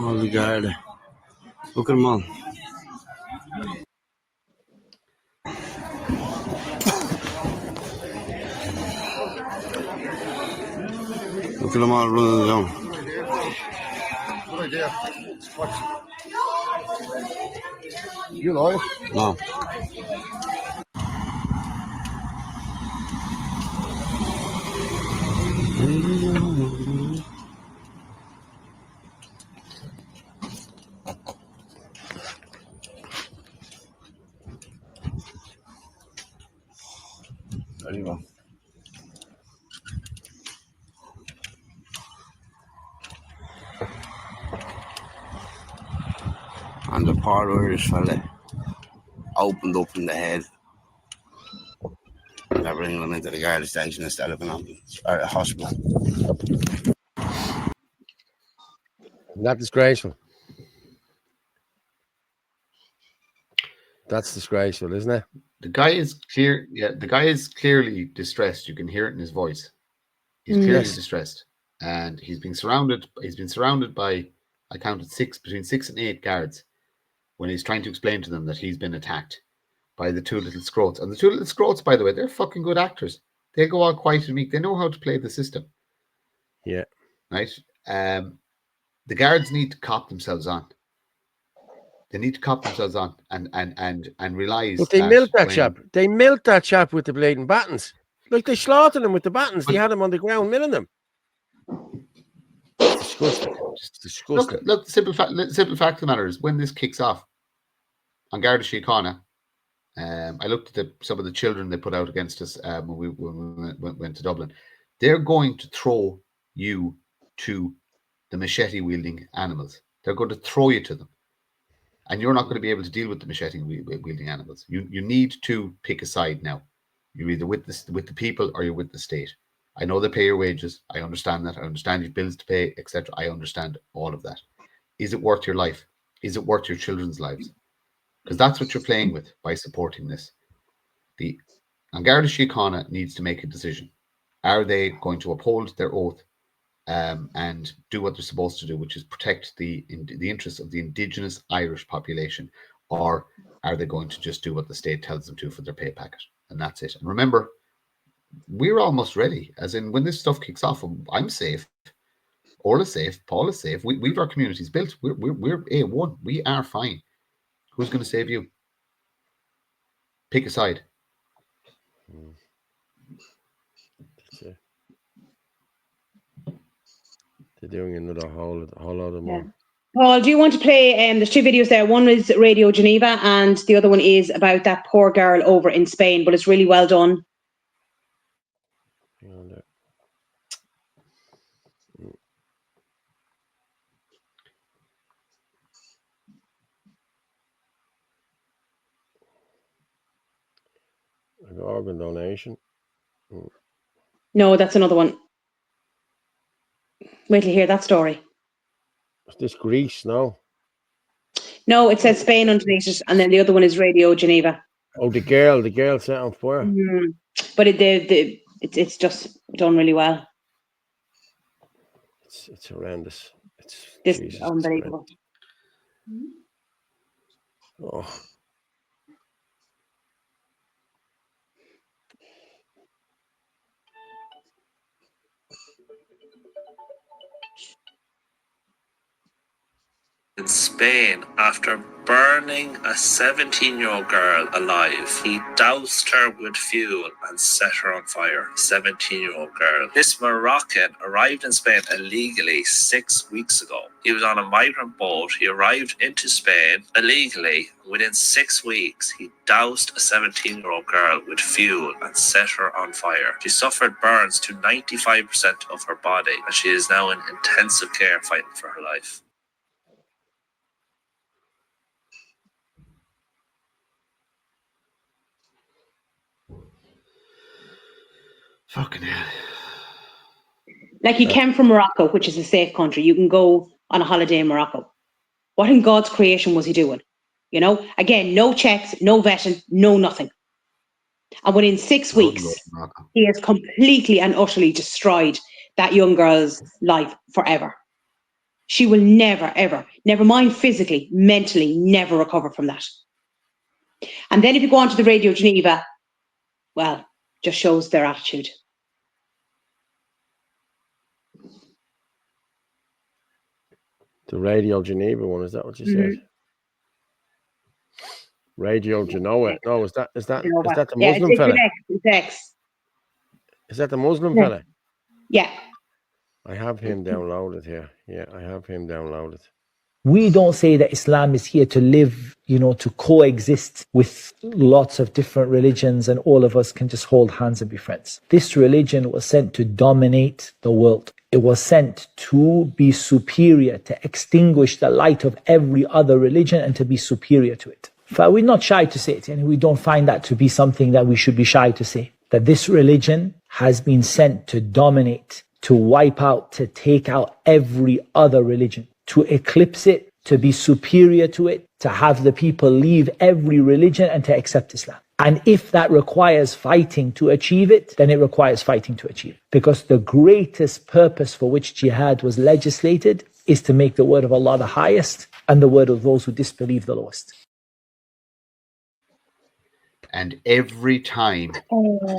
Speaker 14: Oh the guard. Look at them all. Look at them all running down.
Speaker 9: Good idea. You know?
Speaker 14: No. There you go. And the poor Irish fella opened up in the head. And they're bringing them into the guard station instead of an ambulance or a hospital.
Speaker 1: That's disgraceful. That's disgraceful, isn't it?
Speaker 5: The guy is clear. Yeah, the guy is clearly distressed. You can hear it in his voice. He's clearly distressed, and he's been surrounded. He's been surrounded by, I counted between 6 and 8 guards, when he's trying to explain to them that he's been attacked by the 2 little scroats. And the 2 little scroats, by the way, they're fucking good actors. They go all quiet and meek. They know how to play the system.
Speaker 1: Yeah.
Speaker 5: Right. The guards need to cop themselves on. They need to cop themselves on and realize.
Speaker 1: But they milked that chap. They milked that chap with the bleeding battens. Like they slaughtered him with the battens. They had him on the ground milling them. It's disgusting. It's disgusting.
Speaker 5: Look, the simple fact of the matter is, when this kicks off on Garda Síochána, I looked at some of the children they put out against us when we went to Dublin. They're going to throw you to the machete-wielding animals. They're going to throw you to them. And you're not going to be able to deal with the machete-wielding animals. You need to pick a side now. You're either with the people or you're with the state. I know they pay your wages. I understand that. I understand you've bills to pay, etc. I understand all of that. Is it worth your life? Is it worth your children's lives? Because that's what you're playing with by supporting this. The Garda Síochána needs to make a decision. Are they going to uphold their oath and do what they're supposed to do, which is protect the interests of the indigenous Irish population, or are they going to just do what the state tells them to for their pay packet? And that's it. And remember, we're almost ready. As in, when this stuff kicks off, I'm safe. Orla's safe. Paul is safe. We've our communities built. We're A1. We are fine. Who's going to save you? Pick a side.
Speaker 1: That's it. They're doing another whole lot of more.
Speaker 4: Paul, do you want to play? There's 2 videos there. One is Radio Geneva, and the other one is about that poor girl over in Spain. But it's really well done.
Speaker 1: Hang on there. An organ donation.
Speaker 4: No, that's another one. Wait till you hear that story.
Speaker 1: Is this Greece? No.
Speaker 4: No, it says Spain underneath it, and then the other one is Radio Geneva.
Speaker 1: Oh, the girl set on fire.
Speaker 4: But it's just done really well.
Speaker 1: It's horrendous.
Speaker 4: This is unbelievable.
Speaker 1: Oh.
Speaker 15: In Spain, after burning a 17-year-old girl alive, he doused her with fuel and set her on fire. 17-year-old girl. This Moroccan arrived in Spain illegally 6 weeks ago. He was on a migrant boat. He arrived into Spain illegally. Within 6 weeks, he doused a 17-year-old girl with fuel and set her on fire. She suffered burns to 95% of her body, and she is now in intensive care fighting for her life.
Speaker 5: Fucking hell.
Speaker 4: Like he came from Morocco, which is a safe country. You can go on a holiday in Morocco. What in God's creation was he doing? You know, again, no checks, no vetting, no nothing. And within 6 weeks, he has completely and utterly destroyed that young girl's life forever. She will never, ever, never mind physically, mentally, never recover from that. And then if you go on to the Radio Geneva, well, just shows their attitude.
Speaker 1: The Radio Geneva one, is that what you said? Radio Genoa. No, is that the Muslim fella?
Speaker 4: It's X.
Speaker 1: Is that the Muslim fella?
Speaker 4: Yeah.
Speaker 1: I have him downloaded here. Yeah, I have him downloaded.
Speaker 16: We don't say that Islam is here to live, to coexist with lots of different religions and all of us can just hold hands and be friends. This religion was sent to dominate the world. It was sent to be superior, to extinguish the light of every other religion and to be superior to it. We're not shy to say it, and we don't find that to be something that we should be shy to say. That this religion has been sent to dominate, to wipe out, to take out every other religion, to eclipse it, to be superior to it, to have the people leave every religion and to accept Islam. And if that requires fighting to achieve it, then it requires fighting to achieve it. Because the greatest purpose for which jihad was legislated is to make the word of Allah the highest and the word of those who disbelieve the lowest.
Speaker 5: And every time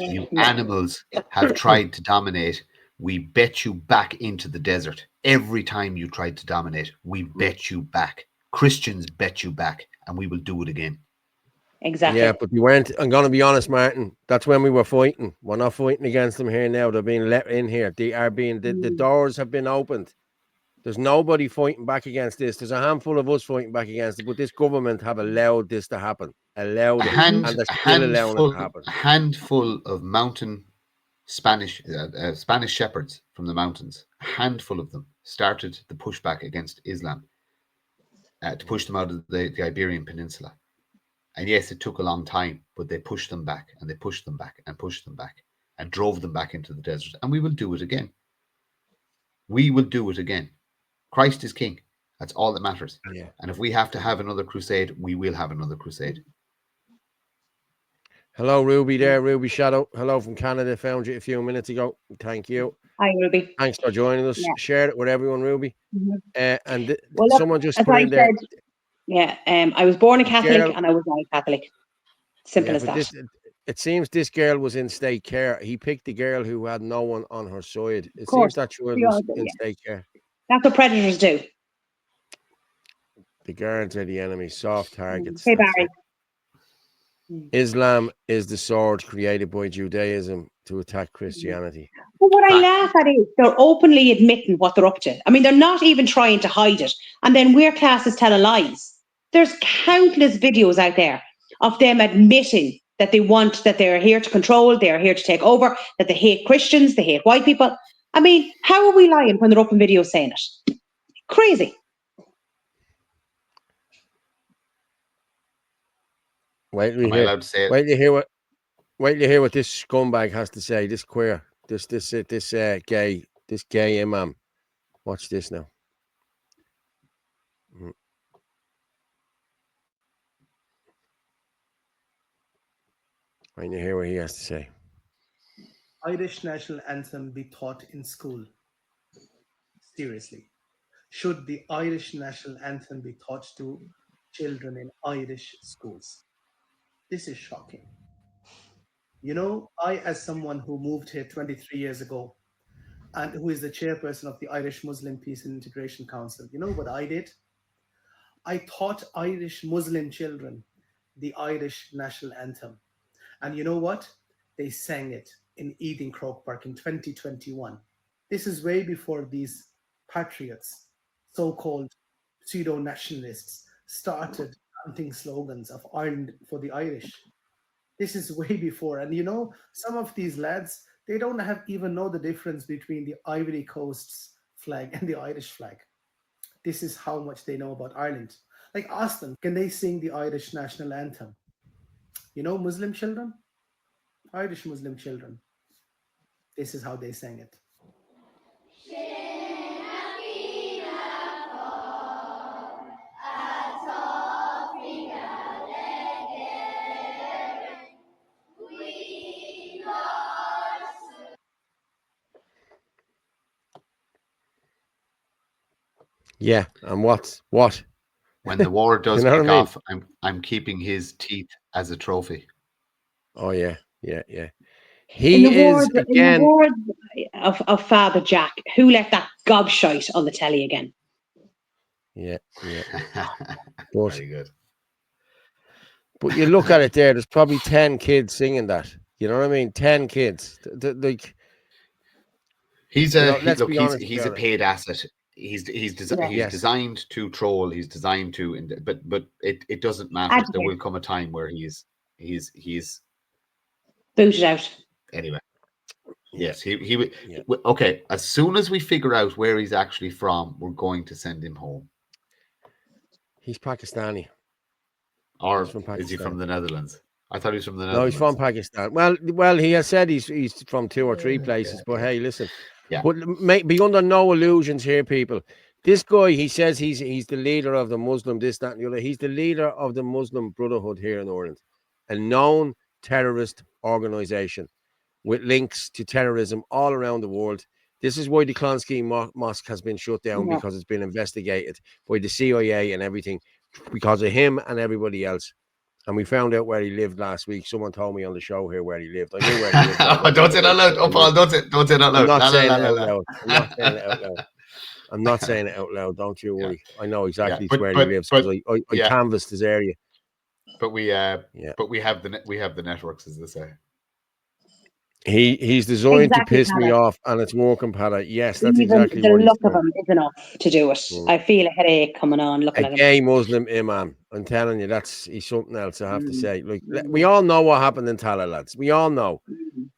Speaker 5: you animals have tried to dominate, we bet you back into the desert. Every time you tried to dominate, we bet you back. Christians bet you back, and we will do it again.
Speaker 4: Exactly.
Speaker 1: Yeah, but we weren't. I'm going to be honest, Martin. That's when we were fighting. We're not fighting against them here now. They're being let in here. They are being. The doors have been opened. There's nobody fighting back against this. There's a handful of us fighting back against it, but this government have allowed this to happen. Allowed it, and they're still allowing it to happen.
Speaker 5: A handful of mountain Spanish shepherds from the mountains. A handful of them started the pushback against Islam to push them out of the Iberian Peninsula. And yes, it took a long time, but they pushed them back and they pushed them back and pushed them back and drove them back into the desert. And we will do it again. We will do it again. Christ is king. That's all that matters.
Speaker 1: Yeah.
Speaker 5: And if we have to have another crusade, we will have another crusade.
Speaker 1: Hello, Ruby there. Ruby Shadow. Hello from Canada. Found you a few minutes ago. Thank you.
Speaker 4: Hi, Ruby.
Speaker 1: Thanks for joining us.
Speaker 4: Yeah.
Speaker 1: Share it with everyone, Ruby.
Speaker 4: Well,
Speaker 1: someone just put in there.
Speaker 4: I was born a Catholic and I was not a Catholic. Simple as that.
Speaker 1: It seems this girl was in state care. He picked the girl who had no one on her side. It seems that she was in state care.
Speaker 4: That's what predators do.
Speaker 1: The guards are the enemy, soft targets.
Speaker 4: Hey, Barry.
Speaker 1: Islam is the sword created by Judaism to attack Christianity.
Speaker 4: But what I laugh at is they're openly admitting what they're up to. I mean, they're not even trying to hide it. And then we're classed as telling lies. There's countless videos out there of them admitting that they're here to control, they're here to take over, that they hate Christians, they hate white people. I mean, how are we lying when they're up in videos saying it? Crazy.
Speaker 1: Wait till you hear what Wait till you hear what this scumbag has to say. This queer, this gay imam. Watch this now. Wait till you hear what he has to say.
Speaker 17: Irish national anthem be taught in school? Seriously, should the Irish national anthem be taught to children in Irish schools? This is shocking. You know, I, as someone who moved here 23 years ago and who is the chairperson of the Irish Muslim Peace and Integration Council, you know what I did? I taught Irish Muslim children the Irish national anthem. And you know what? They sang it in Eden Croke Park in 2021. This is way before these patriots, so-called pseudo-nationalists, started chanting slogans of Ireland for the Irish. This is way before. And you know, some of these lads, they don't even know the difference between the Ivory Coast's flag and the Irish flag. This is how much they know about Ireland. Like, ask them, can they sing the Irish national anthem? You know, Muslim children, Irish Muslim children, this is how they sang it.
Speaker 1: Yeah, and what?
Speaker 5: When the war does
Speaker 1: You know
Speaker 5: kick
Speaker 1: what I mean?
Speaker 5: off, I'm keeping his teeth as a trophy.
Speaker 1: Oh yeah.
Speaker 4: In the
Speaker 1: He is
Speaker 4: words of Father Jack, who let that gobshite on the telly again?
Speaker 1: Yeah.
Speaker 5: Very good.
Speaker 1: But you look at it there, there's probably 10 kids singing that. You know what I mean? 10 kids. Like,
Speaker 5: he's
Speaker 1: let's be honest.
Speaker 5: He's a paid asset. He's designed to troll. He's designed to, but it doesn't matter. There will come a time where he's
Speaker 4: booted out.
Speaker 5: Anyway, yes, he would. Okay, as soon as we figure out where he's actually from, we're going to send him home.
Speaker 1: He's Pakistani.
Speaker 5: Or is he from the Netherlands? I thought he was from the Netherlands.
Speaker 1: No, he's from Pakistan. Well, he has said he's from 2 or 3 places. But hey, listen.
Speaker 5: Yeah.
Speaker 1: But be under no illusions here, people. This guy, he says he's the leader of the Muslim this, that, and the other. He's the leader of the Muslim Brotherhood here in Ireland, a known terrorist organization with links to terrorism all around the world. This is why the Clonskeagh Mosque has been shut down, because it's been investigated by the CIA and everything, because of him and everybody else. And we found out where he lived last week. Someone told me on the show here where he lived. I knew where he lived.
Speaker 5: Don't say that loud. Oh, Paul, don't say that loud.
Speaker 1: I'm not saying it out loud. I'm not saying it out loud. Don't you worry. I know exactly where he lives, because I canvassed his area.
Speaker 5: But we have the networks, as they say.
Speaker 1: He's designed to piss me off, and it's working, Pat. Yes, that's exactly
Speaker 4: the
Speaker 1: what
Speaker 4: look of him is enough to do it. I feel a headache coming on looking at him.
Speaker 1: A gay Muslim imam. I'm telling you, he's something else. I have to say. Like, we all know what happened in Tala, lads. We all know.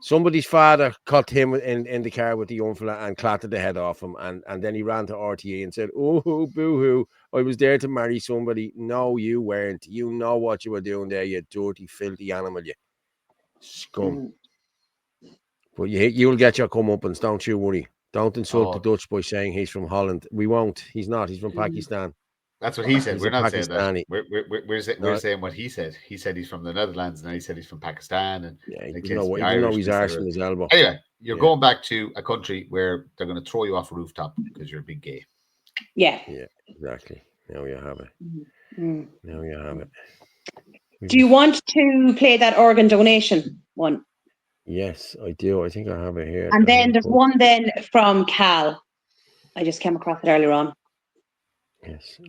Speaker 1: Somebody's father caught him in the car with the young fella and clattered the head off him, and then he ran to RTE and said, "Oh, boo-hoo! I was there to marry somebody." No, you weren't. You know what you were doing there, you dirty, filthy animal, you scum. But you'll get your comeuppance, don't you worry. Don't insult the Dutch by saying he's from Holland. We won't. He's not. He's from Pakistan.
Speaker 5: That's what he said. We're not saying that.
Speaker 1: Pakistani.
Speaker 5: We're saying what he said. He said he's from the Netherlands, and then he said he's from Pakistan. And
Speaker 1: you know he's arse from his elbow.
Speaker 5: Anyway, you're going back to a country where they're going to throw you off a rooftop because you're a big gay.
Speaker 4: Yeah,
Speaker 1: exactly. Now you have it. Now you have it.
Speaker 4: Do you want to play that organ donation one?
Speaker 1: Yes, I do. I think I have it here.
Speaker 4: And then there's one then from Cal. I just came across it earlier on.
Speaker 1: Yes.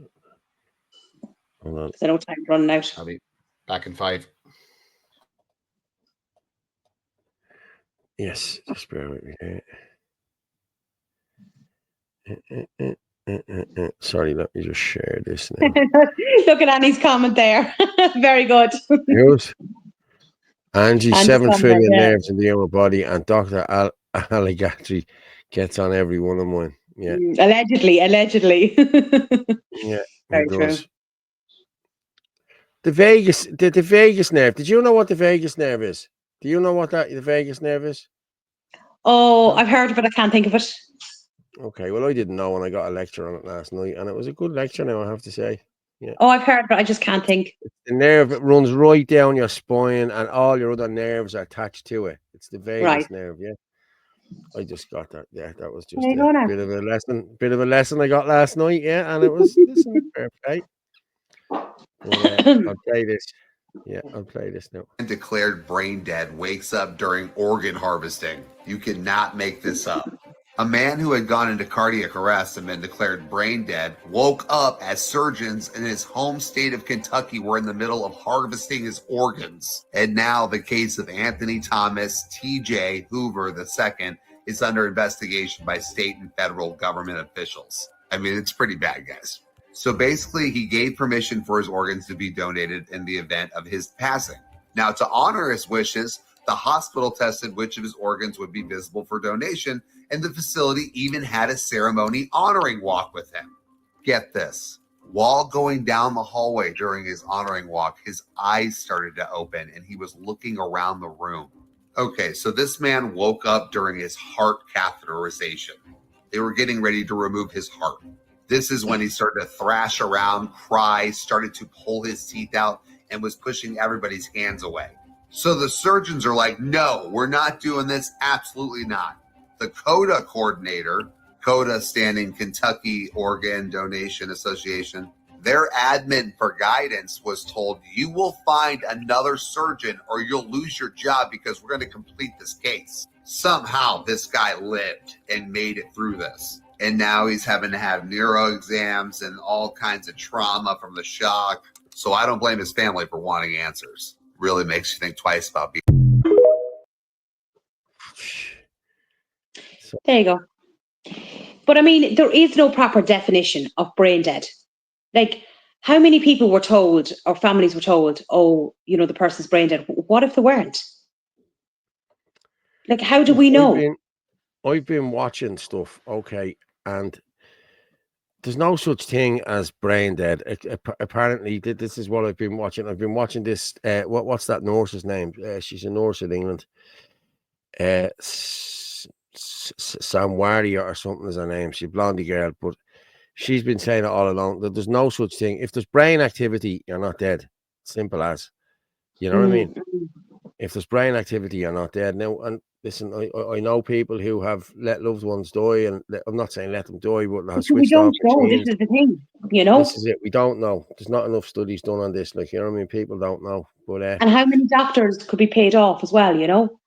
Speaker 1: Hold on.
Speaker 4: So no time running out.
Speaker 5: I'll be back in 5.
Speaker 1: Yes, just bear with me there. Sorry, let me just share this now.
Speaker 4: Look at Annie's comment there. Very good.
Speaker 1: Yours? Angie, 7 trillion nerves in the human body, and Dr. Alligatri gets on every one of mine. Yeah.
Speaker 4: Allegedly.
Speaker 1: Yeah.
Speaker 4: Very true.
Speaker 1: The vagus nerve. Did you know what the vagus nerve is? Do you know what the vagus nerve is?
Speaker 4: Oh, I've heard of it. I can't think of it.
Speaker 1: Okay, well, I didn't know when I got a lecture on it last night, and it was a good lecture now, I have to say. Yeah.
Speaker 4: Oh, I've heard of it. I just can't think.
Speaker 1: The nerve, it runs right down your spine, and all your other nerves are attached to it. It's the vagus
Speaker 4: Right.
Speaker 1: nerve, yeah. I just got that. Yeah, that was
Speaker 4: There
Speaker 1: just
Speaker 4: you go
Speaker 1: a
Speaker 4: now.
Speaker 1: bit of a lesson I got last night, yeah, and it was, listen, fair play. But I'll play this. Yeah, I'll play this now.
Speaker 18: Declared brain dead wakes up during organ harvesting. You cannot make this up. A man who had gone into cardiac arrest and been declared brain dead woke up as surgeons in his home state of Kentucky were in the middle of harvesting his organs. And now the case of Anthony Thomas T.J. Hoover II is under investigation by state and federal government officials. I mean, it's pretty bad, guys. So basically, he gave permission for his organs to be donated in the event of his passing. Now, to honor his wishes, the hospital tested which of his organs would be visible for donation, and the facility even had a ceremony honoring walk with him. Get this. While going down the hallway during his honoring walk, his eyes started to open and he was looking around the room. Okay, so this man woke up during his heart catheterization. They were getting ready to remove his heart. This is when he started to thrash around, cry, started to pull his teeth out, and was pushing everybody's hands away. So the surgeons are like, no, we're not doing this. Absolutely not. The CODA coordinator, CODA standing Kentucky Organ Donation Association, their admin for guidance was told, you will find another surgeon or you'll lose your job because we're going to complete this case. Somehow this guy lived and made it through this. And now he's having to have neuro exams and all kinds of trauma from the shock. So I don't blame his family for wanting answers. Really makes you think twice about being.
Speaker 4: There you go. But I mean, there is no proper definition of brain dead. Like, how many people were told, or families were told, oh, you know, the person's brain dead? What if they weren't? Like, how do we know?
Speaker 1: I've been watching stuff, okay, and there's no such thing as brain dead. Apparently, this is what I've been watching. I've been watching this. What's that nurse's name? She's a nurse in England. Samwaria or something is her name. She's a blondie girl, but she's been saying it all along that there's no such thing. If there's brain activity, you're not dead. Simple as. You know what I mean? If there's brain activity, you're not dead. Now, and listen, I know people who have let loved ones die, and I'm not saying let them die, but have
Speaker 4: We
Speaker 1: switched off
Speaker 4: don't know. This
Speaker 1: machines.
Speaker 4: is the thing, you know.
Speaker 1: This is it. We don't know. There's not enough studies done on this. Like, you know what I mean? People don't know. But
Speaker 4: And how many doctors could be paid off as well, you know?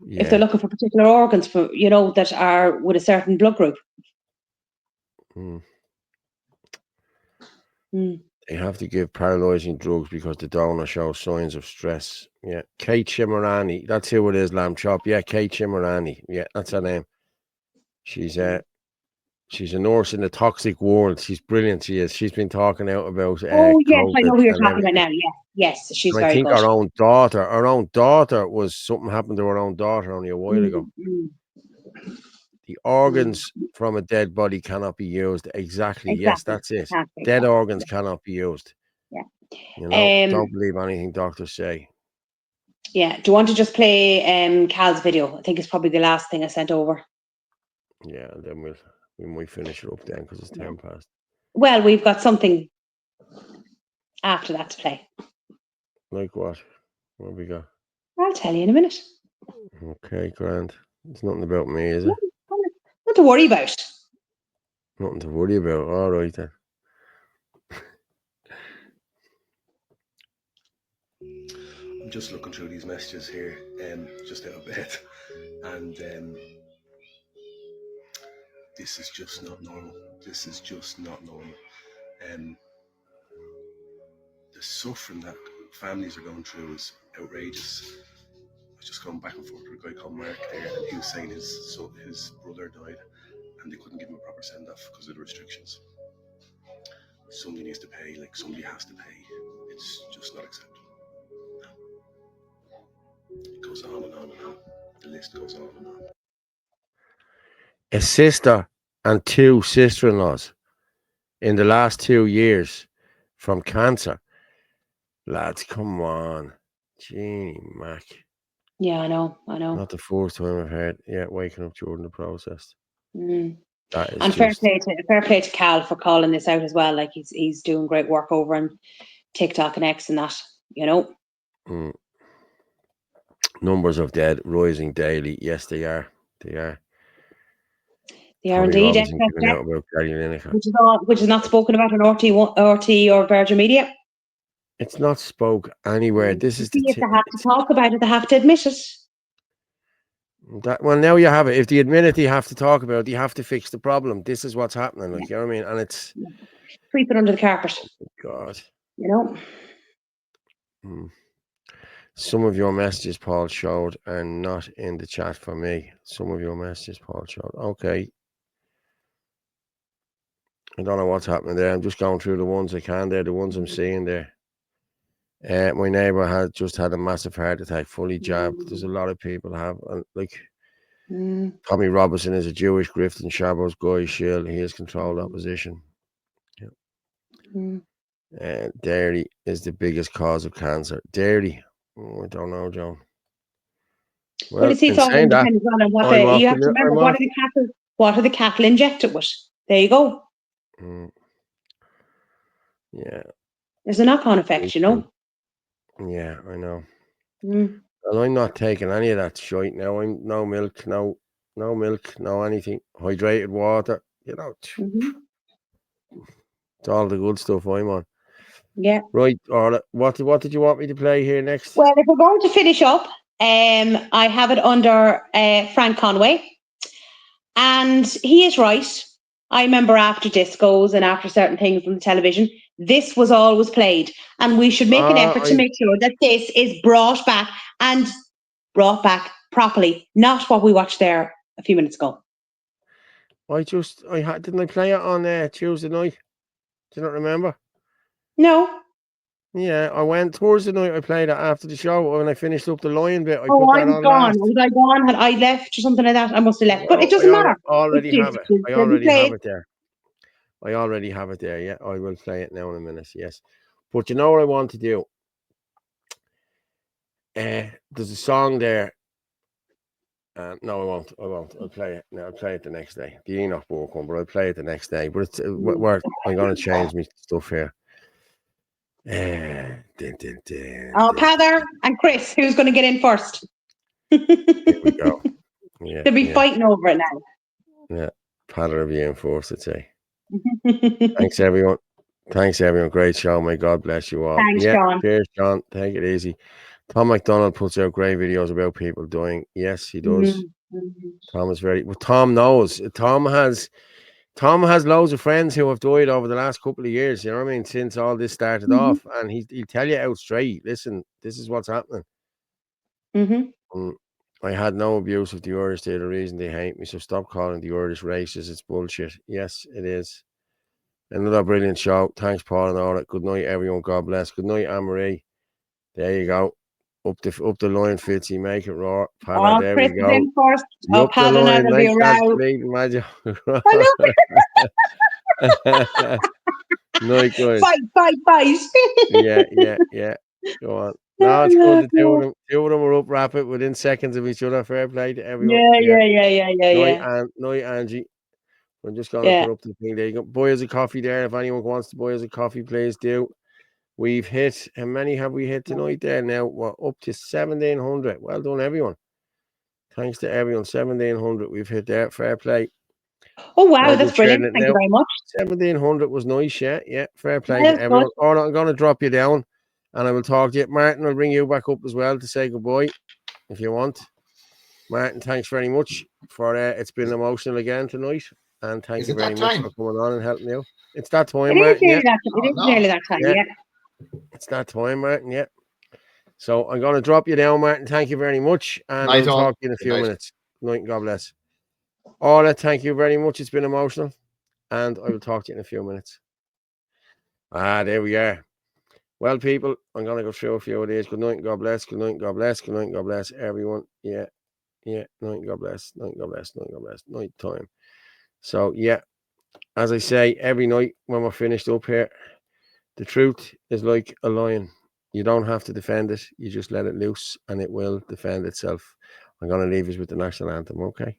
Speaker 1: yeah.
Speaker 4: If they're looking for particular organs for, you know, that are with a certain blood group.
Speaker 1: They have to give paralyzing drugs because the donor shows signs of stress. Yeah. Kate Chimarani. That's who it is, Lamb Chop. Yeah, Kate Chimarani. Yeah, that's her name. She's a nurse in the toxic world. She's brilliant. She is. She's been talking out about
Speaker 4: Oh yes, I know
Speaker 1: COVID
Speaker 4: who you're
Speaker 1: and
Speaker 4: talking about
Speaker 1: everything.
Speaker 4: now. Yes, she's
Speaker 1: And I
Speaker 4: very
Speaker 1: think
Speaker 4: good.
Speaker 1: her own daughter was something happened to her own daughter only a while ago. The organs from a dead body cannot be used. Exactly. Yes, that's it.
Speaker 4: Exactly.
Speaker 1: Dead organs cannot be used.
Speaker 4: Yeah.
Speaker 1: You know, don't believe anything doctors say.
Speaker 4: Yeah. Do you want to just play Cal's video? I think it's probably the last thing I sent over.
Speaker 1: Yeah, and then we might finish it up then because it's 10 past.
Speaker 4: Well, we've got something after that to play.
Speaker 1: Like what? What have we got?
Speaker 4: I'll tell you in a minute.
Speaker 1: Okay, grand. It's nothing about me, is it?
Speaker 4: Not to worry about.
Speaker 1: Nothing to worry about. All right then.
Speaker 19: I'm just looking through these messages here, just out of bed, and this is just not normal. This is just not normal. The suffering that families are going through is outrageous. I was just going back and forth with a guy called Mark there, and he was saying his brother died, and they couldn't give him a proper send-off because of the restrictions. Somebody needs to pay, like somebody has to pay. It's just not acceptable. It goes on and on and on. The list goes on and on.
Speaker 1: A sister and two sister-in-laws in the last 2 years from cancer. Lads, come on. Gee, Mac.
Speaker 4: Yeah, I know.
Speaker 1: Not the first time I've heard. Yeah, waking up during the process.
Speaker 4: Mm.
Speaker 1: That is
Speaker 4: And
Speaker 1: just
Speaker 4: fair play to Cal for calling this out as well. Like he's doing great work over on TikTok and X and that, you know.
Speaker 1: Numbers of dead rising daily. Yes, they are. They are.
Speaker 4: They are
Speaker 1: Tommy
Speaker 4: indeed,
Speaker 1: Robinson giving out about Gary Lineker.
Speaker 4: which is not spoken about on RT or Virgin Media.
Speaker 1: It's not spoke anywhere. This is the
Speaker 4: If they have to talk about it, they have to admit it.
Speaker 1: well, now you have it. If they admit it, you have to talk about it. You have to fix the problem. This is what's happening. Like, you know what I mean? And it's
Speaker 4: sweep it under the carpet.
Speaker 1: Oh, God.
Speaker 4: You know.
Speaker 1: Some of your messages Paul showed are not in the chat for me. Some of your messages Paul showed. Okay. I don't know what's happening there. I'm just going through the ones I can there, the ones I'm seeing there. My neighbour had just had a massive heart attack, fully jabbed. There's a lot of people have, and like Tommy Robinson is a Jewish Grifton Shabos guy shield. He has controlled opposition. Dairy is the biggest cause of cancer. Dairy, I don't know, John.
Speaker 4: Well, it's all
Speaker 1: saying that,
Speaker 4: depends on what you have to remember. What are the cattle injected with? There you go.
Speaker 1: Yeah.
Speaker 4: There's a knock-on effect, you know.
Speaker 1: Yeah, I know. And I'm not taking any of that shite now. I'm no milk, no milk, no anything. Hydrated water, you know. It's all the good stuff I'm on.
Speaker 4: Yeah.
Speaker 1: Right, Orla, what did you want me to play here next?
Speaker 4: Well, if we're going to finish up, I have it under Frank Conway. And he is right. I remember after discos and after certain things on the television, this was always played. And we should make an effort to make sure that this is brought back properly, not what we watched there a few minutes ago.
Speaker 1: Didn't I play it on Tuesday night? Do you not remember?
Speaker 4: No.
Speaker 1: Yeah, I went Thursday night. I played it after the show when I finished up the lion bit. I
Speaker 4: I
Speaker 1: put that
Speaker 4: was
Speaker 1: on
Speaker 4: gone.
Speaker 1: last.
Speaker 4: Was I gone? Had I left or something like that? I must have left. But it doesn't matter.
Speaker 1: Already have it. I already have it there. Yeah, I will play it now in a minute. Yes, but you know what I want to do? There's a song there. No, I won't. I'll play it. No, I'll play it the next day. The Enoch Walk one, but I'll play it the next day. But it's I'm going to change my stuff here.
Speaker 4: Pather and Chris, who's going to get in first?
Speaker 1: Here we go. Yeah,
Speaker 4: they'll be fighting over it now.
Speaker 1: Yeah, Pather will be in first, I'd say. Thanks, everyone. Great show. May God bless you all.
Speaker 4: Thanks, John.
Speaker 1: Cheers, John. Take it easy. Tom McDonald puts out great videos about people dying. Yes, he does. Tom is Tom knows. Tom has loads of friends who have died over the last couple of years. You know what I mean? Since all this started off, and he'll tell you out straight. Listen, this is what's happening. I had no abuse of the Irish. They're the reason they hate me. So stop calling the Irish racist. It's bullshit. Yes, it is. Another brilliant show. Thanks, Paul and Orla. Good night, everyone. God bless. Good night, Anne-Marie. There you go. Up the line, Fitzy. Make it raw. Padda, there
Speaker 4: Chris
Speaker 1: we go.
Speaker 4: is in first.
Speaker 1: Up the line.
Speaker 4: Will be around.
Speaker 1: Night, guys.
Speaker 4: Fight.
Speaker 1: Yeah. Go on. No, it's good. The two of them were up rapid within seconds of each other. Fair play to everyone.
Speaker 4: Yeah.
Speaker 1: Night, Angie. I'm just going to put up the thing there. You can buy us a coffee there. If anyone wants to buy us a coffee, please do. We've hit, how many have we hit tonight there now? We're up to 1,700. Well done, everyone. Thanks to everyone. 1,700 we've hit there. Fair play.
Speaker 4: Oh, wow, that's brilliant. Thank you very much.
Speaker 1: 1,700 was nice, yeah. Fair play to everyone. Orla, I'm going to drop you down and I will talk to you. Martin, I'll bring you back up as well to say goodbye if you want. Martin, thanks very much for it's been emotional again tonight. And thank you very much for coming on and helping me out. It's that time, Martin.
Speaker 4: It is nearly that time, yeah.
Speaker 1: It's that time, Martin, yeah. So I'm going to drop you down, Martin. Thank you very much. And I'll talk to you in a few minutes. Good night and God bless. Orla, thank you very much. It's been emotional. And I will talk to you in a few minutes. There we are. Well, people, I'm going to go through a few of these. Good night and God bless. Good night and God bless. Good night and God bless, everyone. Yeah. Night and God bless. Night and God bless. Night and God bless. Night time. So, yeah, as I say, every night when we're finished up here, the truth is like a lion. You don't have to defend it. You just let it loose and it will defend itself. I'm going to leave us with the national anthem, okay?